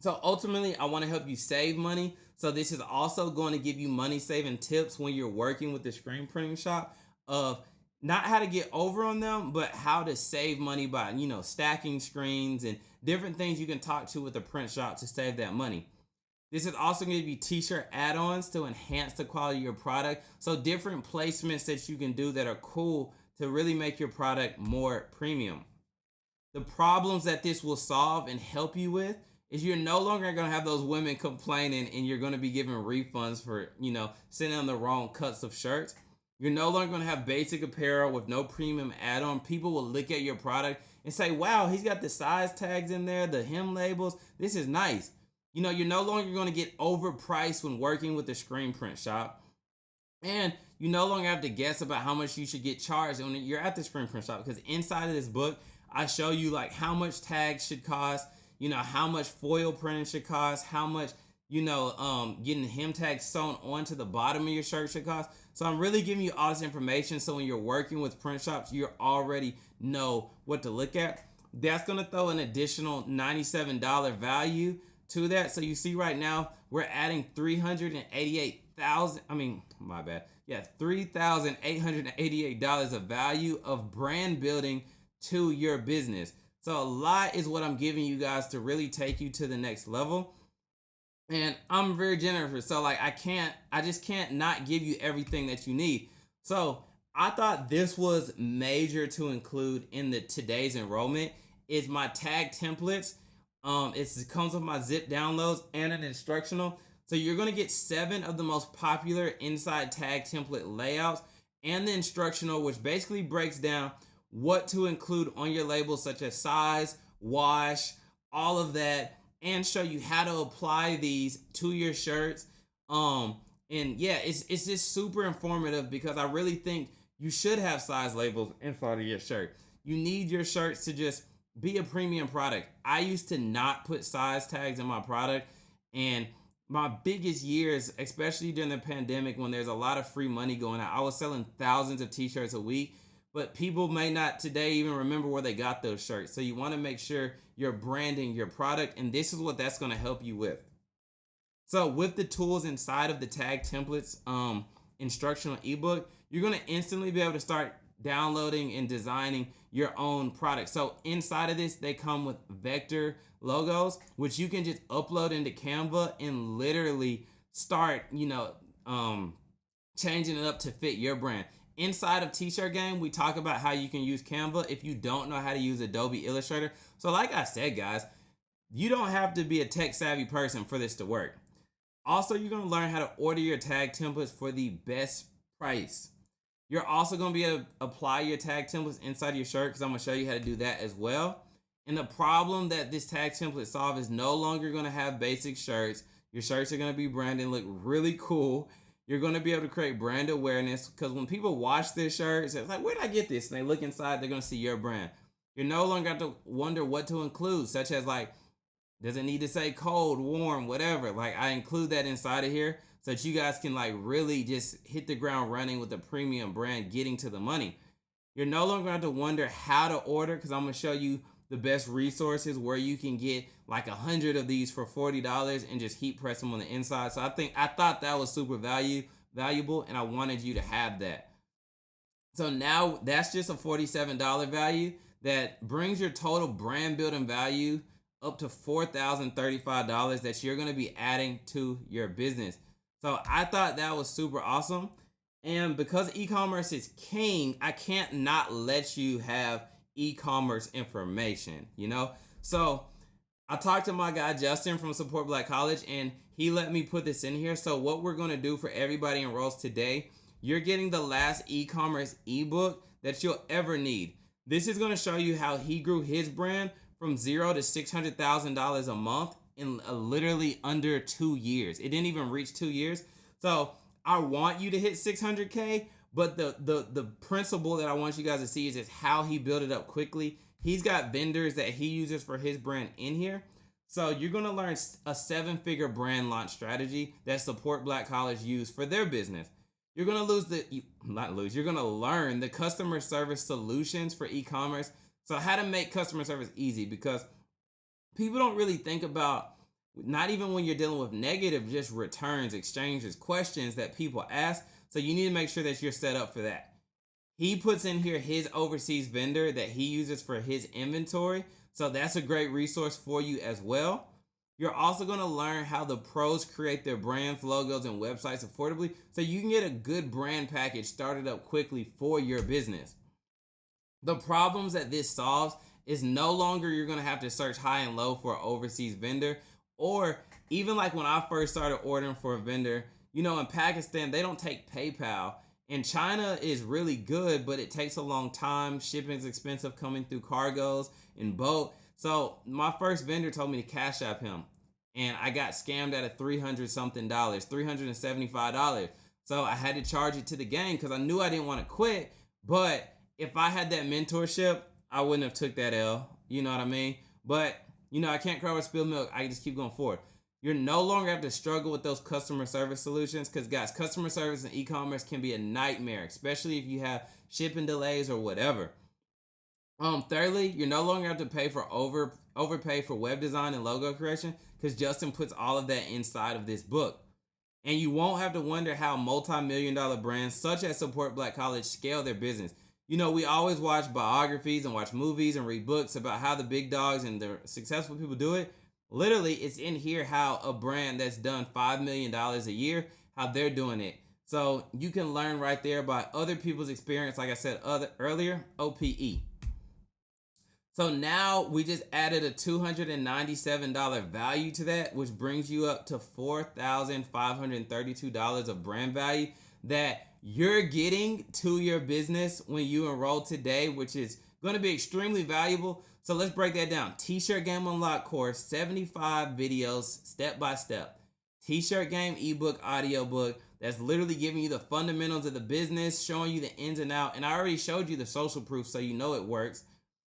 So ultimately, I want to help you save money. So this is also going to give you money saving tips when you're working with the screen printing shop, of not how to get over on them, but how to save money by, stacking screens and different things you can talk to with the print shop to save that money. This is also going to be T-shirt add-ons to enhance the quality of your product. So different placements that you can do that are cool to really make your product more premium. The problems that this will solve and help you with is you're no longer going to have those women complaining and you're going to be giving refunds for, sending them the wrong cuts of shirts. You're no longer going to have basic apparel with no premium add-on. People will look at your product and say, wow, he's got the size tags in there, the hem labels. This is nice. You're no longer going to get overpriced when working with the screen print shop. And you no longer have to guess about how much you should get charged when you're at the screen print shop, because inside of this book, I show you how much tags should cost, how much foil printing should cost, how much, getting hem tags sewn onto the bottom of your shirt should cost. So I'm really giving you all this information so when you're working with print shops, you already know what to look at. That's going to throw an additional $97 value to that. So you see right now, we're adding $3,888 of value of brand building to your business. So a lot is what I'm giving you guys to really take you to the next level. And I'm very generous. So I just can't not give you everything that you need. So I thought this was major to include in today's enrollment is my tag templates. It comes with my zip downloads and an instructional. So you're going to get 7 of the most popular inside tag template layouts and the instructional, which basically breaks down what to include on your labels, such as size, wash, all of that, and show you how to apply these to your shirts. And yeah, it's just super informative because I really think you should have size labels inside of your shirt. You need your shirts to just be a premium product. I used to not put size tags in my product, and my biggest years, especially during the pandemic when there's a lot of free money going out, I was selling thousands of t-shirts a week, but people may not today even remember where they got those shirts. So you want to make sure you're branding your product, and this is what that's going to help you with. So with the tools inside of the tag templates instructional ebook, you're going to instantly be able to start downloading and designing your own product. So inside of this, they come with vector logos, which you can just upload into Canva and literally start, changing it up to fit your brand. Inside of T-Shirt Game, we talk about how you can use Canva if you don't know how to use Adobe Illustrator. So like I said, guys, you don't have to be a tech savvy person for this to work. Also, you're going to learn how to order your tag templates for the best price. You're also going to be able to apply your tag templates inside of your shirt, because I'm going to show you how to do that as well. And the problem that this tag template solves is no longer going to have basic shirts. Your shirts are going to be branded and look really cool. You're going to be able to create brand awareness, because when people watch this shirt, it's like, where did I get this? And they look inside, they're going to see your brand. You're no longer have to wonder what to include, such as like, does it need to say cold, warm, whatever? Like, I include that inside of here so that you guys can like really just hit the ground running with a premium brand, getting to the money. You're no longer have to wonder how to order, because I'm going to show you the best resources where you can get like 100 of these for $40 and just heat press them on the inside. So I thought that was super valuable, and I wanted you to have that. So now that's just a $47 value that brings your total brand building value up to $4,035 that you're going to be adding to your business. So I thought that was super awesome. And because e-commerce is king, I can't not let you have e-commerce information, So I talked to my guy Justin from Support Black College, and he let me put this in here. So what we're going to do for everybody enrolls today, you're getting the last e-commerce ebook that you'll ever need. This is going to show you how he grew his brand from $0 to $600,000 a month in literally under 2 years. It didn't even reach 2 years. So I want you to hit 600K, but the principle that I want you guys to see is just how he built it up quickly. He's got vendors that he uses for his brand in here. So you're going to learn a 7-figure brand launch strategy that Support Black College use for their business. You're going to you're going to learn the customer service solutions for e-commerce. So how to make customer service easy, because people don't really think about, not even when you're dealing with negative, just returns, exchanges, questions that people ask. So you need to make sure that you're set up for that. He puts in here his overseas vendor that he uses for his inventory. So that's a great resource for you as well. You're also going to learn how the pros create their brands, logos, and websites affordably, so you can get a good brand package started up quickly for your business. The problems that this solves is no longer you're going to have to search high and low for an overseas vendor, or even like when I first started ordering for a vendor, in Pakistan, they don't take PayPal, and China is really good, but it takes a long time. Shipping is expensive coming through cargos and boat. So my first vendor told me to Cash App him, and I got scammed out of $375. So I had to charge it to the gang because I knew I didn't want to quit, but if I had that mentorship, I wouldn't have took that L. You know what I mean? But, I can't cry over spilled milk. I just keep going forward. You're no longer have to struggle with those customer service solutions, because, guys, customer service and e-commerce can be a nightmare, especially if you have shipping delays or whatever. Thirdly, you're no longer have to pay for overpay for web design and logo creation, because Justin puts all of that inside of this book. And you won't have to wonder how multi-million-dollar brands such as Support Black College scale their business. We always watch biographies and watch movies and read books about how the big dogs and the successful people do it. Literally, it's in here how a brand that's done $5 million a year, how they're doing it. So you can learn right there by other people's experience, like I said earlier, OPE. So now we just added a $297 value to that, which brings you up to $4,532 of brand value that you're getting to your business when you enroll today, which is going to be extremely valuable. So let's break that down. T-Shirt Game Unlocked course, 75 videos, step by step. T-Shirt Game ebook, audiobook, that's literally giving you the fundamentals of the business, showing you the ins and outs. And I already showed you the social proof, so you know it works.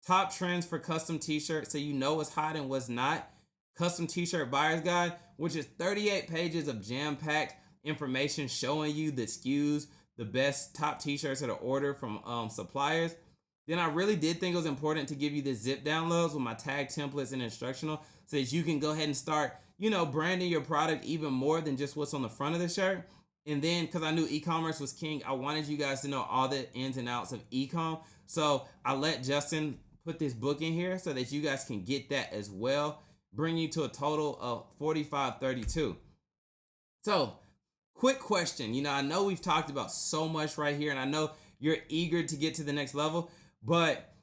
top trends for custom t-shirts so you know what's hot and what's not, custom t-shirt buyer's guide, which is 38 pages of jam-packed information showing you the SKUs, the best top t-shirts that are ordered from suppliers. Then I really did think it was important to give you the zip downloads with my tag templates and instructional so that you can go ahead and start, branding your product even more than just what's on the front of the shirt. And then, because I knew e-commerce was king, I wanted you guys to know all the ins and outs of e-com. So I let Justin put this book in here so that you guys can get that as well, bring you to a total of 4532. So, quick question. I know we've talked about so much right here, and I know you're eager to get to the next level, but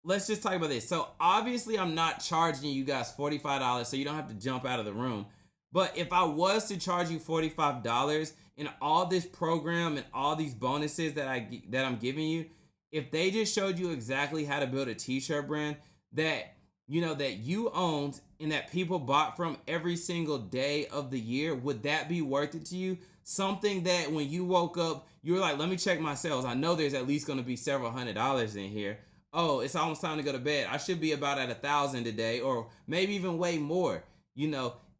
let's just talk about this. So, obviously, I'm not charging you guys $45, so you don't have to jump out of the room. But if I was to charge you $45 in all this program and all these bonuses that I'm giving you, if they just showed you exactly how to build a t-shirt brand that you owned and that people bought from every single day of the year, would that be worth it to you? Something that when you woke up, you were like, let me check my sales. I know there's at least going to be several $100s in here. Oh, it's almost time to go to bed. I should be about at 1,000 today, or maybe even way more.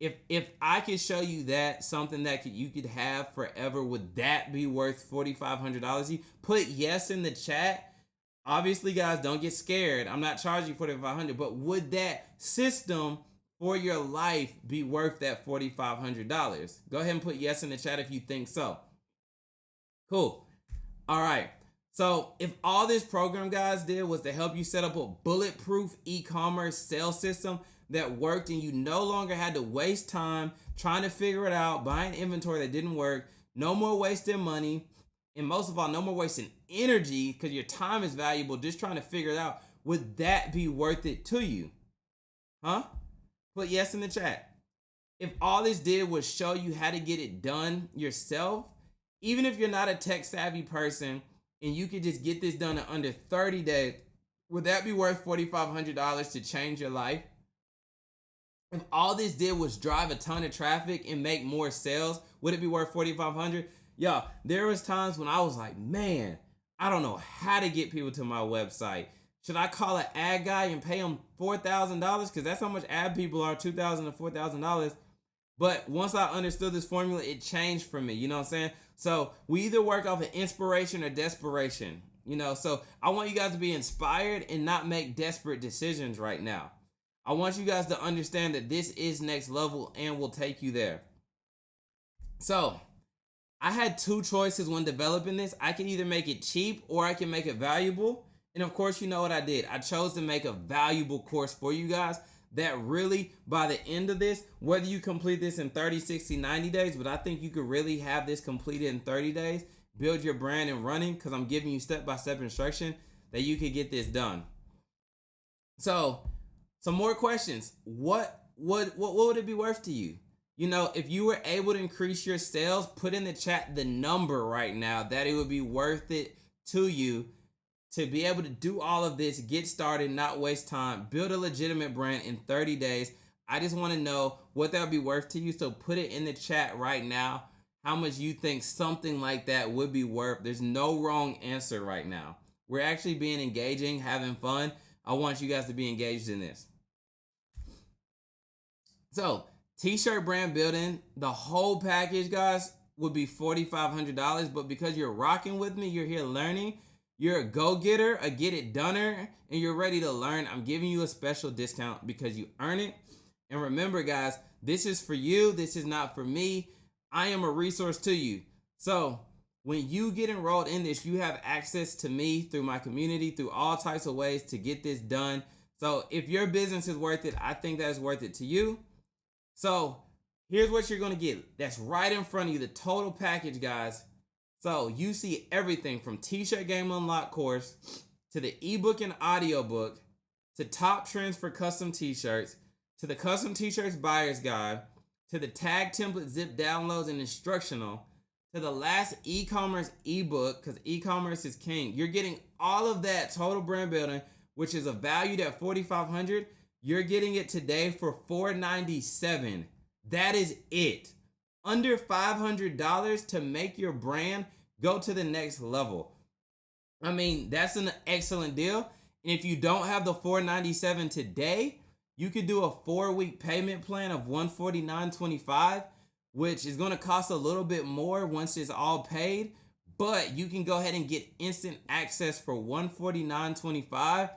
If I could show you that, something that you could have forever, would that be worth $4,500? Put yes in the chat. Obviously, guys, don't get scared. I'm not charging $4,500, but would that system for your life be worth that $4,500? Go ahead and put yes in the chat if you think so. Cool. All right. So if all this program, guys, did was to help you set up a bulletproof e-commerce sales system that worked, and you no longer had to waste time trying to figure it out, buying inventory that didn't work, no more wasting money, and most of all, no more wasting energy, because your time is valuable just trying to figure it out, would that be worth it to you? Huh? Put yes in the chat. If all this did was show you how to get it done yourself, even if you're not a tech savvy person and you could just get this done in under 30 days, would that be worth $4,500 to change your life? If all this did was drive a ton of traffic and make more sales, would it be worth $4,500? Y'all, there was times when I was like, man, I don't know how to get people to my website. Should I call an ad guy and pay him $4,000? Because that's how much ad people are, $2,000 to $4,000. But once I understood this formula, it changed for me. You know what I'm saying? So we either work off of inspiration or desperation. So I want you guys to be inspired and not make desperate decisions right now. I want you guys to understand that this is next level and will take you there. So I had two choices when developing this. I can either make it cheap or I can make it valuable. And of course, you know what I did. I chose to make a valuable course for you guys that really, by the end of this, whether you complete this in 30, 60, 90 days, but I think you could really have this completed in 30 days, build your brand and running, because I'm giving you step-by-step instruction that you could get this done. So, some more questions. What would it be worth to you? If you were able to increase your sales, put in the chat the number right now that it would be worth it to you to be able to do all of this, get started, not waste time, build a legitimate brand in 30 days. I just want to know what that would be worth to you. So put it in the chat right now, how much you think something like that would be worth. There's no wrong answer right now. We're actually being engaging, having fun. I want you guys to be engaged in this. So, t-shirt brand building, the whole package, guys, would be $4,500. But because you're rocking with me, you're here learning, you're a go-getter, a get-it-doner, and you're ready to learn, I'm giving you a special discount because you earn it. And remember, guys, this is for you. This is not for me. I am a resource to you. So when you get enrolled in this, you have access to me through my community, through all types of ways to get this done. So if your business is worth it, I think that's worth it to you. So here's what you're going to get. That's right in front of you, the total package, guys. So you see everything from T-Shirt Game Unlocked course to the ebook and audiobook to top trends for custom t-shirts to the custom t-shirts buyer's guide to the tag template zip downloads and instructional to the last e-commerce ebook, because e-commerce is king. You're getting all of that total brand building, which is a valued at $4,500. You're getting it today for $497. That is it. Under $500 to make your brand go to the next level. I mean, that's an excellent deal. And if you don't have the $497 today, you could do a 4-week payment plan of $149.25, which is going to cost a little bit more once it's all paid. But you can go ahead and get instant access for $149.25,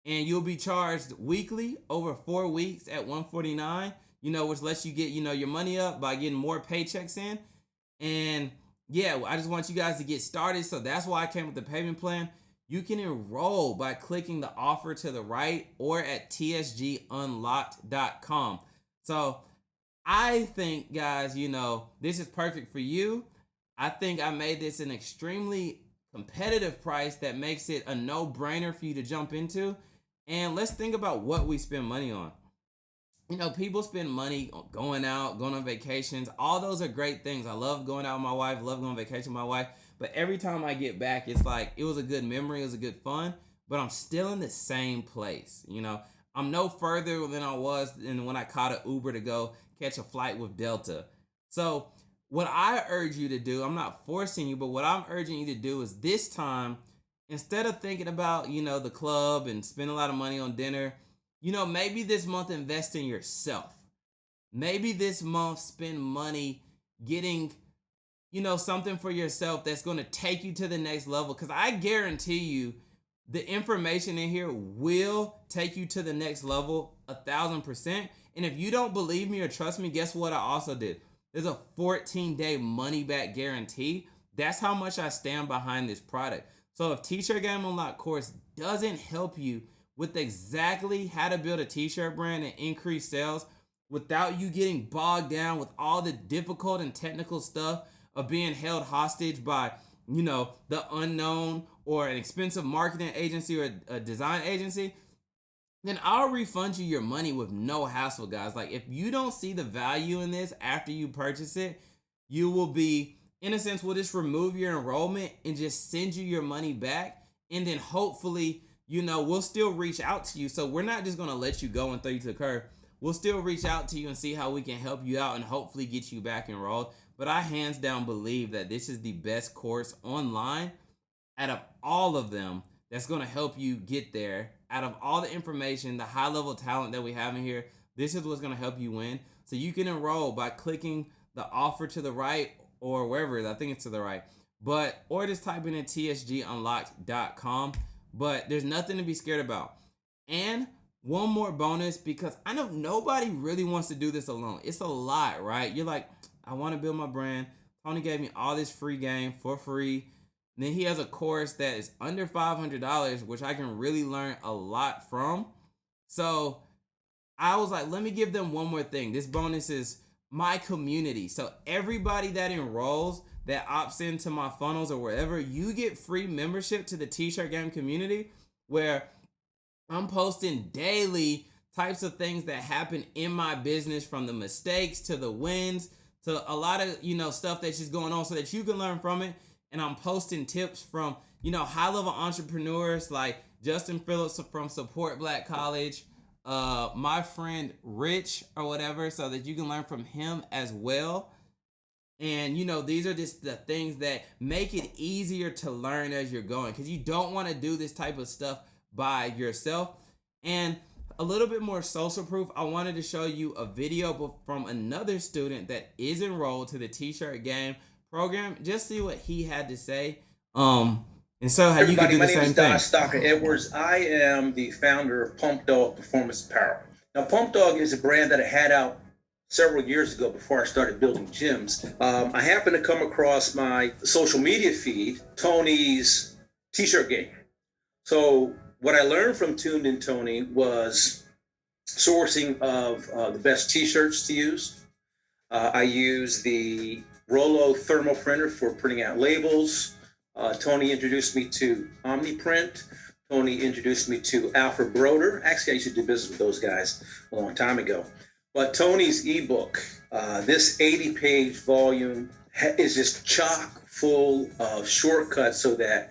and you'll be charged weekly over 4 weeks at $149, which lets you get, your money up by getting more paychecks in. And yeah, I just want you guys to get started. So that's why I came with the payment plan. You can enroll by clicking the offer to the right or at tsgunlocked.com. So I think, guys, this is perfect for you. I think I made this an extremely competitive price that makes it a no-brainer for you to jump into. And let's think about what we spend money on. People spend money on going out, going on vacations. All those are great things. I love going out with my wife, love going on vacation with my wife. But every time I get back, it's like it was a good memory, it was a good fun, but I'm still in the same place. I'm no further than I was than when I caught an Uber to go catch a flight with Delta. So what I urge you to do, I'm not forcing you, but what I'm urging you to do is this time, instead of thinking about, the club and spending a lot of money on dinner, maybe this month invest in yourself. Maybe this month spend money getting, something for yourself that's going to take you to the next level. Because I guarantee you the information in here will take you to the next level 1,000%. And if you don't believe me or trust me, guess what I also did? There's a 14-day money-back guarantee. That's how much I stand behind this product. So if T-Shirt Game Unlocked course doesn't help you with exactly how to build a T-shirt brand and increase sales without you getting bogged down with all the difficult and technical stuff of being held hostage by, the unknown or an expensive marketing agency or a design agency, then I'll refund you your money with no hassle, guys. Like, if you don't see the value in this after you purchase it, you will be, in a sense, we'll just remove your enrollment and just send you your money back. And then hopefully, we'll still reach out to you. So we're not just going to let you go and throw you to the curb. We'll still reach out to you and see how we can help you out and hopefully get you back enrolled. But I hands down believe that this is the best course online out of all of them that's going to help you get there. Out of all the information, the high level talent that we have in here, this is what's going to help you win. So you can enroll by clicking the offer to the right or wherever, I think it's to the right, or just typing in tsgunlocked.com. But there's nothing to be scared about. And one more bonus, because I know nobody really wants to do this alone. It's a lot, right? You're like, I want to build my brand. Tony gave me all this free game for free. And then he has a course that is under $500, which I can really learn a lot from. So I was like, let me give them one more thing. This bonus is my community. So everybody that enrolls, that opts into my funnels or wherever, you get free membership to the T-Shirt Game community, where I'm posting daily types of things that happen in my business, from the mistakes to the wins to a lot of, stuff that's just going on, so that you can learn from it. And I'm posting tips from, high-level entrepreneurs like Justin Phillips from Support Black College, my friend Rich or whatever, so that you can learn from him as well. And, these are just the things that make it easier to learn as you're going, because you don't want to do this type of stuff by yourself. And a little bit more social proof, I wanted to show you a video from another student that is enrolled to the T-Shirt Game program. Just see what he had to say. And so how you can do the same thing. My name is Don Stocker Edwards. I am the founder of Pump Dog Performance Apparel. Now, Pump Dog is a brand that I had out several years ago before I started building gyms. I happened to come across my social media feed, Tony's T-Shirt Game. So what I learned from TunedinTony was sourcing of the best T-shirts to use. I use the Rollo thermal printer for printing out labels. Tony introduced me to OmniPrint. Tony introduced me to Alfred Broder. Actually, I used to do business with those guys a long time ago. But Tony's ebook, this 80-page volume, is just chock full of shortcuts so that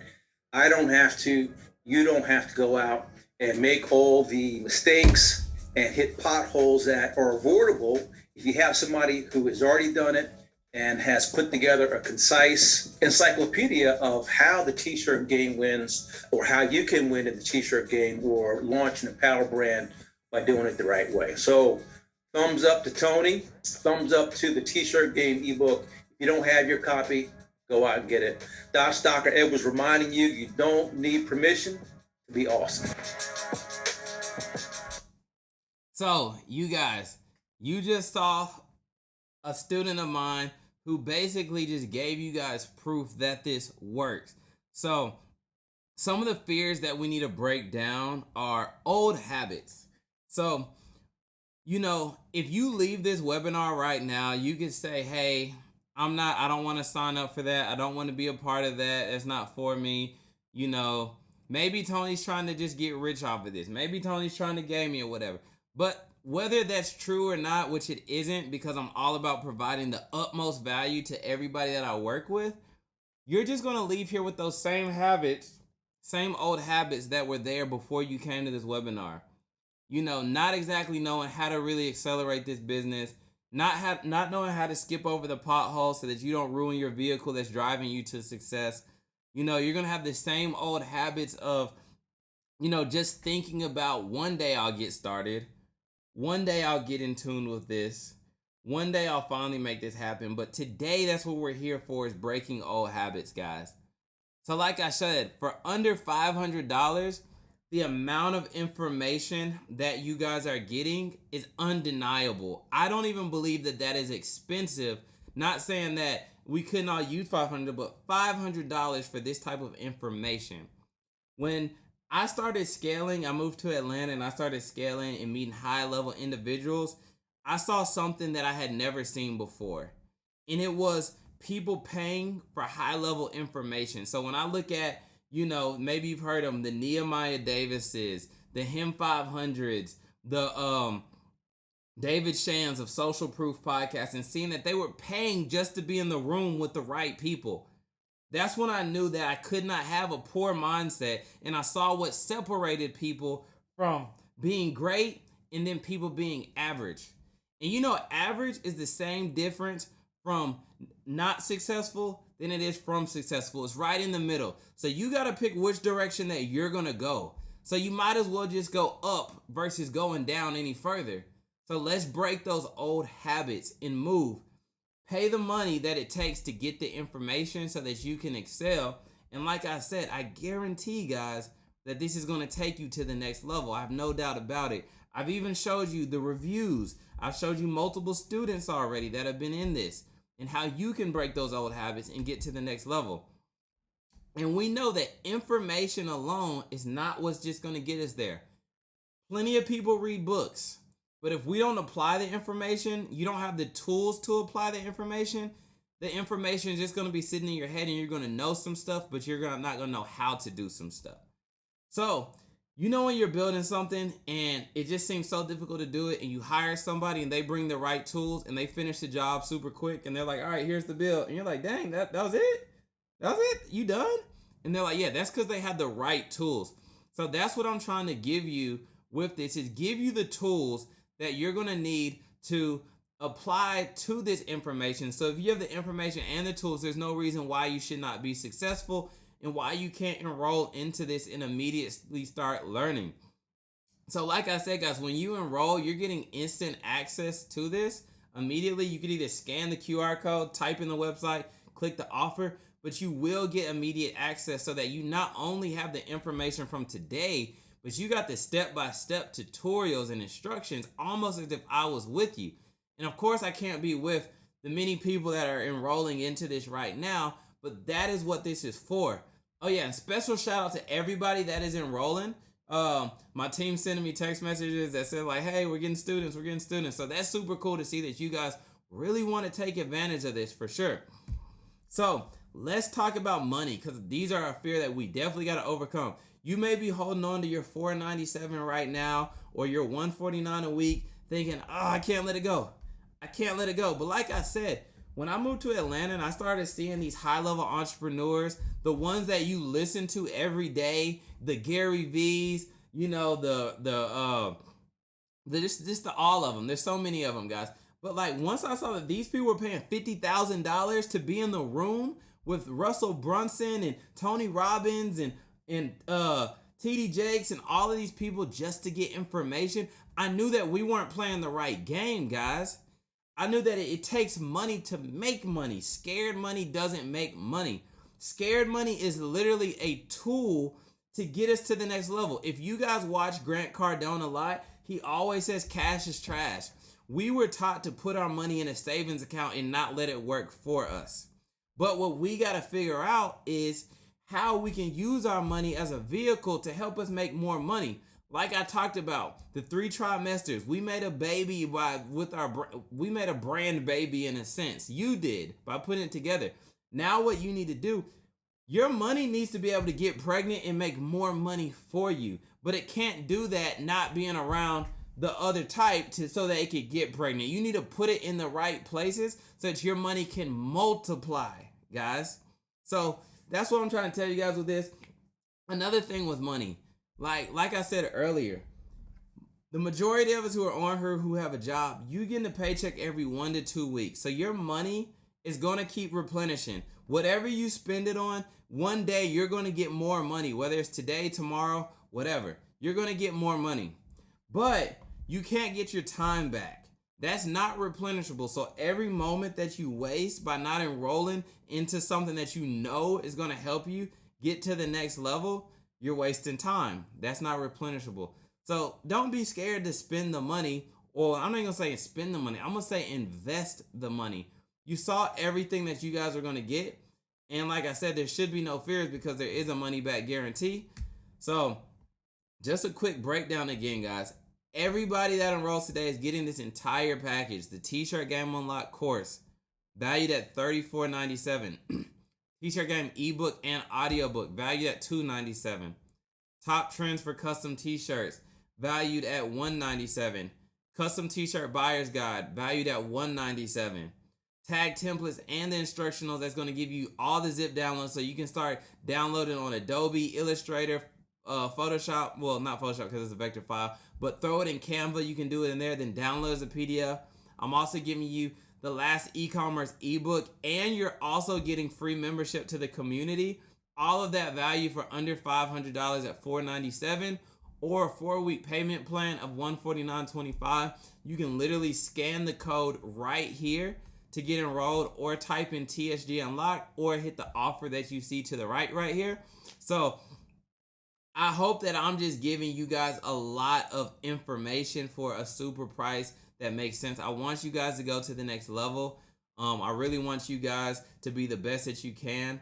you don't have to go out and make all the mistakes and hit potholes that are avoidable if you have somebody who has already done it and has put together a concise encyclopedia of how the T-shirt game wins, or how you can win in the T-shirt game or launch an apparel brand by doing it the right way. So thumbs up to Tony, thumbs up to the T-shirt game ebook. If you don't have your copy, go out and get it. Dr. Ed was reminding you, you don't need permission to be awesome. So, you guys, you just saw a student of mine who basically just gave you guys proof that this works. So, some of the fears that we need to break down are old habits. So, you know, if you leave this webinar right now, you can say, hey, I don't want to sign up for that. I don't want to be a part of that. It's not for me. You know, maybe Tony's trying to just get rich off of this. Maybe Tony's trying to game me or whatever. But whether that's true or not, which it isn't, because I'm all about providing the utmost value to everybody that I work with, you're just going to leave here with those same habits, same old habits that were there before you came to this webinar. You know, not exactly knowing how to really accelerate this business, not knowing how to skip over the potholes so that you don't ruin your vehicle that's driving you to success. You know, you're going to have the same old habits of, you know, just thinking about one day I'll get started. One day I'll get in tune with this. One day I'll finally make this happen. But today, that's what we're here for, is breaking old habits, guys. So like I said, for under $500, the amount of information that you guys are getting is undeniable. I don't even believe that that is expensive. Not saying that we couldn't all use $500, but $500 for this type of information. When I started scaling, I moved to Atlanta and I started scaling and meeting high-level individuals, I saw something that I had never seen before. And it was people paying for high-level information. So when I look at, you know, maybe you've heard of them, the Nehemiah Davises, the Him 500s, the David Shands of Social Proof Podcast, and seeing that they were paying just to be in the room with the right people. That's when I knew that I could not have a poor mindset, and I saw what separated people from being great and then people being average. And you know, average is the same difference from not successful than it is from successful. It's right in the middle. So you got to pick which direction that you're going to go. So you might as well just go up versus going down any further. So let's break those old habits and move. Pay the money that it takes to get the information so that you can excel. And like I said, I guarantee, guys, that this is going to take you to the next level. I have no doubt about it. I've even showed you the reviews. I've showed you multiple students already that have been in this and how you can break those old habits and get to the next level. And we know that information alone is not what's just going to get us there. Plenty of people read books. But if we don't apply the information, you don't have the tools to apply the information is just going to be sitting in your head and you're going to know some stuff, but you're not going to know how to do some stuff. So, you know, when you're building something and it just seems so difficult to do it, and you hire somebody and they bring the right tools and they finish the job super quick and they're like, all right, here's the bill. And you're like, dang, that was it? That was it? You done? And they're like, yeah, that's because they had the right tools. So that's what I'm trying to give you with this, is give you the tools that you're going to need to apply to this information. So if you have the information and the tools, there's no reason why you should not be successful and why you can't enroll into this and immediately start learning. So like I said, guys, when you enroll, you're getting instant access to this immediately. You can either scan the QR code, type in the website, click the offer, but you will get immediate access so that you not only have the information from today, but you got the step-by-step tutorials and instructions almost as if I was with you. And of course, I can't be with the many people that are enrolling into this right now, but that is what this is for. Oh yeah, and special shout out to everybody that is enrolling. My team sending me text messages that said like, hey, we're getting students. So that's super cool to see that you guys really want to take advantage of this for sure. So let's talk about money, because these are a fear that we definitely got to overcome. You may be holding on to your $497 right now or your $149 a week thinking, oh, I can't let it go. But like I said, when I moved to Atlanta and I started seeing these high-level entrepreneurs, the ones that you listen to every day, the Gary V's, you know, just all of them. There's so many of them, guys. But like once I saw that these people were paying $50,000 to be in the room with Russell Brunson and Tony Robbins and TD Jakes and all of these people just to get information, I knew that we weren't playing the right game, guys. I knew that it takes money to make money. Scared money doesn't make money. Scared money is literally a tool to get us to the next level. If you guys watch Grant Cardone a lot, he always says cash is trash. We were taught to put our money in a savings account and not let it work for us. But what we got to figure out is how we can use our money as a vehicle to help us make more money. Like I talked about, the 3 trimesters, we made a baby we made a brand baby in a sense. You did by putting it together. Now what you need to do, your money needs to be able to get pregnant and make more money for you. But it can't do that not being around the other type so that it could get pregnant. You need to put it in the right places so that your money can multiply, guys. So that's what I'm trying to tell you guys with this. Another thing with money, like I said earlier, the majority of us who are on here who have a job, you get a paycheck every 1 to 2 weeks. So your money is going to keep replenishing. Whatever you spend it on, one day you're going to get more money, whether it's today, tomorrow, whatever. You're going to get more money. But you can't get your time back. That's not replenishable. So every moment that you waste by not enrolling into something that you know is going to help you get to the next level, you're wasting time. That's not replenishable. So don't be scared to spend the money, or I'm not going to say spend the money. I'm going to say invest the money. You saw everything that you guys are going to get. And like I said, there should be no fears because there is a money back guarantee. So just a quick breakdown again, guys. Everybody that enrolls today is getting this entire package. The T-Shirt Game Unlocked course, valued at $34.97. T-Shirt Game ebook and audiobook, valued at $2.97. Top trends for custom T-shirts, valued at $197. Custom T-shirt buyer's guide, valued at $197. Tag templates and the instructionals that's going to give you all the zip downloads so you can start downloading on Adobe, Illustrator, Photoshop. Well, not Photoshop because it's a vector file, but throw it in Canva. You can do it in there, then download as a PDF. I'm also giving you the last e-commerce ebook, and you're also getting free membership to the community. All of that value for under $500 at $497, or a 4-week payment plan of $149.25. You can literally scan the code right here to get enrolled, or type in TSG Unlocked, or hit the offer that you see to the right here. So I hope that I'm just giving you guys a lot of information for a super price that makes sense. I want you guys to go to the next level. I really want you guys to be the best that you can.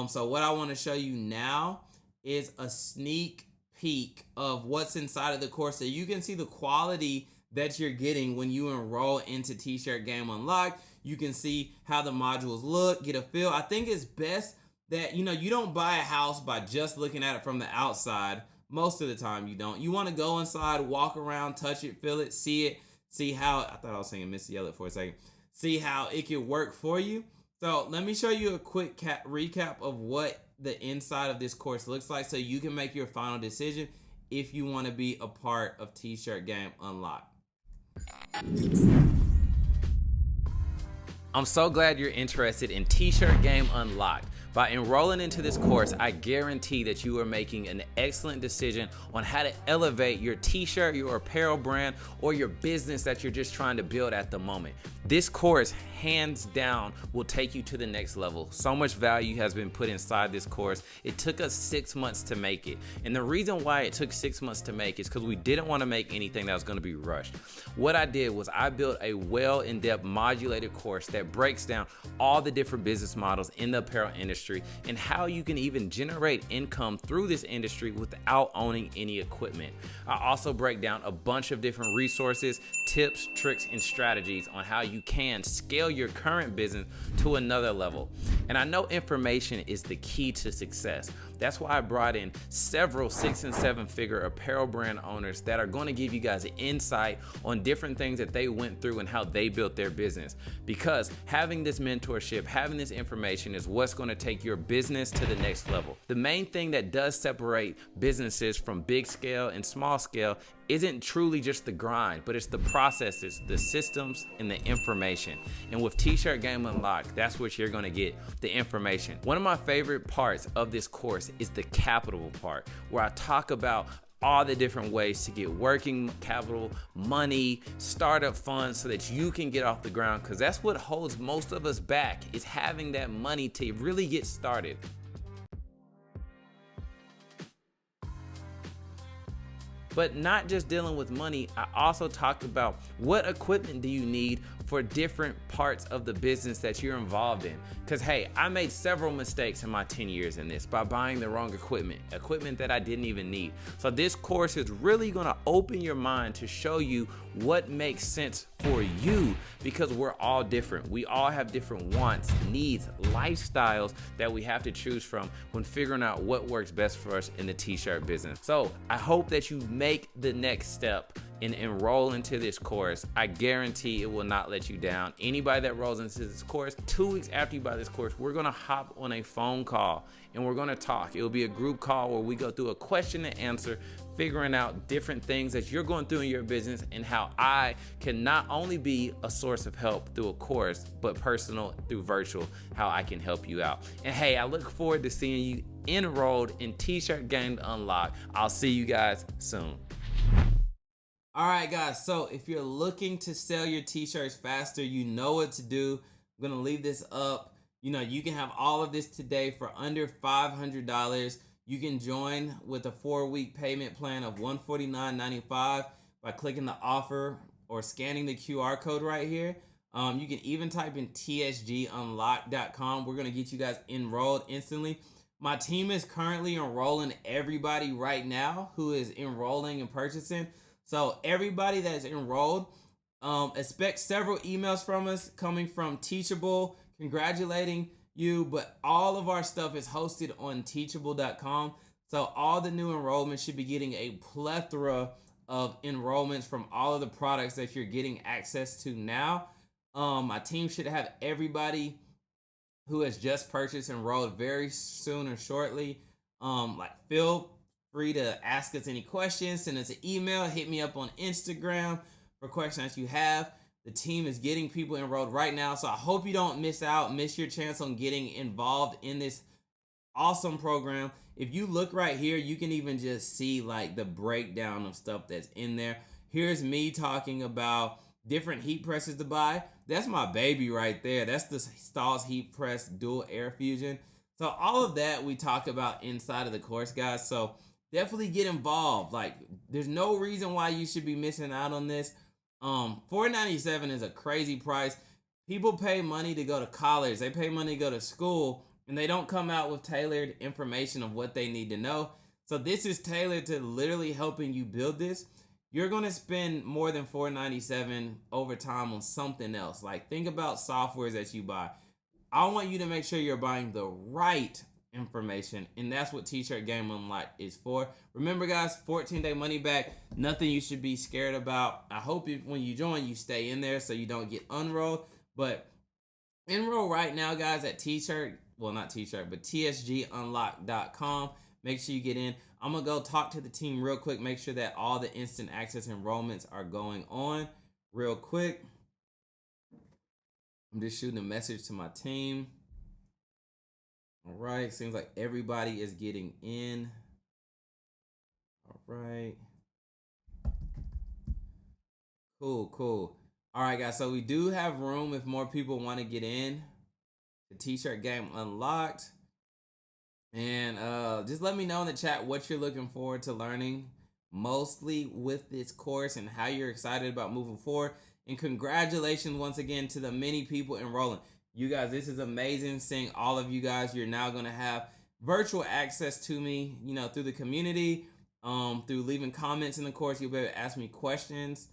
So what I want to show you now is a sneak peek of what's inside of the course, so you can see the quality that you're getting when you enroll into T-Shirt Game Unlocked. You can see how the modules look, get a feel. I think it's best that, you don't buy a house by just looking at it from the outside. Most of the time you don't. You want to go inside, walk around, touch it, feel it, see it, see how, I thought I was singing Missy Elliott for a second, see how it can work for you. So let me show you a quick recap of what the inside of this course looks like so you can make your final decision if you want to be a part of T-Shirt Game Unlocked. I'm so glad you're interested in T-Shirt Game Unlocked. By enrolling into this course, I guarantee that you are making an excellent decision on how to elevate your t-shirt, your apparel brand, or your business that you're just trying to build at the moment. This course, hands down, will take you to the next level. So much value has been put inside this course. It took us 6 months to make it. And the reason why it took 6 months to make is because we didn't want to make anything that was going to be rushed. What I did was I built a in-depth modulated course that breaks down all the different business models in the apparel industry and how you can even generate income through this industry without owning any equipment. I also break down a bunch of different resources, tips, tricks, and strategies on how you can scale your current business to another level. And I know information is the key to success. That's why I brought in several 6- and 7-figure apparel brand owners that are going to give you guys an insight on different things that they went through and how they built their business. Because having this mentorship, having this information is what's going to take your business to the next level. The main thing that does separate businesses from big scale and small scale isn't truly just the grind, but it's the processes, the systems, and the information. And with T-Shirt Game Unlocked, that's what you're gonna get, the information. One of my favorite parts of this course is the capital part, where I talk about all the different ways to get working capital, money, startup funds, so that you can get off the ground, because that's what holds most of us back, is having that money to really get started. But not just dealing with money, I also talked about what equipment do you need for different parts of the business that you're involved in. Because hey, I made several mistakes in my 10 years in this by buying the wrong equipment that I didn't even need. So this course is really gonna open your mind to show you what makes sense for you, because we're all different. We all have different wants, needs, lifestyles that we have to choose from when figuring out what works best for us in the t-shirt business. So I hope that you make the next step and enroll into this course. I guarantee it will not let you down. Anybody that rolls into this course, 2 weeks after you buy this course, we're gonna hop on a phone call and we're gonna talk. It'll be a group call where we go through a question and answer, figuring out different things that you're going through in your business and how I can not only be a source of help through a course, but personal through virtual, how I can help you out. And hey, I look forward to seeing you enrolled in T-Shirt Game Unlocked. I'll see you guys soon. All right, guys, so if you're looking to sell your t-shirts faster, you know what to do. I'm gonna leave this up. You know, you can have all of this today for under $500. You can join with a 4-week payment plan of $149.95 by clicking the offer or scanning the QR code right here. You can even type in tsgunlock.com. We're gonna get you guys enrolled instantly. My team is currently enrolling everybody right now who is enrolling and purchasing. So everybody that's enrolled, expect several emails from us coming from Teachable, congratulating you, but all of our stuff is hosted on teachable.com. So all the new enrollments should be getting a plethora of enrollments from all of the products that you're getting access to now. My team should have everybody who has just purchased enrolled very soon or shortly. Feel free to ask us any questions, send us an email, hit me up on Instagram for questions you have. The team is getting people enrolled right now, so I hope you don't miss your chance on getting involved in this awesome program. If you look right here, you can even just see like the breakdown of stuff that's in there. Here's me talking about different heat presses to buy. That's my baby right there. That's the Stahls Heat Press Dual Air Fusion. So all of that we talk about inside of the course, guys. So definitely get involved. Like, there's no reason why you should be missing out on this. $497 is a crazy price. People pay money to go to college. They pay money to go to school, and they don't come out with tailored information of what they need to know. So this is tailored to literally helping you build this. You're going to spend more than $497 over time on something else. Like, think about softwares that you buy. I want you to make sure you're buying the right information, and that's what T-Shirt Game Unlocked is for. Remember, guys, 14-day money back, nothing you should be scared about. I hope when you join, you stay in there so you don't get unrolled. But enroll right now, guys, at tsgunlock.com. Make sure you get in. I'm gonna go talk to the team real quick, make sure that all the instant access enrollments are going on real quick. I'm just shooting a message to my team. All right, seems like everybody is getting in. All right. Cool. All right, guys, so we do have room if more people want to get in. The T-Shirt Game Unlocked. And just let me know in the chat what you're looking forward to learning mostly with this course and how you're excited about moving forward. And congratulations once again to the many people enrolling. You guys, this is amazing seeing all of you guys. You're now going to have virtual access to me, you know, through the community, through leaving comments in the course. You'll be able to ask me questions.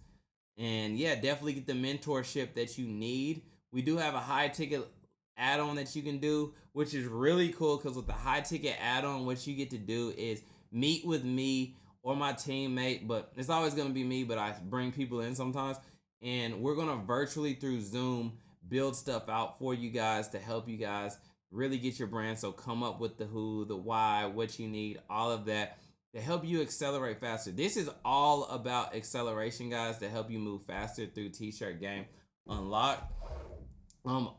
And yeah, definitely get the mentorship that you need. We do have a high ticket add-on that you can do, which is really cool, because with the high ticket add-on, what you get to do is meet with me or my teammate, but it's always going to be me, but I bring people in sometimes, and we're going to virtually through Zoom build stuff out for you guys to help you guys really get your brand. So come up with the who, the why, what you need, all of that to help you accelerate faster. This is all about acceleration, guys, to help you move faster through T-Shirt Game Unlocked.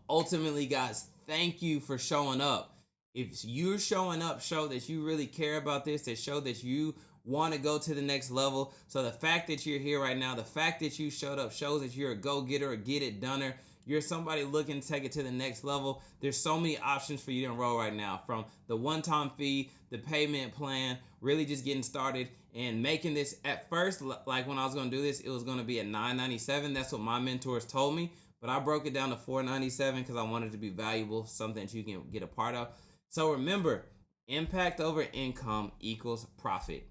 Ultimately, guys, thank you for showing up. If you're showing up, show that you really care about this, that show that you want to go to the next level. So the fact that you're here right now, the fact that you showed up shows that you're a go-getter, a get-it-doner. You're somebody looking to take it to the next level. There's so many options for you to enroll right now, from the one-time fee, the payment plan, really just getting started and making this. At first, like when I was going to do this, it was going to be at $9.97. That's what my mentors told me, but I broke it down to $4.97 because I wanted it to be valuable, something that you can get a part of. So remember, impact over income equals profit.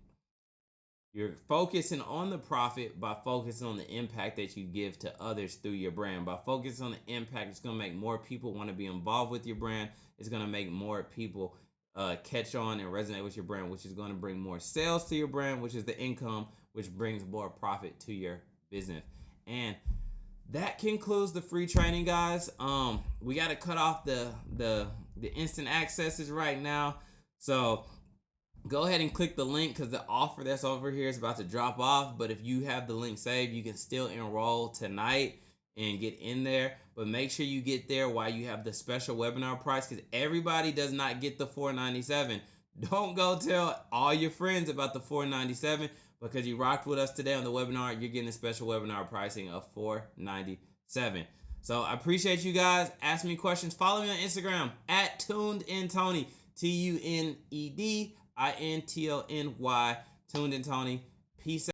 You're focusing on the profit by focusing on the impact that you give to others through your brand. By focusing on the impact, it's going to make more people want to be involved with your brand. It's going to make more people catch on and resonate with your brand, which is going to bring more sales to your brand, which is the income, which brings more profit to your business. And that concludes the free training, guys. We got to cut off the instant accesses right now. So go ahead and click the link because the offer that's over here is about to drop off. But if you have the link saved, you can still enroll tonight and get in there. But make sure you get there while you have the special webinar price, because everybody does not get the $4.97. Don't go tell all your friends about the $4.97 because you rocked with us today on the webinar. You're getting a special webinar pricing of $4.97. So I appreciate you guys. Ask me questions. Follow me on Instagram at TunedinTony, TunedIntony, TunedinTony. Peace out.